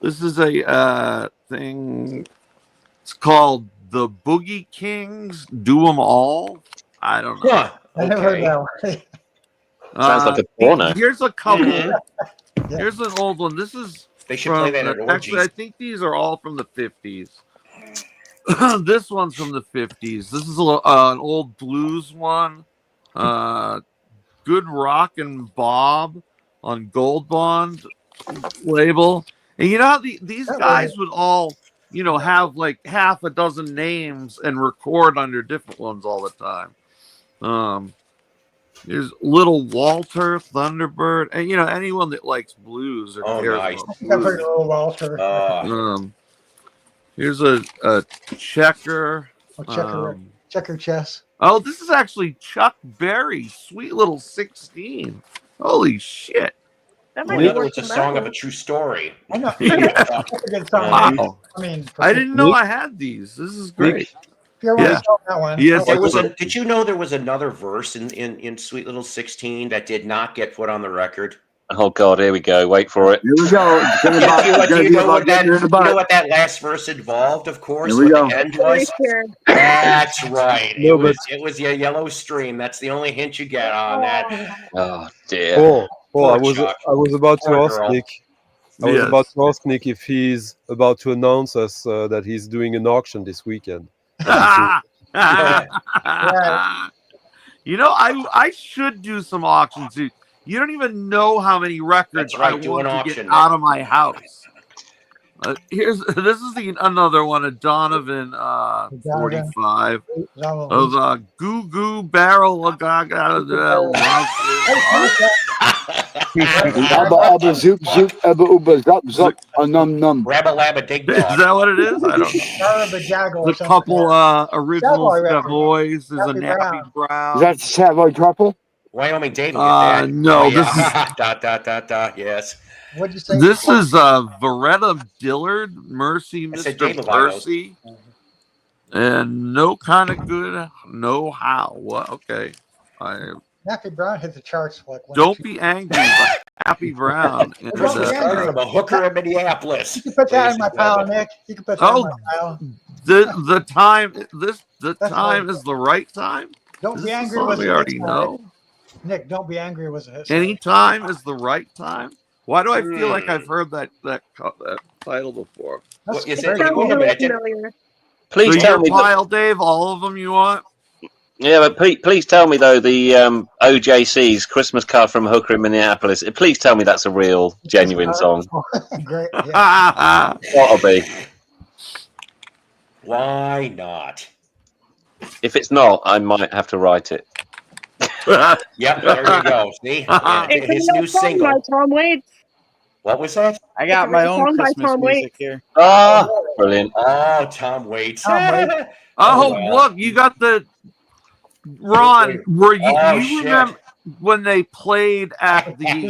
This is a thing. It's called the Boogie Kings. Do 'em all. I don't know. Yeah, I never heard that one. Sounds like a porno. Here's a couple. Here's an old one. This is They should play that at orgies. actually, I think these are all from the 50s. This one's from the 50s. This is an old blues one. Good Rockin' Bob on Gold Bond label. And you know how these guys would all, have like half a dozen names and record under different ones all the time. There's Little Walter, Thunderbird, and anyone that likes blues or cares nice. about I think I've heard blues. Little Walter. Here's a checker. Checker chess. Oh, this is actually Chuck Berry, Sweet Little 16. Holy shit. That In might be other worse words, a than song that of a true story. I know. Yeah. That's a good song. Wow. I mean, I didn't know I had these. This is great. if you ever want to sell that one. Yes, There was did you know there was another verse in Sweet Little 16 that did not get put on the record? Oh God, here we go. Wait for it. Here we go. Do you know what that last verse involved? Of course, Here we what go. the end was. That's right. No, It was your yellow stream. That's the only hint you get on that. Oh dear. Paul, Poor I was Chuck. about to Poor ask girl. Nick. I was about to ask Nick if he's about to announce us that he's doing an auction this weekend. I should do some auctions. Dude. You don't even know how many records That's right, I do want an to auction, get out of my house. This is another one of Donovan 45 of Goo Goo Barrel of Abba zoop zoop abba uba zup zup num num. Rabba labba dig dog. Is that what it is? I don't know. The couple original Savoys. There's a Nappy Brown. Is that Savoy Truffle? Wyoming David. No, this is yes. What'd you say? This is Veretta Dillard, Mercy, Mr. Percy, and no kind of good, no how. What? Okay, Nappy Brown hit the charts like. Don't be angry, but Happy Brown. And, I'm a hooker in Minneapolis. You can put that in my pile, Nick. You can put that in my pile. the time time is the right time. Don't be angry with with we already know. Nick, don't be angry with it. Any time is the right time. Why do I feel like I've heard that title before? Please tell me. Pile, Dave, all of them you want? Yeah, but please tell me though the OJC's Christmas Card from a Hooker in Minneapolis. Please tell me that's a real, genuine song. Great. Yeah. Gotta be. Why not? If it's not, I might have to write it. Yep, there you go. See, his new single. By Tom Waits. What was that? I got my own Christmas music here. Ah, brilliant. Oh, Tom Waits. Oh, look, you got the Ron. Were you remember when they played at the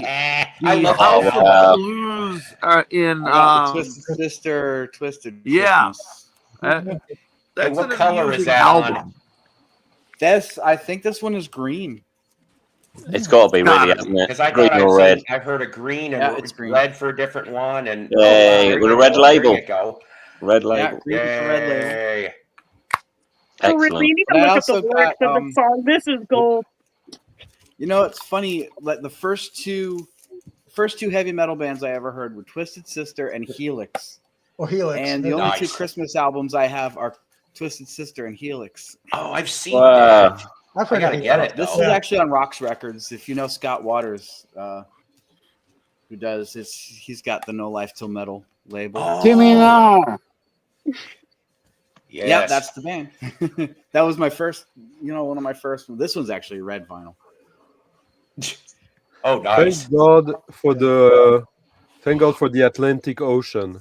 House of Blues in Twisted Sister, Twisted? Yeah. Christmas. That's what an color is amusing that album. I think this one is green. It's got to be really, hasn't it? Because I Green thought or red? I heard a green and Yeah, it's green. red for a different one, and Yay, with a red label. There you go. Red label. Green with the red label. Yay. So we need to But I look at the also lyrics got, of the song. This is gold. You know, it's funny. Like the first two heavy metal bands I ever heard were Twisted Sister and Helix. Well, Helix. And the only two Christmas albums I have are Twisted Sister and Helix. Oh, I've seen that. I gotta get it. This is actually on Rocks Records. If you know Scott Waters, who does this, he's got the No Life Till Metal label. Oh. Give me now. Yes. Yeah, that's the band. That was my first, one of my first. This one's actually red vinyl. Oh, nice. Thank God for the Atlantic Ocean.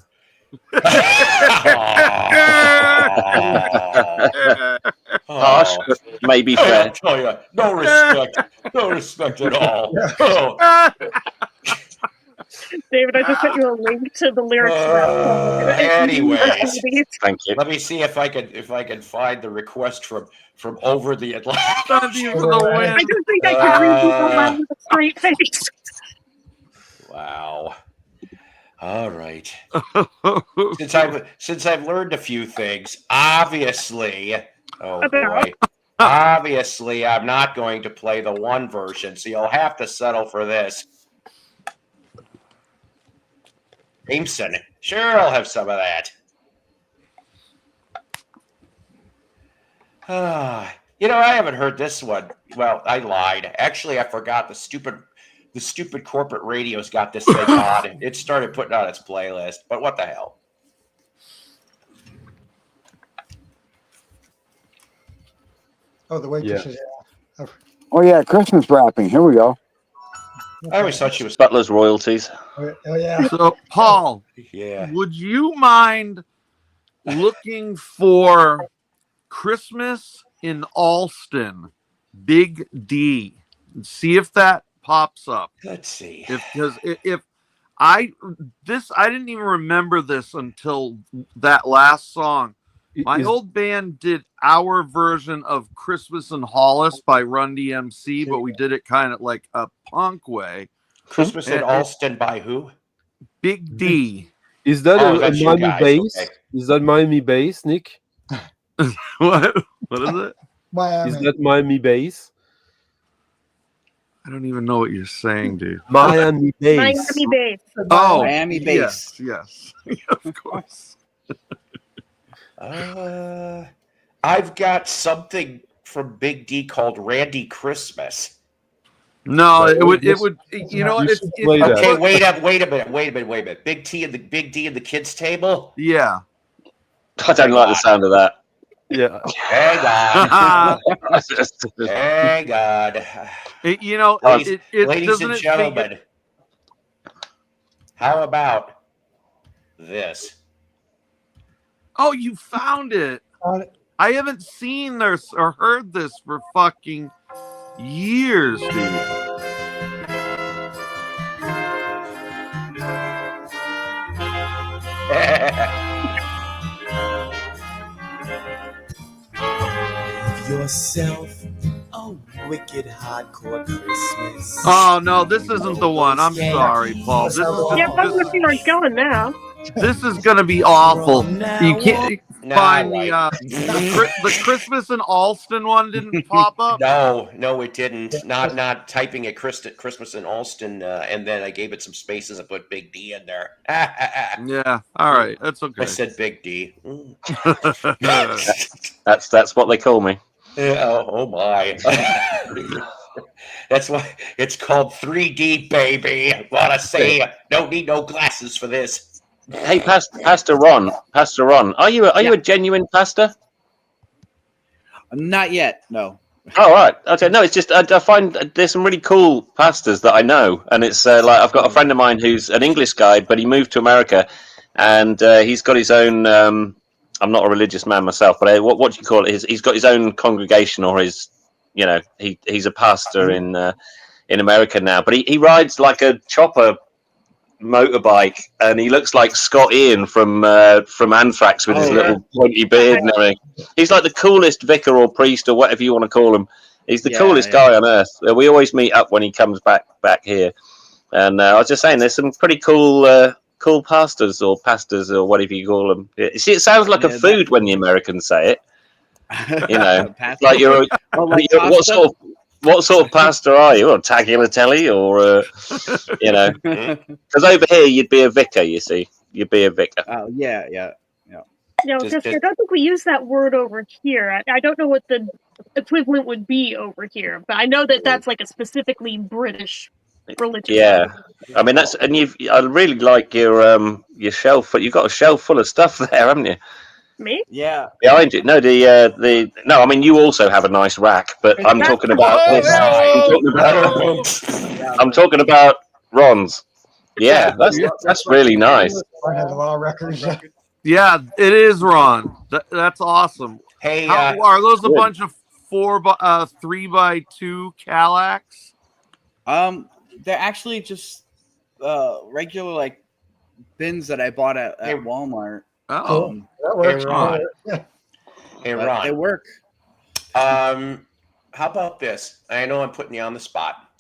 Harsh, maybe fair. I tell you, no respect at all. Oh. David, I just sent you a link to the lyrics. Anyways, thank you. Let me see if I can find the request from over the Atlantic. I just think I can read people around with a straight face. Wow. All right. Since I've learned a few things, obviously, obviously, I'm not going to play the one version, so you'll have to settle for this. Jameson, sure, I'll have some of that. You know, I haven't heard this one. Well, I lied. Actually, I forgot the stupid corporate radio's got this thing on. It started putting on its playlist, but what the hell? Oh, the waitress. Yeah. Oh yeah, Christmas wrapping. Here we go. I always thought she was Butler's royalties. Oh yeah. So, Paul, yeah. would you mind looking for Christmas in Alston, Big D, and see if that pops up? Let's see. If I didn't even remember this until that last song. My old band did our version of Christmas in Hollis by Run DMC, but we did it kind of like a punk way. Christmas in Alston by who? Big D. Is that a that's you Miami guys. bass? Okay. Is that Miami bass, Nick? What is it? Miami. Is that Miami bass? I don't even know what you're saying, dude. Miami bass. Miami bass. Oh, Miami bass. Yes, of course. I've got something from Big D called Randy Christmas. No, it would. You know what? Okay, wait a minute. Big D and the kids table. Yeah. I don't like the sound of that. Yeah. Hang on. Hang on. You know, ladies and gentlemen, how about this? Oh, you found it. I haven't seen this or heard this for fucking years, dude. Yourself a wicked hardcore Christmas. Oh no, this isn't the one. I'm sorry, Paul. This is let's see where it's going now. This is gonna be awful. You can't find the Christmas in Alston one didn't pop up. No, it didn't. Not typing it Christmas in Alston, and then I gave it some spaces and put Big D in there. Yeah, all right, that's okay. I said Big D. That's what they call me. Oh my. That's why it's called 3D, baby. What I say? Don't need no glasses for this. Hey, Pastor Ron, are you a genuine pastor? Not yet, no. Oh, right. Okay, no, it's just I find there's some really cool pastors that I know, and it's like I've got a friend of mine who's an English guy, but he moved to America, and he's got his own. I'm not a religious man myself, but what do you call it? He's got his own congregation, or his, he's a pastor in America now, but he rides like a chopper motorbike, and he looks like Scott Ian from Anthrax with his little pointy beard and everything. He's like the coolest vicar or priest or whatever you want to call him. He's the coolest guy on earth. We always meet up when he comes back here, and I was just saying there's some pretty cool pastors or whatever you call them. See, it sounds like a food when the Americans say it. Like you're what sort of pastor are you? Or tagliatelle, or because over here you'd be a vicar. You see, you'd be a vicar. Oh yeah. No, because I don't think we use that word over here. I don't know what the equivalent would be over here, but I know that that's like a specifically British religion. Yeah, I mean I really like your shelf. You've got a shelf full of stuff there, haven't you? Me? Yeah. Behind you. No, no. I mean, you also have a nice rack, but I'm talking about this. I'm talking about Ron's. Yeah, that's really nice. Ron has a lot of records. Yeah, it is, Ron. That's awesome. Hey, are those a bunch of 3x2 Calax? They're actually just regular like bins that I bought at Walmart. Oh, that works. Hey, Ron. They work. How about this? I know I'm putting you on the spot.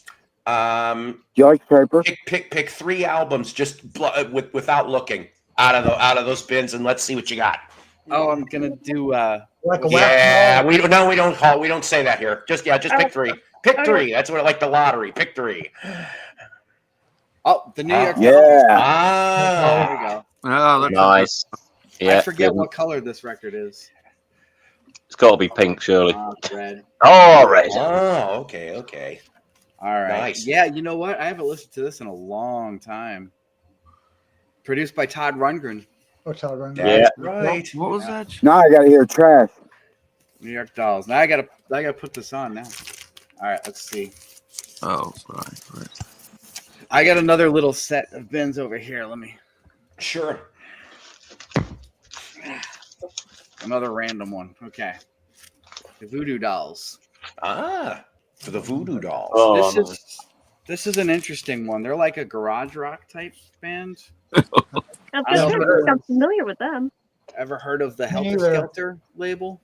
You like paper? Pick 3 albums just without looking out of those bins, and let's see what you got. Oh, I'm gonna do. We don't say that here. Just pick 3. Pick 3. That's what I like the lottery. Pick 3. Oh, the New York. Yeah. There we go. Oh, that's nice. Yeah, I forget what color this record is. It's got to be pink, surely. Red. Oh, red. Oh, okay. All right. Nice. Yeah, you know what? I haven't listened to this in a long time. Produced by Todd Rundgren. Oh, Todd Rundgren. That's right. What was that? Now I gotta hear trash. New York Dolls. Now I gotta put this on now. All right, let's see. Oh, right. I got another little set of bins over here. Let me. Sure. Another random one. Okay. The Voodoo Dolls. Ah, for the Voodoo Dolls. Oh, This is an interesting one. They're like a garage rock type band. I'm familiar with them. Ever heard of the Me Helter neither. Skelter label?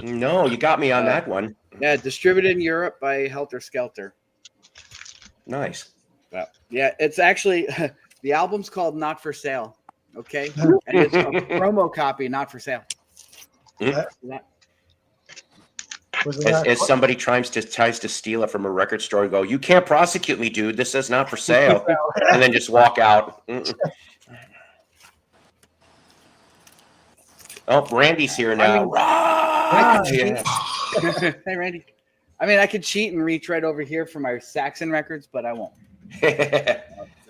No, you got me on that one. Yeah, distributed in Europe by Helter Skelter. Nice. Yeah, it's actually the album's called Not for Sale. Okay, and it's a promo copy, not for sale. As somebody tries to steal it from a record store and go, you can't prosecute me, dude. This is not for sale, and then just walk out. Oh, Randy's here now. Hey, Randy. I mean, I could cheat and reach right over here for my Saxon records, but I won't.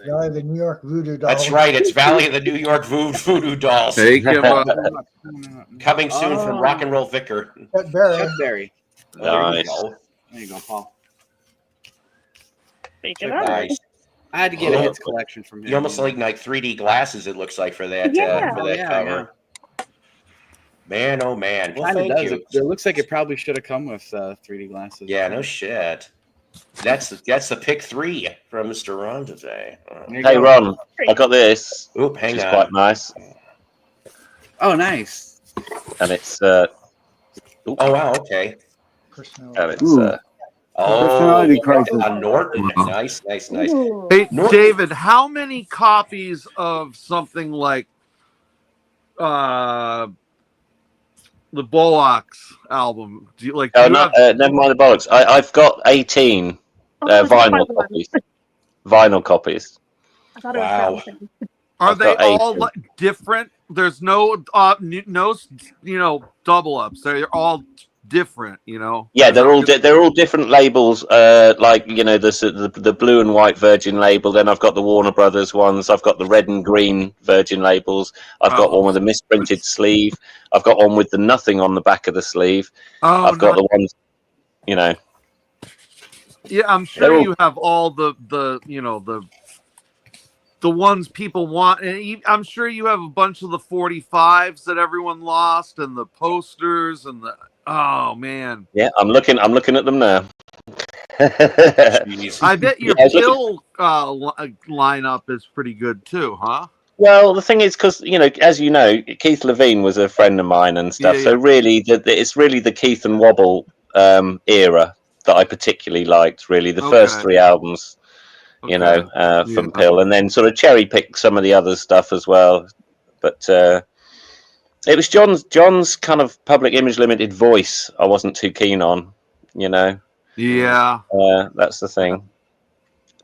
Valley of the New York Voodoo Dolls. That's right. It's Valley of the New York Voodoo Dolls. Take him up. Coming soon from Rock and Roll Vicar. Chet Berry. Chuck Berry. Nice. There you go, Paul. Nice. I had to get a hits collection from him. You almost like 3D glasses, it looks like, for that cover. Yeah. Man, oh man. Well, thank you. It looks like it probably should have come with 3D glasses. Yeah, no shit. That's the pick 3 from Mr. Ron today. Hey, Ron, I got this. Oop, hang on. Quite nice. Oh, nice. And it's oh wow, okay. And it's Personality crisis. Norton. Nice. Hey, David, how many copies of something like the Bullocks album do you like? never mind the bollocks. I've got 18 vinyl copies. Vinyl copies. Wow. Are they all different? There's no double ups. They're all different, Yeah, they're all different labels. Like the blue and white Virgin label. Then I've got the Warner Brothers ones. I've got the red and green Virgin labels. I've got one with a misprinted sleeve. I've got one with the nothing on the back of the sleeve. I've got the ones, Yeah, I'm sure you have all the ones people want, and I'm sure you have a bunch of the 45s that everyone lost, and the posters, and the man. Yeah, I'm looking at them now. I bet your Bill lineup is pretty good too, huh? Well, the thing is, because as you know, Keith Levine was a friend of mine and stuff. So really, it's really the Keith and Wobble era that I particularly liked. Really, the first 3 albums, from Pill, and then sort of cherry pick some of the other stuff as well. But it was John's kind of Public Image Limited voice I wasn't too keen on. Yeah. That's the thing.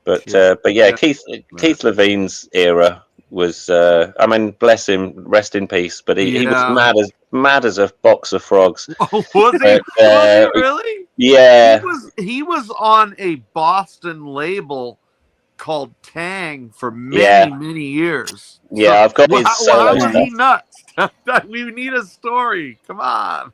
But yeah, Keith Levine's era was, bless him, rest in peace. But he was mad as a box of frogs. Oh, was he? Was he really? Yeah. He was on a Boston label called Tang for many years. Yeah, I've got his. Why was he nuts? We need a story. Come on.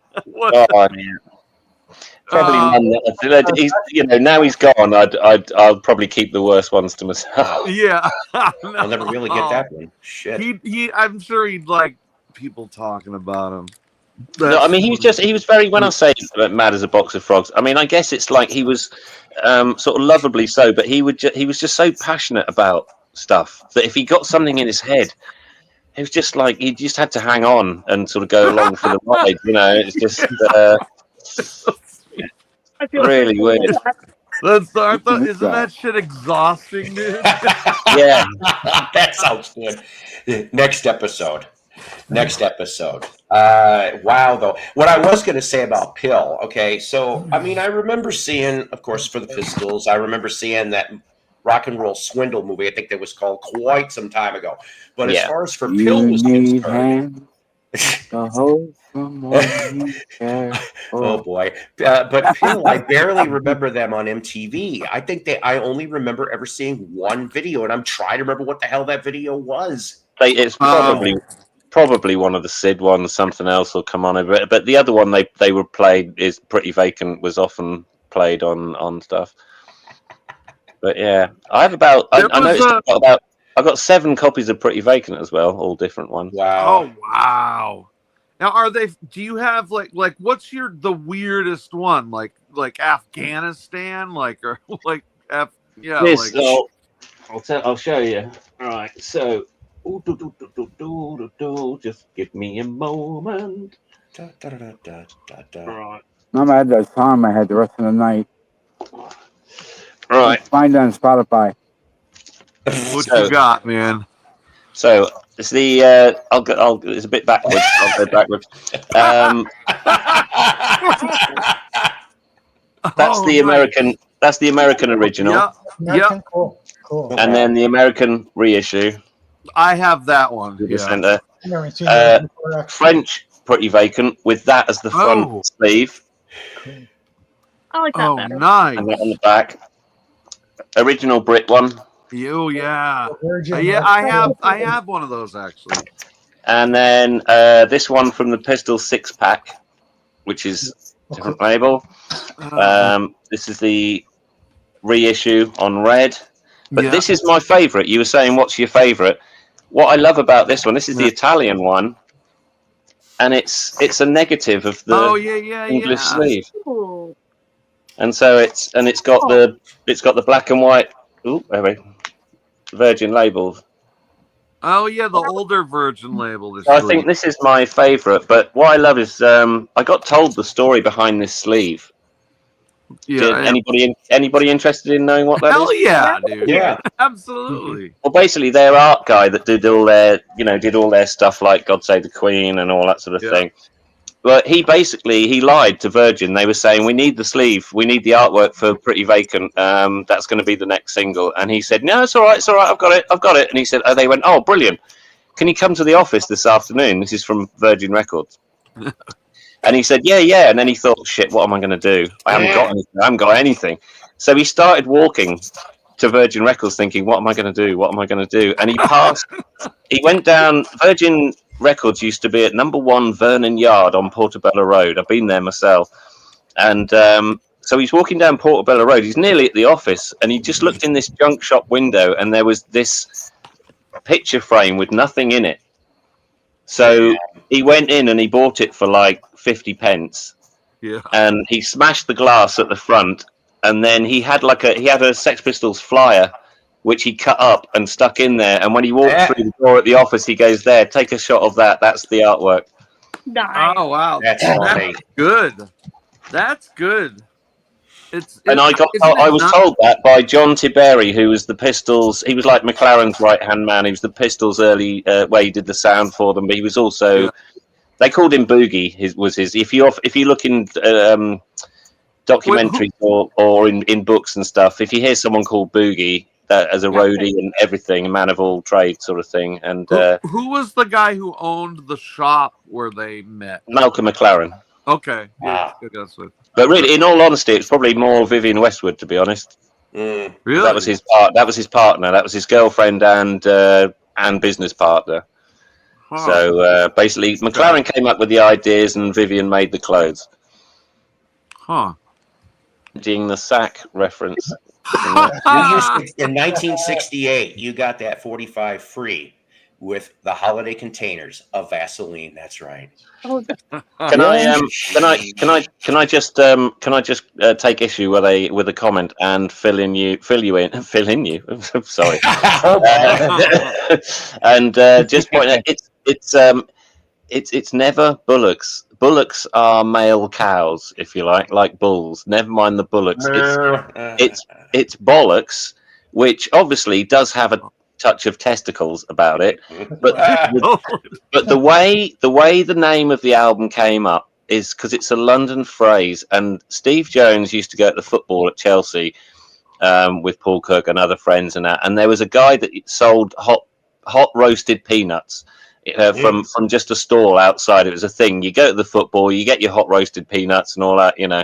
Probably none. He's, now he's gone. I'll probably keep the worst ones to myself. Yeah, I'll never really get that one. Shit. I'm sure he'd like people talking about him. No, I mean he was very. When I say mad as a box of frogs, I mean I guess it's like he was sort of lovably so, but he was just so passionate about stuff that if he got something in his head, it was just like he just had to hang on and sort of go along for the ride. It's just. I feel really weird. Isn't that shit exhausting, dude? Yeah. That sounds good. Next episode. Wow, though. What I was going to say about Pill, okay, so, I mean, I remember seeing, of course, for the Pistols, I remember seeing that Rock and Roll Swindle movie, I think that was called quite some time ago. But as far as for Pill was concerned, The wholesome one you care Oh for. boy. But Phil, I barely remember them on MTV. I only remember ever seeing one video, and I'm trying to remember what the hell that video was. It's probably one of the Sid ones. Something else will come on over. But the other one they were played is Pretty Vacant, was often played on stuff. But yeah, I have about. I noticed I've got 7 copies of Pretty Vacant as well, all different ones. Wow. Oh wow. Now, do you have like what's the weirdest one? Like Afghanistan, or This, I'll show you. All right, so just give me a moment. Right. I had that song in my head the rest of the night. Right. Find it on Spotify. What you got, man? So it's the it's a bit backwards. I'll go backwards. That's the American. Right. That's the American original. Yeah. Cool. And then the American reissue. I have that one. Yeah. French Pretty Vacant with that as the front sleeve. I like that better. Nice. And that on the back. Original Brit one. Oh yeah. I have one of those actually. And then this one from the Pistol 6-pack, which is a different label. This is the reissue on red. But this is my favourite. You were saying, what's your favourite? What I love about this one, this is the Italian one, and it's a negative of the English sleeve. Ooh. And so it's got the black and white Virgin label. Oh yeah, the older Virgin label. I think this is my favourite. But what I love is I got told the story behind this sleeve. Yeah. Anybody interested in knowing what that is? Hell yeah, dude. Yeah, absolutely. Well, basically, their art guy that did all their stuff like God Save the Queen and all that sort of thing. But he lied to Virgin. They were saying, we need the sleeve, we need the artwork for Pretty Vacant. That's going to be the next single. And he said, no, it's all right, I've got it. And he said, they went, oh, brilliant. Can you come to the office this afternoon? This is from Virgin Records. And he said, yeah. And then he thought, shit, what am I going to do? I haven't got anything. So he started walking to Virgin Records thinking, what am I going to do? And he went down. Virgin Records used to be at number 1 Vernon Yard on Portobello Road. I've been there myself. And so he's walking down Portobello Road. He's nearly at the office. And he just looked in this junk shop window and there was this picture frame with nothing in it. So he went in and he bought it for like 50 pence. Yeah. And he smashed the glass at the front, and then he had a Sex Pistols flyer, which he cut up and stuck in there. And when he walked through the door at the office, he goes, "There, take a shot of that. That's the artwork." Nice. Oh wow, that's funny. Good. That's good. I was told that by John Tiberi, who was the Pistols. He was like McLaren's right-hand man. He was the Pistols' early way he did the sound for them, but he was also they called him Boogie. If you look in documentaries or in books and stuff, if you hear someone called Boogie as a roadie and everything, a man of all trades sort of thing. And who was the guy who owned the shop where they met? Malcolm McLaren. Okay. But really, in all honesty, it's probably more Vivian Westwood, to be honest. Really? That was his partner. That was his girlfriend and business partner. Huh. So basically, McLaren came up with the ideas, and Vivian made the clothes. Huh. Doing the sack reference. In 1968, you got that 45 free with the holiday containers of Vaseline. That's right. Can I just take issue with a comment and fill you in? Sorry. And just point out it's never bullocks. Bullocks are male cows, if you like bulls. Never mind the bullocks. It's bollocks, which obviously does have a touch of testicles about it, but the way the name of the album came up is because it's a London phrase, and Steve Jones used to go at the football at Chelsea with Paul Cook and other friends and there was a guy that sold hot roasted peanuts from just a stall outside. It was a thing. You go to the football, you get your hot roasted peanuts and all that, you know.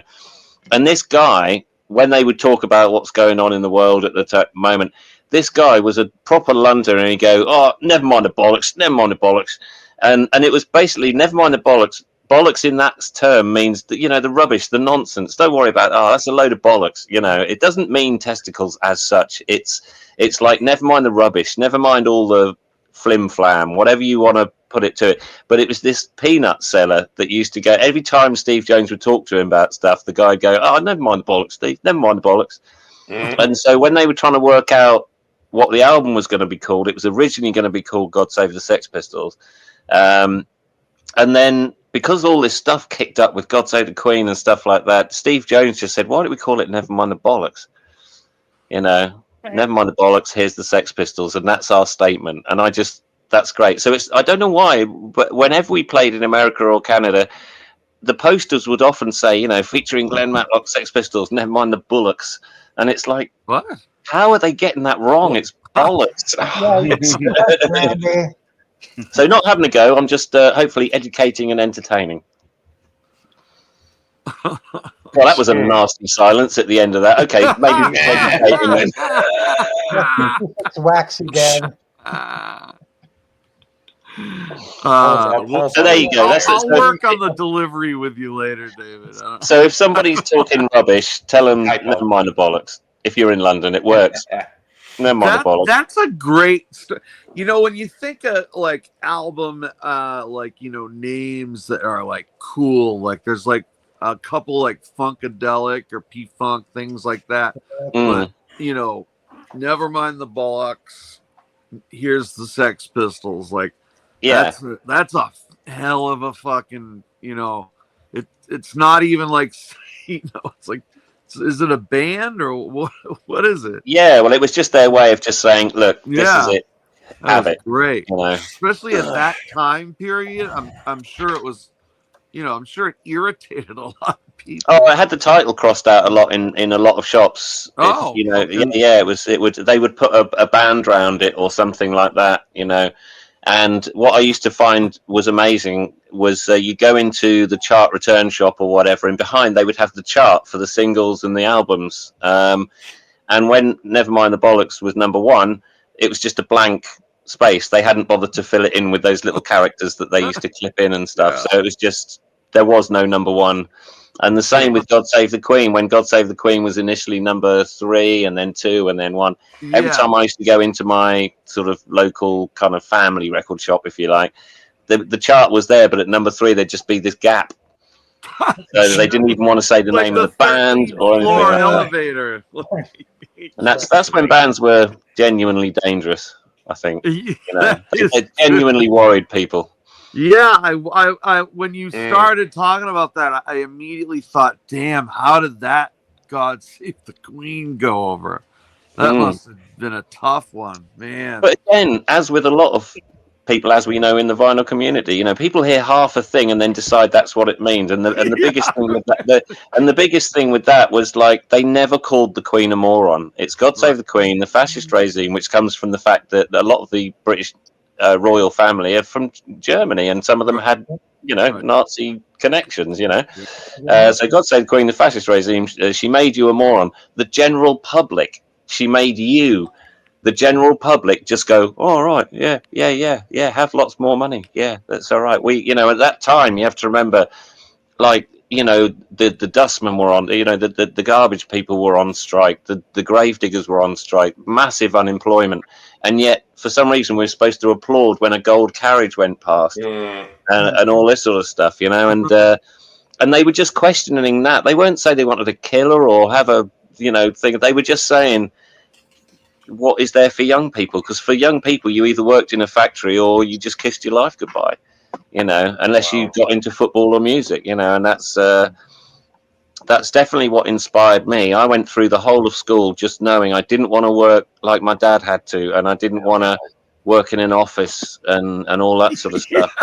And this guy, when they would talk about what's going on in the world at the moment, this guy was a proper Londoner, and he'd go, "Oh, never mind the bollocks, never mind the bollocks," and it was basically never mind the bollocks. Bollocks in that term means that, you know, the rubbish, the nonsense. Don't worry about, oh, that's a load of bollocks. You know, it doesn't mean testicles as such. It's like never mind the rubbish, never mind all the flim flam, whatever you want to put it to it. But it was this peanut seller that used to go every time Steve Jones would talk to him about stuff. The guy'd go, "Oh, never mind the bollocks, Steve. Never mind the bollocks." And so when they were trying to work out what the album was going to be called, it was originally going to be called "God Save the Sex Pistols," and then, because all this stuff kicked up with God Save the Queen and stuff like that, Steve Jones just said, "Why don't we call it Never Mind the Bollocks? You know, never mind the bollocks, here's the Sex Pistols," and that's our statement. And that's great. So I don't know why, but whenever we played in America or Canada, the posters would often say, you know, featuring Glenn Matlock, Sex Pistols, never mind the Bullocks. And it's like, what? How are they getting that wrong? It's bollocks. So not having a go, I'm just hopefully educating and entertaining. Well, that was a nasty silence at the end of that. Okay, maybe educating then. It's waxy, Dad. So there you go. I'll work on the delivery with you later, David. So if somebody's talking rubbish, tell them never mind the bollocks. If you're in London, it works. Never mind the bollocks. That's a great, you know, when you think of like album, like, you know, names that are like cool, like there's like a couple like Funkadelic or P-Funk, things like that. But, you know, never mind the bollocks. Here's the Sex Pistols. Like, yeah, that's a hell of a fucking, you know, it's not even like, you know, it's like, is it a band or what is it? Yeah, well, it was just their way of just saying, look, this is it. Have it. Great. You know? Especially at that time period. I'm sure it was, you know, I'm sure it irritated a lot of people. Oh, I had the title crossed out a lot in a lot of shops. Oh, you know, yeah, it would they would put a band round it or something like that, you know. And what I used to find was amazing was you go into the chart return shop or whatever, and behind they would have the chart for the singles and the albums. And when Nevermind the Bollocks was number one, it was just a blank space. They hadn't bothered to fill it in with those little characters that they used to clip in and stuff. So it was just, there was no number one. And the same with God Save the Queen. When God Save the Queen was initially number 3 and then 2 and then 1. Every time I used to go into my sort of local kind of family record shop, if you like, the chart was there, but at number 3 there'd just be this gap. So they didn't even want to say the name of the band or anything like elevator. And that's when bands were genuinely dangerous, I think. You know, they genuinely worried people. Yeah, I when you started talking about that, I immediately thought, damn, how did that God Save the Queen go over? That must have been a tough one, man. But again, as with a lot of people, as we know in the vinyl community, you know, people hear half a thing and then decide that's what it means. And the biggest thing with that, the biggest thing with that was like they never called the Queen a moron. It's God Save the Queen, the fascist regime, which comes from the fact that a lot of the British royal family are from Germany, and some of them had, you know, Nazi connections, you know. So God Save the Queen, the fascist regime, she made you a moron. The general public, she made you, the general public, just go, oh, all right, yeah, have lots more money. Yeah, that's all right. We, you know, at that time, you have to remember, like, you know, the dustmen were on, you know, the garbage people were on strike, the grave diggers were on strike, massive unemployment. And yet, for some reason, we're supposed to applaud when a gold carriage went past and all this sort of stuff, you know. And they were just questioning that. They weren't saying they wanted to kill her or have a, you know, thing. They were just saying, what is there for young people? Because for young people, you either worked in a factory or you just kissed your life goodbye, you know, unless you got into football or music, you know. And that's definitely what inspired me. I went through the whole of school just knowing I didn't want to work like my dad had to, and I didn't want to work in an office and all that sort of stuff.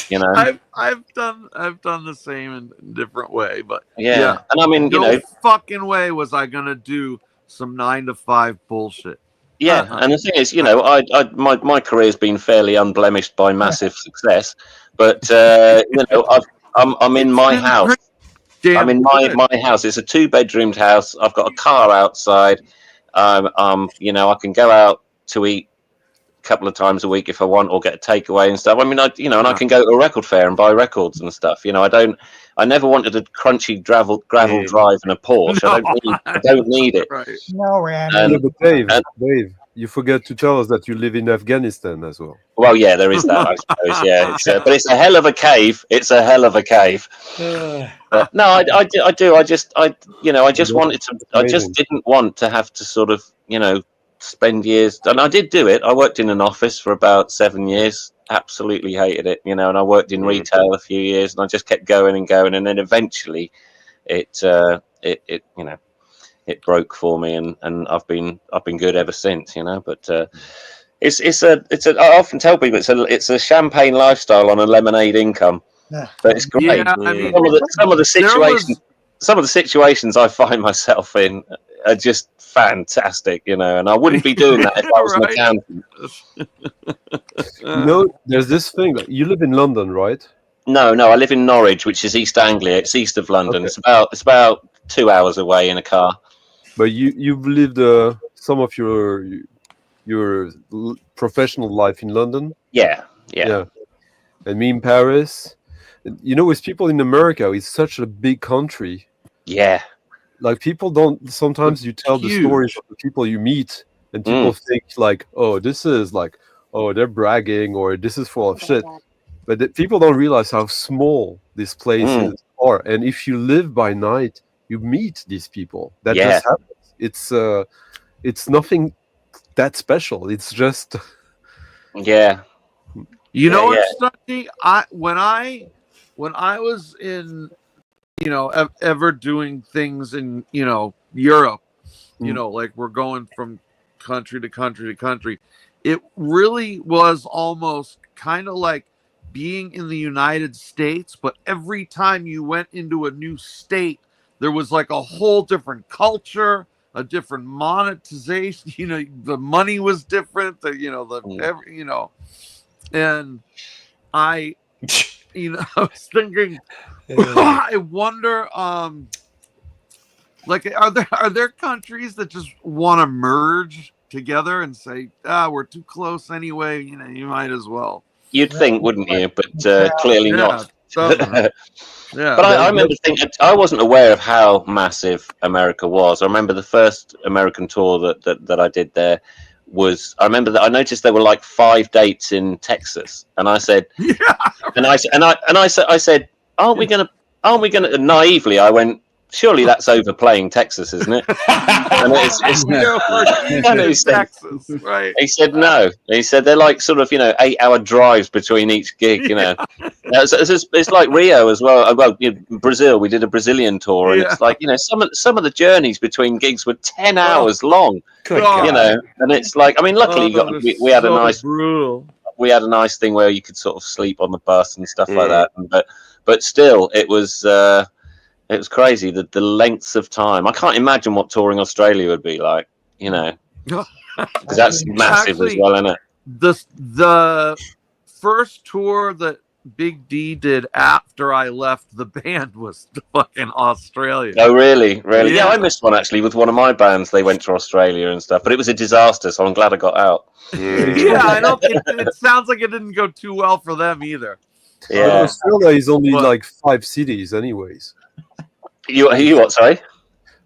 You know, I've done the same in a different way, but yeah. And I mean, no you know, fucking way was I gonna do some 9 to 5 bullshit. Yeah, and the thing is, my career's been fairly unblemished by massive success, but I'm in my house. I'm in my house. It's a 2-bedroomed house. I've got a car outside. I can go out to eat a couple of times a week if I want, or get a takeaway and stuff. I mean, and I can go to a record fair and buy records and stuff. I never wanted a crunchy gravel drive and a Porsche. No, I don't need it. Right. No, Randy. Yeah, but Dave, you forget to tell us that you live in Afghanistan as well. Well, yeah, there is that, I suppose. Yeah, but it's a hell of a cave. It's a hell of a cave. But no, I do. I just wanted to. I just didn't want to have to sort of, spend years. And I did do it. I worked in an office for about 7 years. Absolutely hated it, and I worked in retail a few years, and I just kept going and going, and then eventually, it broke for me, and I've been good ever since, But I often tell people it's a champagne lifestyle on a lemonade income, but it's great. Yeah, I mean, some of the situations I find myself in are just fantastic, and I wouldn't be doing that if I was an accountant. There's this thing. You live in London, right? No, I live in Norwich, which is East Anglia. It's east of London. Okay. It's about 2 hours away in a car. But you've lived some of your professional life in London. Yeah. And me in Paris. With people in America, it's such a big country. Yeah. Like people don't. Sometimes you tell the stories of the people you meet, and people think like, "Oh, this is like, oh, they're bragging," or "This is full of shit." But people don't realize how small these places are. And if you live by night, you meet these people. That just happens. It's nothing that special. It's just What's funny? When I was in ever doing things in Europe, like we're going from country to country to country, it really was almost kind of like being in the United States, but every time you went into a new state, there was like a whole different culture, a different monetization. The money was different. And I was thinking, I wonder, are there countries that just want to merge together and say, we're too close anyway? You might as well. You'd think, wouldn't you? But clearly not. Yeah, but I remember thinking, I wasn't aware of how massive America was. I remember the first American tour that I did there was, I remember that I noticed there were like 5 dates in Texas, and I said, I said, aren't we gonna? Naively, I went, surely that's overplaying Texas, isn't it? And it's Texas, right? He said no. He said they're like sort of 8-hour drives between each gig. It's like Rio as well. Well, Brazil. We did a Brazilian tour, and it's like some of the journeys between gigs were 10 hours long. And it's like, I mean, luckily we had a nice brutal. We had a nice thing where you could sort of sleep on the bus and stuff like that. But still, it was crazy the lengths of time. I can't imagine what touring Australia would be like, because that's massive as well, isn't it? The first tour that Big D did after I left the band was fucking Australia. Oh, really? Yeah, I missed one actually with one of my bands. They went to Australia and stuff, but it was a disaster, so I'm glad I got out. Yeah, I don't. It sounds like it didn't go too well for them either. Yeah, Australia is only like 5 cities, anyways. You what? Sorry.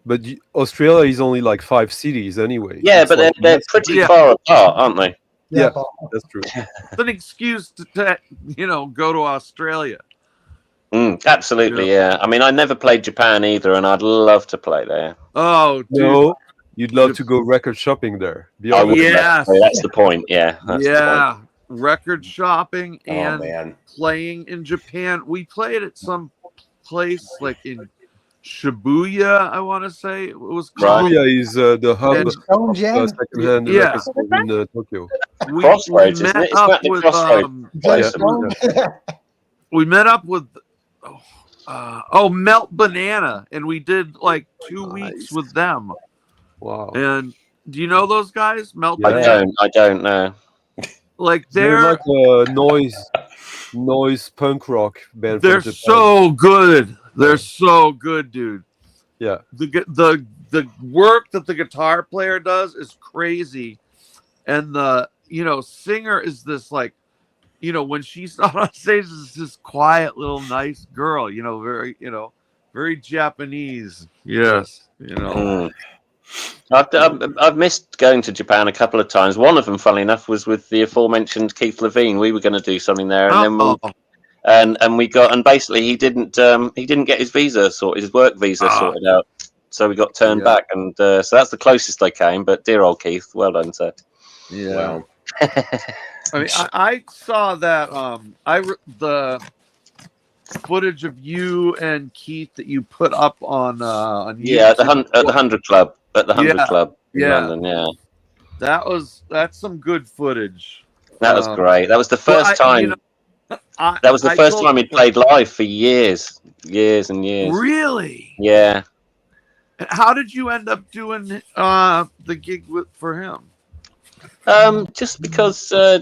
But Australia is only like 5 cities anyway. Yeah, but they're pretty far apart, aren't they? Yeah, that's true. It's an excuse to go to Australia. Absolutely, yeah. I mean, I never played Japan either, and I'd love to play there. Oh, dude. No, you'd love to go record shopping there. Yeah, that's the point. Yeah, that's the point. Record shopping and playing in Japan. We played at some place like in Shibuya, I want to say it was called. Shibuya is the hub of secondhand records in Tokyo. Crossroads, isn't it? It's the Crossroads. We met up with Melt Banana, and we did like 2 weeks with them. Wow! And Do you know those guys? Melt Yeah. Demand? I don't know. Like They're they're like a noise punk rock band they're from Japan. so good. They're so good, dude. Yeah. The work that the guitar player does is crazy, and the singer is this like when she's not on stage is this quiet little nice girl, very very Japanese. Yes, Mm. I've missed going to Japan a couple of times. One of them, funnily enough, was with the aforementioned Keith Levine. We were going to do something there, and then we got, and basically he didn't get his visa sorted, his work visa sorted out, so we got turned back, and so that's the closest I came. But dear old Keith, well done, sir. Yeah. Wow. I mean, I saw that the footage of you and Keith that you put up on Yeah, YouTube. at the 100 Club Club in Yeah. London. Yeah, that's some good footage. that was great. That was the first time. That was the first time he'd played live for years and years. Really? Yeah. How did you end up doing the gig for him? Just because I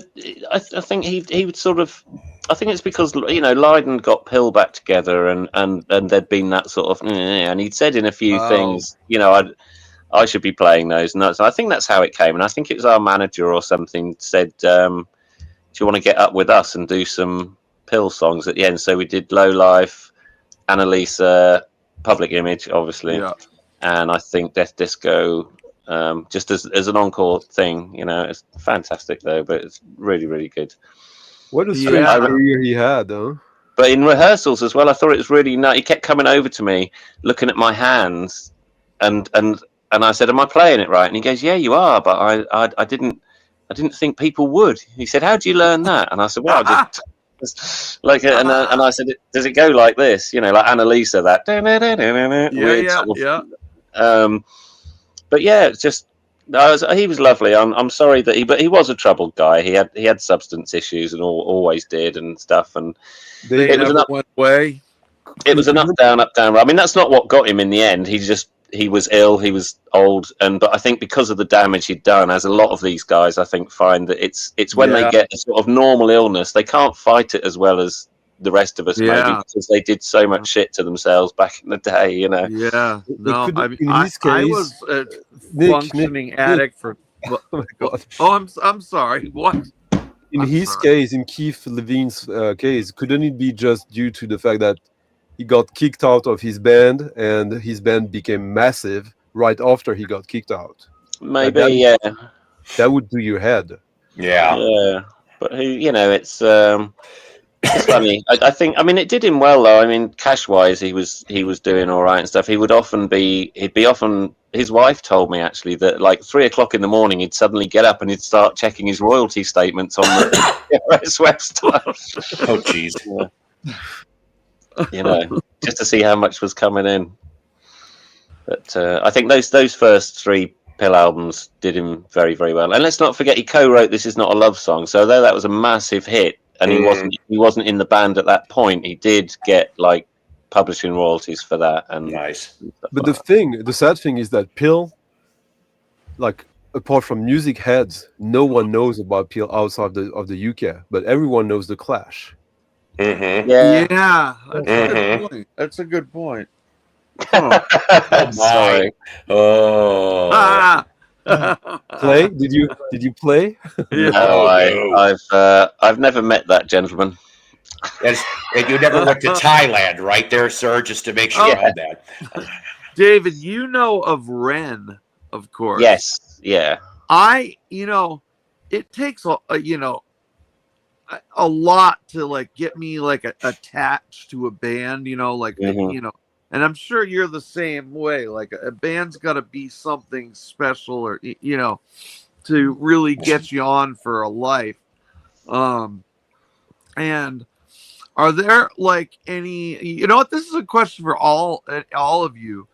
think he would sort of. I think it's because Lydon got Pill back together, and there'd been that sort of, and he'd said in a few things, I should be playing those notes. And I think that's how it came, and I think it was our manager or something said, do you want to get up with us and do some Pill songs at the end? So we did Low Life, Annalisa, Public Image, obviously, and I think Death Disco. Just as an encore thing, it's fantastic though, but it's really, really good. What a strange career he had, though. But in rehearsals as well, I thought it was really nice. He kept coming over to me, looking at my hands, and I said, "Am I playing it right?" And he goes, "Yeah, you are." But I didn't think people would. He said, "How do you learn that?" And I said, "Well, I just like it." And I said, "Does it go like this? Like Annalisa, that weird sort of." But yeah, it's just he was lovely. I'm sorry that he was a troubled guy. He had substance issues and always did and stuff. And it was went away. It was an up down. I mean, that's not what got him in the end. He was ill. He was old, but I think because of the damage he'd done, as a lot of these guys, I think find that it's when they get a sort of normal illness, they can't fight it as well as the rest of us maybe, because they did so much shit to themselves back in the day, Yeah, no, in his case, I was a functioning addict for. Oh, I'm sorry. What? In his case, in Keith Levine's case, couldn't it be just due to the fact that he got kicked out of his band and his band became massive right after he got kicked out? Maybe, that would do your head. Yeah, but it's funny. I think. I mean, it did him well though. I mean, cash-wise, he was doing all right and stuff. He'd be often. His wife told me actually that like 3 o'clock in the morning, he'd suddenly get up and he'd start checking his royalty statements on the website. Oh, jeez. Just to see how much was coming in. But I think those first 3 Pill albums did him very, very well. And let's not forget, he co-wrote "This Is Not a Love Song." So though that was a massive hit, and he wasn't in the band at that point, he did get like publishing royalties for that. And nice. But the sad thing is that Pill, like apart from music heads, no one knows about Pill outside of the UK, but everyone knows the Clash. Mm-hmm. Yeah, that's a good point. That's a good point. Oh my! Oh. Play? Did you play? No, I've never met that gentleman. And you never went to Thailand, right there, sir, just to make sure on that. David, you know of Ren, of course. Yes. Yeah. It takes a lot to like get me like attached to a band, and I'm sure you're the same way. Like a band's got to be something special, or to really get you on for a life. And are there like any? This is a question for all of you.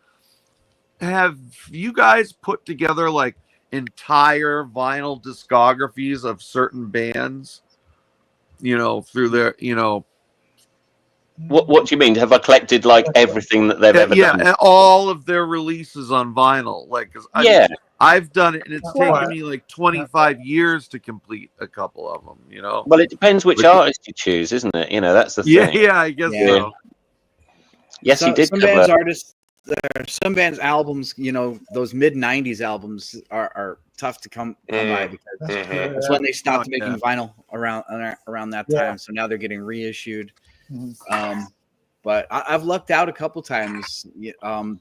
Have you guys put together like entire vinyl discographies of certain bands? Through their What do you mean? Have I collected like everything that they've ever done? Yeah, all of their releases on vinyl. Like, I've done it, and it's Well, taken me like 25 years to complete a couple of them. You know. Well, it depends which Which- artist you choose, isn't it? You know, that's the Yeah, thing. yeah, I guess Yeah. so. Yes, he did Some cover. bands artists, some bands albums, you know, those mid '90s albums are tough to come by because That's true. that's Yeah. when they stopped Oh, making yeah. vinyl around that Yeah. time. So now they're getting reissued. Mhm. But I've lucked out a couple times.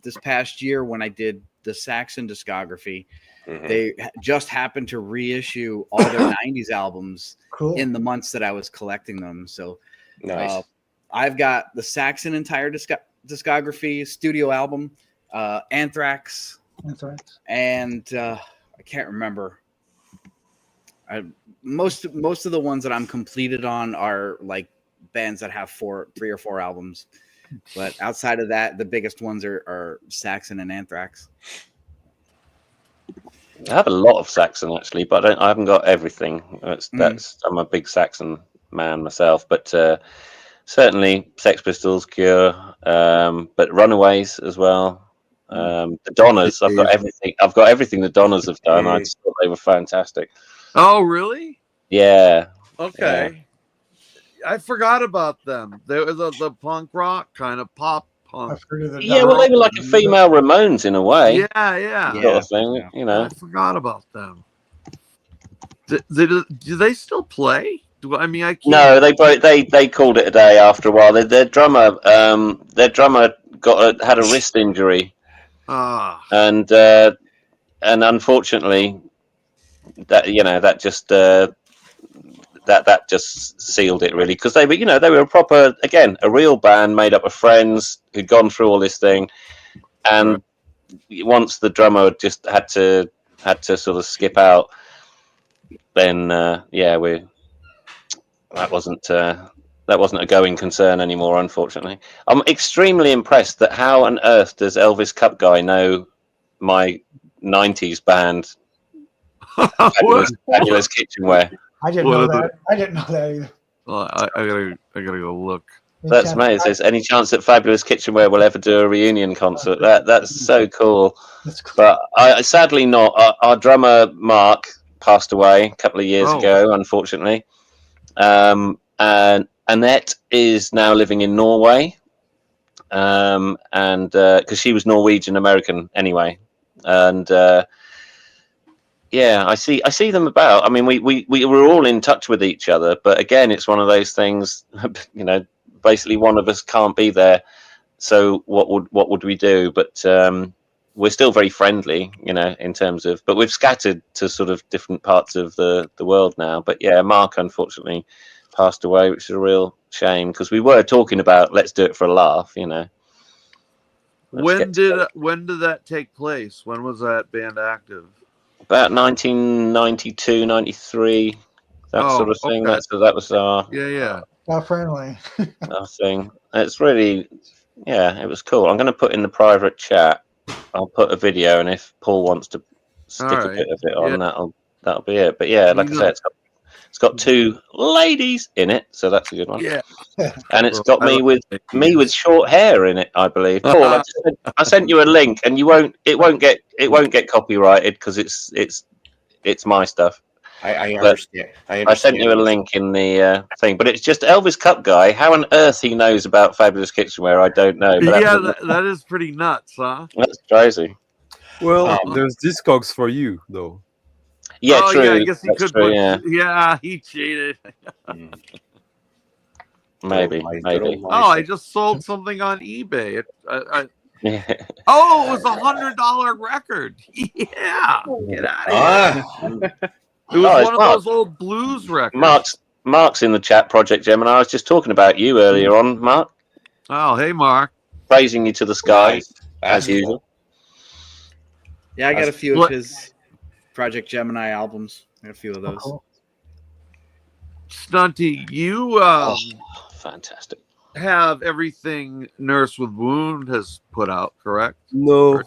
This past year when I did the Saxon discography, they just happened to reissue all their '90s albums Cool. in the months that I was collecting them. So Nice. I've got the Saxon entire discography, studio album, Anthrax, That's right. and I can't remember. Most of the ones that I'm completed on are like bands that have 3 or 4 albums, but outside of that, the biggest ones are Saxon and Anthrax. I have a lot of Saxon actually, but I haven't got everything. I'm a big Saxon man myself, but certainly Sex Pistols, Cure, but Runaways as well. The Donnas, I've got everything. I've got everything the Donnas have done. I just thought they were fantastic. Oh, really? Yeah. Okay. I forgot about them. They were the punk rock kind of pop punk. I've heard of the Yeah, well, they were like a female Ramones in a way. Yeah. Sort of thing, you know. I forgot about them. Do they still play? I mean, I can't. No, they called it a day after a while. Their drummer had a wrist injury, and unfortunately, that just sealed it really, because they were a real band made up of friends who'd gone through all this thing, and once the drummer just had to sort of skip out, then that wasn't a going concern anymore, unfortunately. I'm extremely impressed that how on earth does Elvis Cup Guy know my 90s band Fabulous Kitchenware? I didn't know that. I didn't know that either. Well, I gotta go look. That's me. It says, any chance that Fabulous Kitchenware will ever do a reunion concert? That's so cool. That's cool. But sadly not. Our drummer Mark passed away a couple of years ago, unfortunately. And Annette is now living in Norway, and because she was Norwegian American anyway, and I see them about. I mean, we were all in touch with each other, but again, it's one of those things. Basically, one of us can't be there, so what would we do? But we're still very friendly, in terms of. But we've scattered to sort of different parts of the world now. But yeah, Mark unfortunately passed away, which is a real shame, because we were talking about let's do it for a laugh, When did that take place? When was that band active? About 1992, 93, that sort of thing. Okay. That was our Not friendly. our thing. It's really, it was cool. I'm going to put in the private chat. I'll put a video, and if Paul wants to stick a bit of it on, that'll be it. But yeah, like I said, it's got 2 ladies in it, so that's a good one. Yeah, and it's got me with short hair in it, I believe. Paul, I sent you a link, and it won't get copyrighted because it's my stuff. I understand. I sent you a link in the thing, but it's just Elvis Cup Guy. How on earth he knows about Fabulous Kitchenware, I don't know. But that is pretty nuts, huh? That's crazy. Well, there's Discogs for you, though. Yeah, true. Yeah, I guess he That's could. true, yeah. He cheated. Maybe. I just sold something on eBay. Yeah. Oh, it was $100 record. Yeah, get out of here. It was one of those old blues records. Mark's in the chat, Project Gemini. I was just talking about you earlier on, Mark. Oh, hey, Mark. Praising you to the skies, as usual. Yeah, I got a few of his Project Gemini albums. I got a few of those. Cool. Stunty, you fantastic. Have everything Nurse with Wound has put out, correct? No.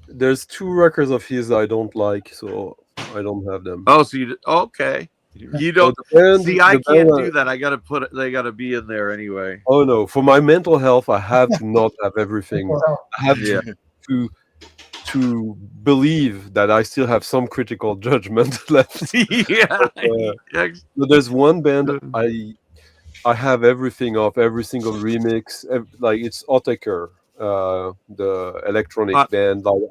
There's 2 records of his that I don't like, so I don't have them. Oh, so okay. You don't see. I can't do that. They gotta be in there anyway. Oh no! For my mental health, I have to not have everything. I have to to believe that I still have some critical judgment left. Yeah. But there's one band I have everything of, every single remix. Like it's Otaker, the electronic band. Like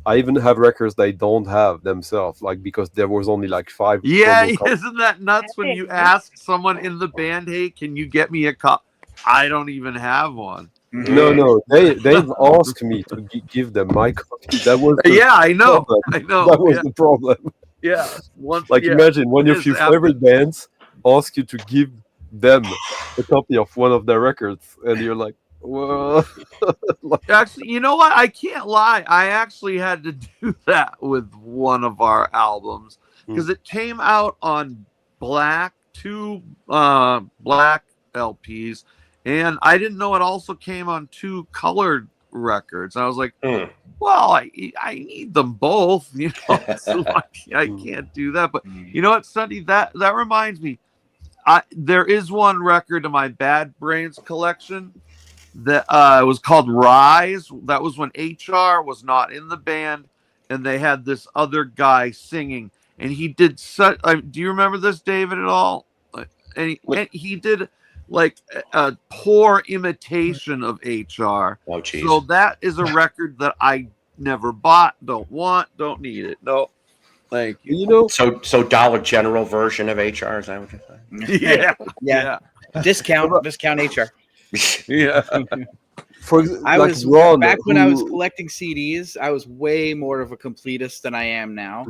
I even have records they don't have themselves, like because there was only like 5. Yeah, promo copies. isn't that nuts when you ask someone in the band, hey, can you get me a copy? I don't even have one. No, they've asked me to give them my copy. That was I know. problem. I know. That was the problem. Yeah. Imagine one of your favorite bands ask you to give them a copy of one of their records, and you're like, well. Actually, you know what? I can't lie. I actually had to do that with one of our albums because it came out on two black LPs, and I didn't know it also came on 2 colored records. I was like, well, I need them both, you know. So I can't do that. But you know what, Sunday? That reminds me. There is one record in my Bad Brains collection that was called Rise. That was when HR was not in the band, and they had this other guy singing, and he did such. Do you remember this, David, at all? And he did like a poor imitation of HR. Oh, geez. So that is a record that I never bought, don't want, don't need it. No. Thank you. You know, so Dollar General version of HR, is that what you're saying? Yeah. Discount HR. Yeah. Back when I was collecting CDs, I was way more of a completist than I am now.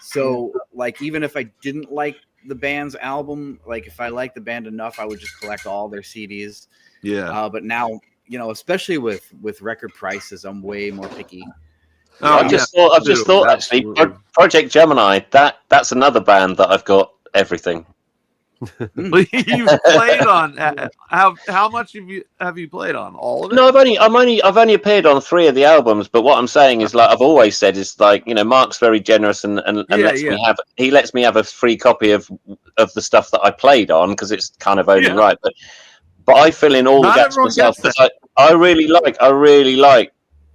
So like even if I didn't like the band's album, like if I liked the band enough, I would just collect all their CDs. Yeah. But now, you know, especially with record prices, I'm way more picky. I've just thought actually, Project Gemini. That's another band that I've got everything. You've played on how much have you played on? All of it? No, I've only appeared on 3 of the albums. But what I'm saying is, like I've always said, is like, you know, Mark's very generous and lets me have a free copy of the stuff that I played on because it's kind of only right. But I fill in all the gaps myself because I really like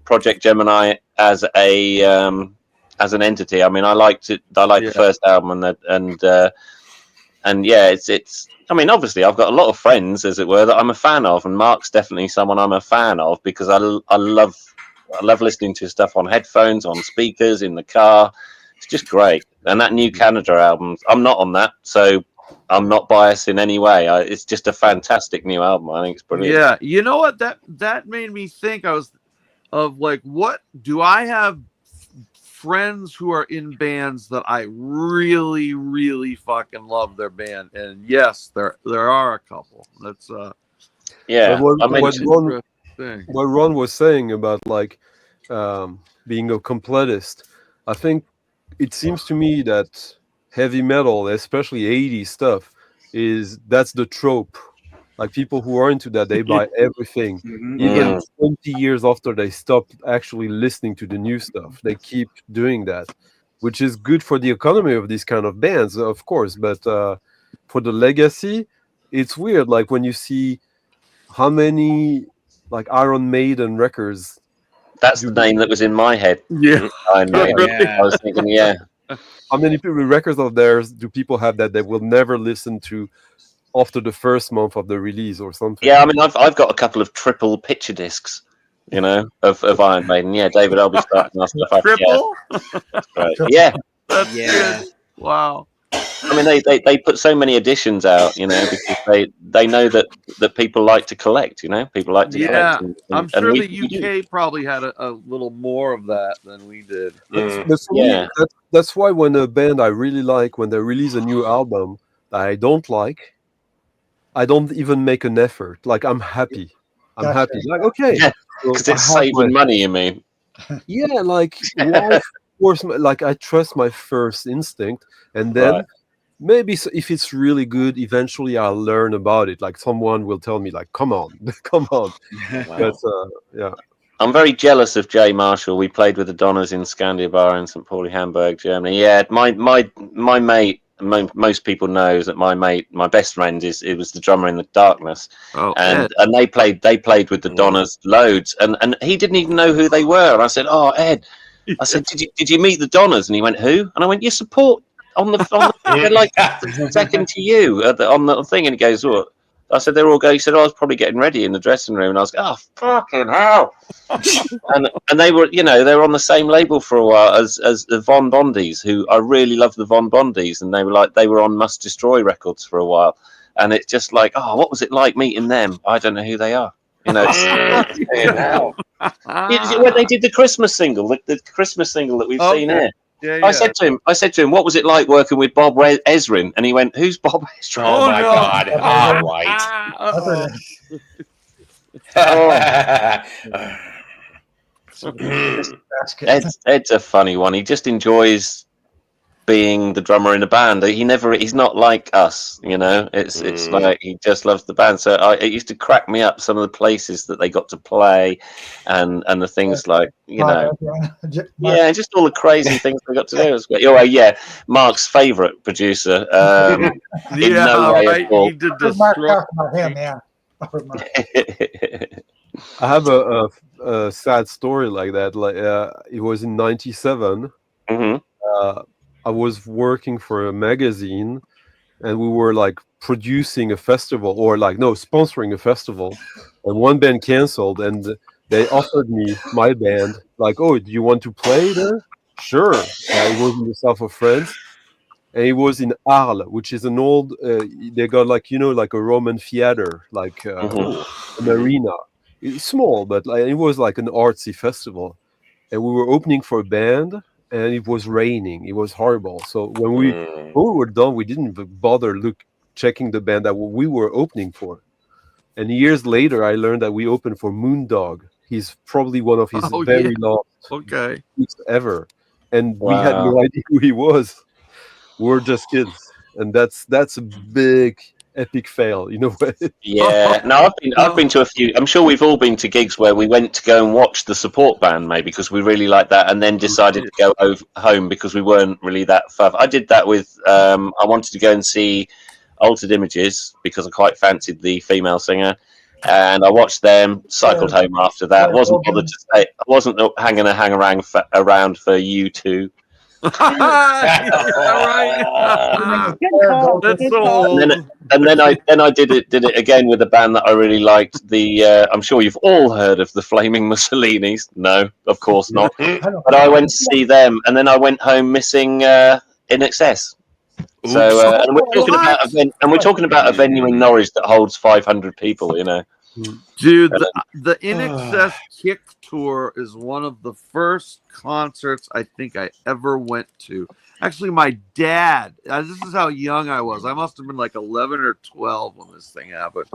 Project Gemini as an entity. I mean, I liked it. I liked the first album and it's. I mean, obviously, I've got a lot of friends, as it were, that I'm a fan of, and Mark's definitely someone I'm a fan of because I love listening to stuff on headphones, on speakers, in the car. It's just great. And that new Canada album, I'm not on that, so I'm not biased in any way. It's just a fantastic new album. I think it's brilliant. Yeah, you know what? That made me think. Of like, what do I have friends who are in bands that I really, really fucking love their band? And yes, there are a couple. That's what Ron was saying about like being a completist. I think it seems to me that heavy metal, especially 80s stuff, that's the trope. Like people who are into that, they buy everything. Even 20 years after they stopped actually listening to the new stuff, they keep doing that, which is good for the economy of these kind of bands, of course. But for the legacy, it's weird. Like when you see how many like Iron Maiden records. That's the name that was in my head. Yeah. I was thinking, How many records of theirs do people have that they will never listen to after the first month of the release or something? Yeah, I mean, I've got a couple of triple picture discs, you know, of Iron Maiden. Yeah, David, I'll be starting our stuff up. Triple? Right. Yeah. That's good. Wow. I mean, they put so many editions out, you know, because they know that people like to collect, you know, people like to collect. I'm sure the UK probably had a little more of that than we did. That's why when a band I really like, when they release a new album that I don't like, I don't even make an effort. Like I'm happy. I'm happy. Like okay, because it's saving money. You mean? Yeah, like why force like I trust my first instinct, and then maybe if it's really good, eventually I'll learn about it. Like someone will tell me, like, come on. Wow. But I'm very jealous of Jay Marshall. We played with the Donners in Scandia Bar in St. Pauli, Hamburg, Germany. Yeah, my mate. Most people know that my best friend it was the drummer in the Darkness, and they played with the Donners loads, and he didn't even know who they were. And I said, "Oh, Ed, I said, did you meet the Donners? And he went, who? And I went, you support on the they're like second to you on the thing. And he goes, what? I said, they're all going. He said, I was probably getting ready in the dressing room. And I was like, oh, fucking hell. and they were, they were on the same label for a while as the Von Bondies, who I really love the Von Bondies. And they were on Must Destroy Records for a while. And it's just like, oh, what was it like meeting them? I don't know who they are. It's hell. When they did the Christmas single, the Christmas single that we've seen here. Yeah, I said to him, what was it like working with Bob Ezrin? And he went, who's Bob Ezrin? Oh my God. All right. Ed's a funny one. He just enjoys being the drummer in a band. He's not like us, it's like he just loves the band. So it used to crack me up, some of the places that they got to play and the things like just all the crazy things they got to do. It was great. Oh yeah, Mark's favorite producer. He did Mark about him, yeah. I have a sad story like that. Like it was in '97. I was working for a magazine, and we were like producing a festival, or sponsoring a festival, and one band canceled, and they offered me my band. Like, oh, do you want to play there? Sure. It was in the south of France, and it was in Arles, which is an old. They got like a Roman theater, like an arena. It's small, but it was like an artsy festival, and we were opening for a band. And it was raining. It was horrible. So when we were done, we didn't bother checking the band that we were opening for. And years later, I learned that we opened for Moondog. He's probably one of his very last gigs ever. And we had no idea who he was. We were just kids, and that's a big epic fail. Yeah. No, I've been to a few. I'm sure we've all been to gigs where we went to go and watch the support band, maybe because we really liked that, and then decided to go home because we weren't really that far. I did that with. I wanted to go and see Altered Images because I quite fancied the female singer, and I watched them. Cycled home after that. Wasn't bothered to stay. I wasn't hang around for U2. Good call. That's so old. And then I did it again with a band that I really liked. I'm sure you've all heard of the Flaming Mussolinis. No, of course not. But I went to see them, and then I went home missing In Excess. So and we're talking about a venue in Norwich that holds 500 people. Dude, the In Excess Kick Tour is one of the first concerts I think I ever went to. Actually, my dad, this is how young I was. I must have been like 11 or 12 when this thing happened.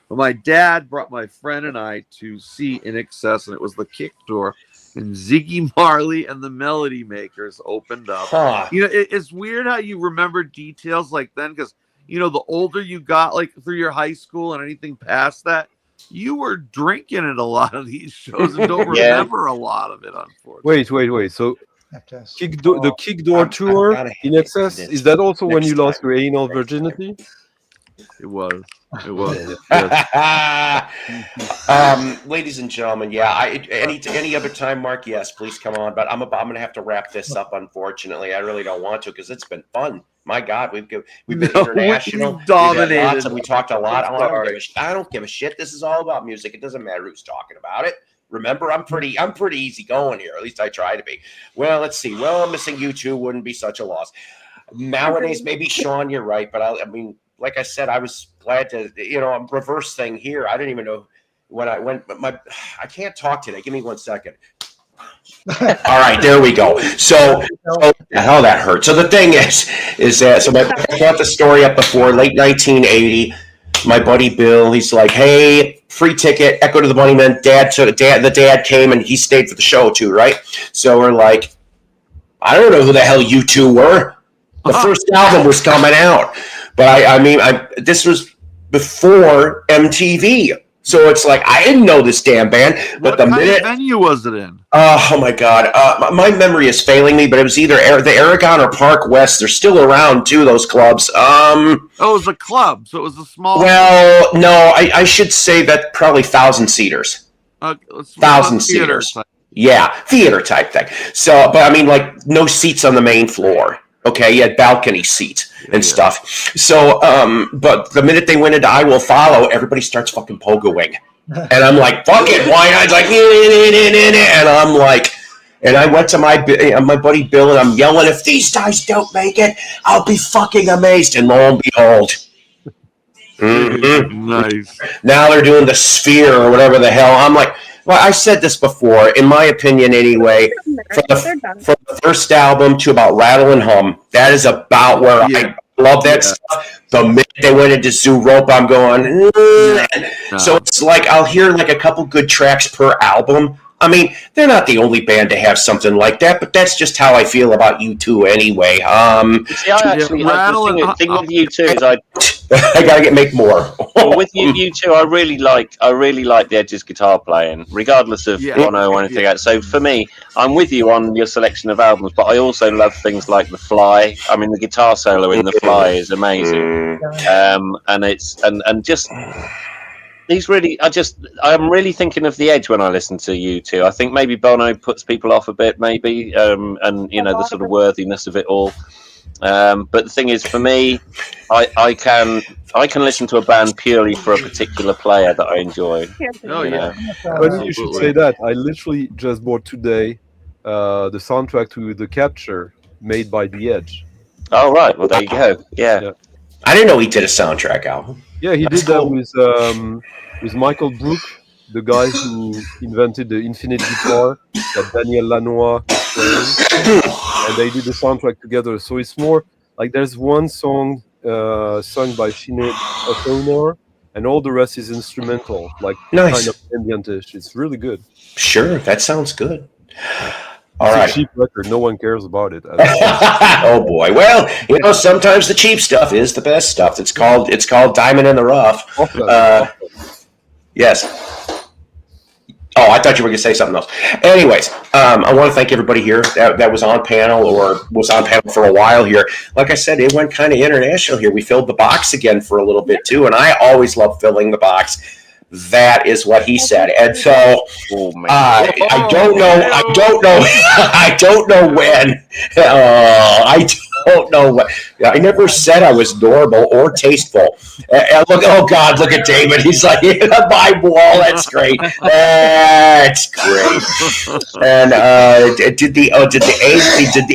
But my dad brought my friend and I to see In Excess, and it was the Kick Tour. And Ziggy Marley and the Melody Makers opened up. It's weird how you remember details like then, because, the older you got, like through your high school and anything past that, you were drinking at a lot of these shows and don't remember a lot of it, unfortunately. Wait. So the Kick Door tour In Excess, is that also when you lost your anal virginity? It was. Yes. Ladies and gentlemen, any other time, Mark? Yes, please come on. But I'm going to have to wrap this up. Unfortunately, I really don't want to because it's been fun. My God, we've been international. Dominated. We talked a lot. I don't give a shit. This is all about music. It doesn't matter who's talking about it. Remember, I'm pretty easy going here. At least I try to be. Well, let's see. Well, missing U2 wouldn't be such a loss. Nowadays, maybe Sean, you're right. But I mean, like I said, I was glad to, a reverse thing here. I didn't even know when I went, but I can't talk today. Give me 1 second. All right, there we go. So that hurt. So the thing is that, I brought the story up before, late 1980, my buddy Bill, he's like, hey, free ticket, Echo to the Bunnymen. The dad came and he stayed for the show too, right? So we're like, I don't know who the hell you two were. The first album was coming out. But this was before MTV. So it's like, I didn't know this damn band. But what kind of venue was it in? Oh my God. My memory is failing me, but it was either the Aragon or Park West. They're still around too, those clubs. It was a club, so it was a small. Well, no, I should say that probably 1,000 seaters. 1,000 seaters. Yeah, theater type thing. So, but I mean, like, no seats on the main floor. Okay, you had balcony seats and stuff. So, but the minute they went into I Will Follow, everybody starts fucking pogoing. And I'm like, fuck it, why not? It's like, and I'm like, and I went to my buddy Bill, and I'm yelling, if these guys don't make it, I'll be fucking amazed. And lo and behold. Nice. Now they're doing the Sphere or whatever the hell. I'm like, well, I said this before, in my opinion anyway, from the first album to about Rattle and Hum, that is about where I love that stuff. The minute they went into Zoo Rope, I'm going, So it's like, I'll hear like a couple good tracks per album. I mean, they're not the only band to have something like that, but that's just how I feel about U2 anyway. See, I actually, the thing with U2 is I gotta make more. Well, with U2, I really like the Edge's guitar playing, regardless of Bono or anything else. So for me, I'm with you on your selection of albums, but I also love things like The Fly. I mean, the guitar solo in The Fly is amazing, and it's and just. These really, I'm really thinking of the Edge when I listen to U2. I think maybe Bono puts people off a bit, maybe, and you know the sort of worthiness of it all. But the thing is, for me, I can listen to a band purely for a particular player that I enjoy. Funny you should say that. I literally just bought today the soundtrack to The Capture, made by The Edge. Oh right, well there you go. Yeah. I didn't know he did a soundtrack album. Yeah, he did that with Michael Brook, the guy who invented the infinite guitar that Daniel Lanois played, and they did the soundtrack together. So it's more like there's one song sung by Sinead O'Connor, and all the rest is instrumental, like kind of ambient-ish. It's really good. Sure, that sounds good. All right. It's a cheap record. No one cares about it. Oh boy. Well, you know, sometimes the cheap stuff is the best stuff. It's called diamond in the rough. Yes. Oh, I thought you were going to say something else. Anyways, I want to thank everybody here that was on panel or was on panel for a while here. Like I said, it went kind of international here. We filled the box again for a little bit too, and I always love filling the box. That is what he said, and so I don't know when. I don't know what. I never said I was normal or tasteful. Look! Oh God! Look at David. He's like my wall. That's great. That's great. And did the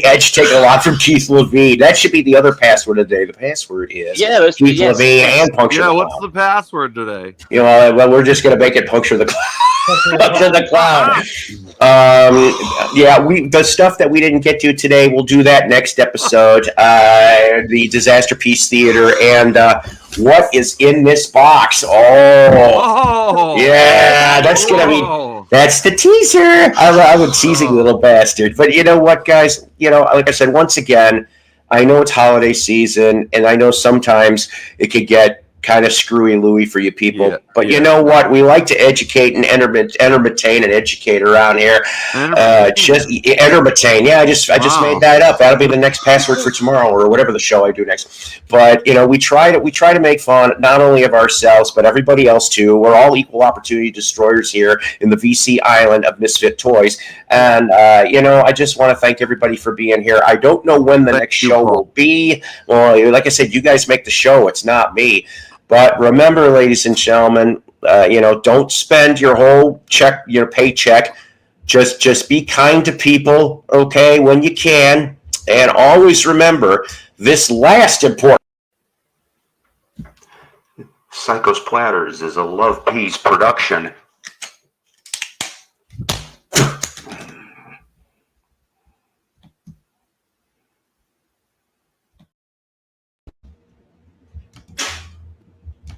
Edge take a lot from Keith Levine? That should be the other password of the day. The password is Keith Levine and Puncture. Yeah, what's the password today? You know, well, we're just going to make it Puncture the Cloud. Puncture the Cloud. The stuff that we didn't get to today, we'll do that next episode. The Disaster Piece Theater and what is in this box. Yeah, that's going to be, that's the teaser. I'm a teasing little bastard. But you know what, guys? You know, like I said, once again, I know it's holiday season, and I know sometimes it could get kind of screwy Louie for you people, but you know what? We like to educate and entertain and educate around here. Entertain. Yeah, I just made that up. That'll be the next password for tomorrow or whatever the show I do next. But you know, we try to make fun not only of ourselves but everybody else too. We're all equal opportunity destroyers here in the VC island of misfit toys. And you know, I just want to thank everybody for being here. I don't know when the next show will be. Well, like I said, you guys make the show. It's not me. But remember, ladies and gentlemen, you know, don't spend your whole paycheck. Just be kind to people, okay, when you can. And always remember this last important. Psycho's Platters is a Love Peace production.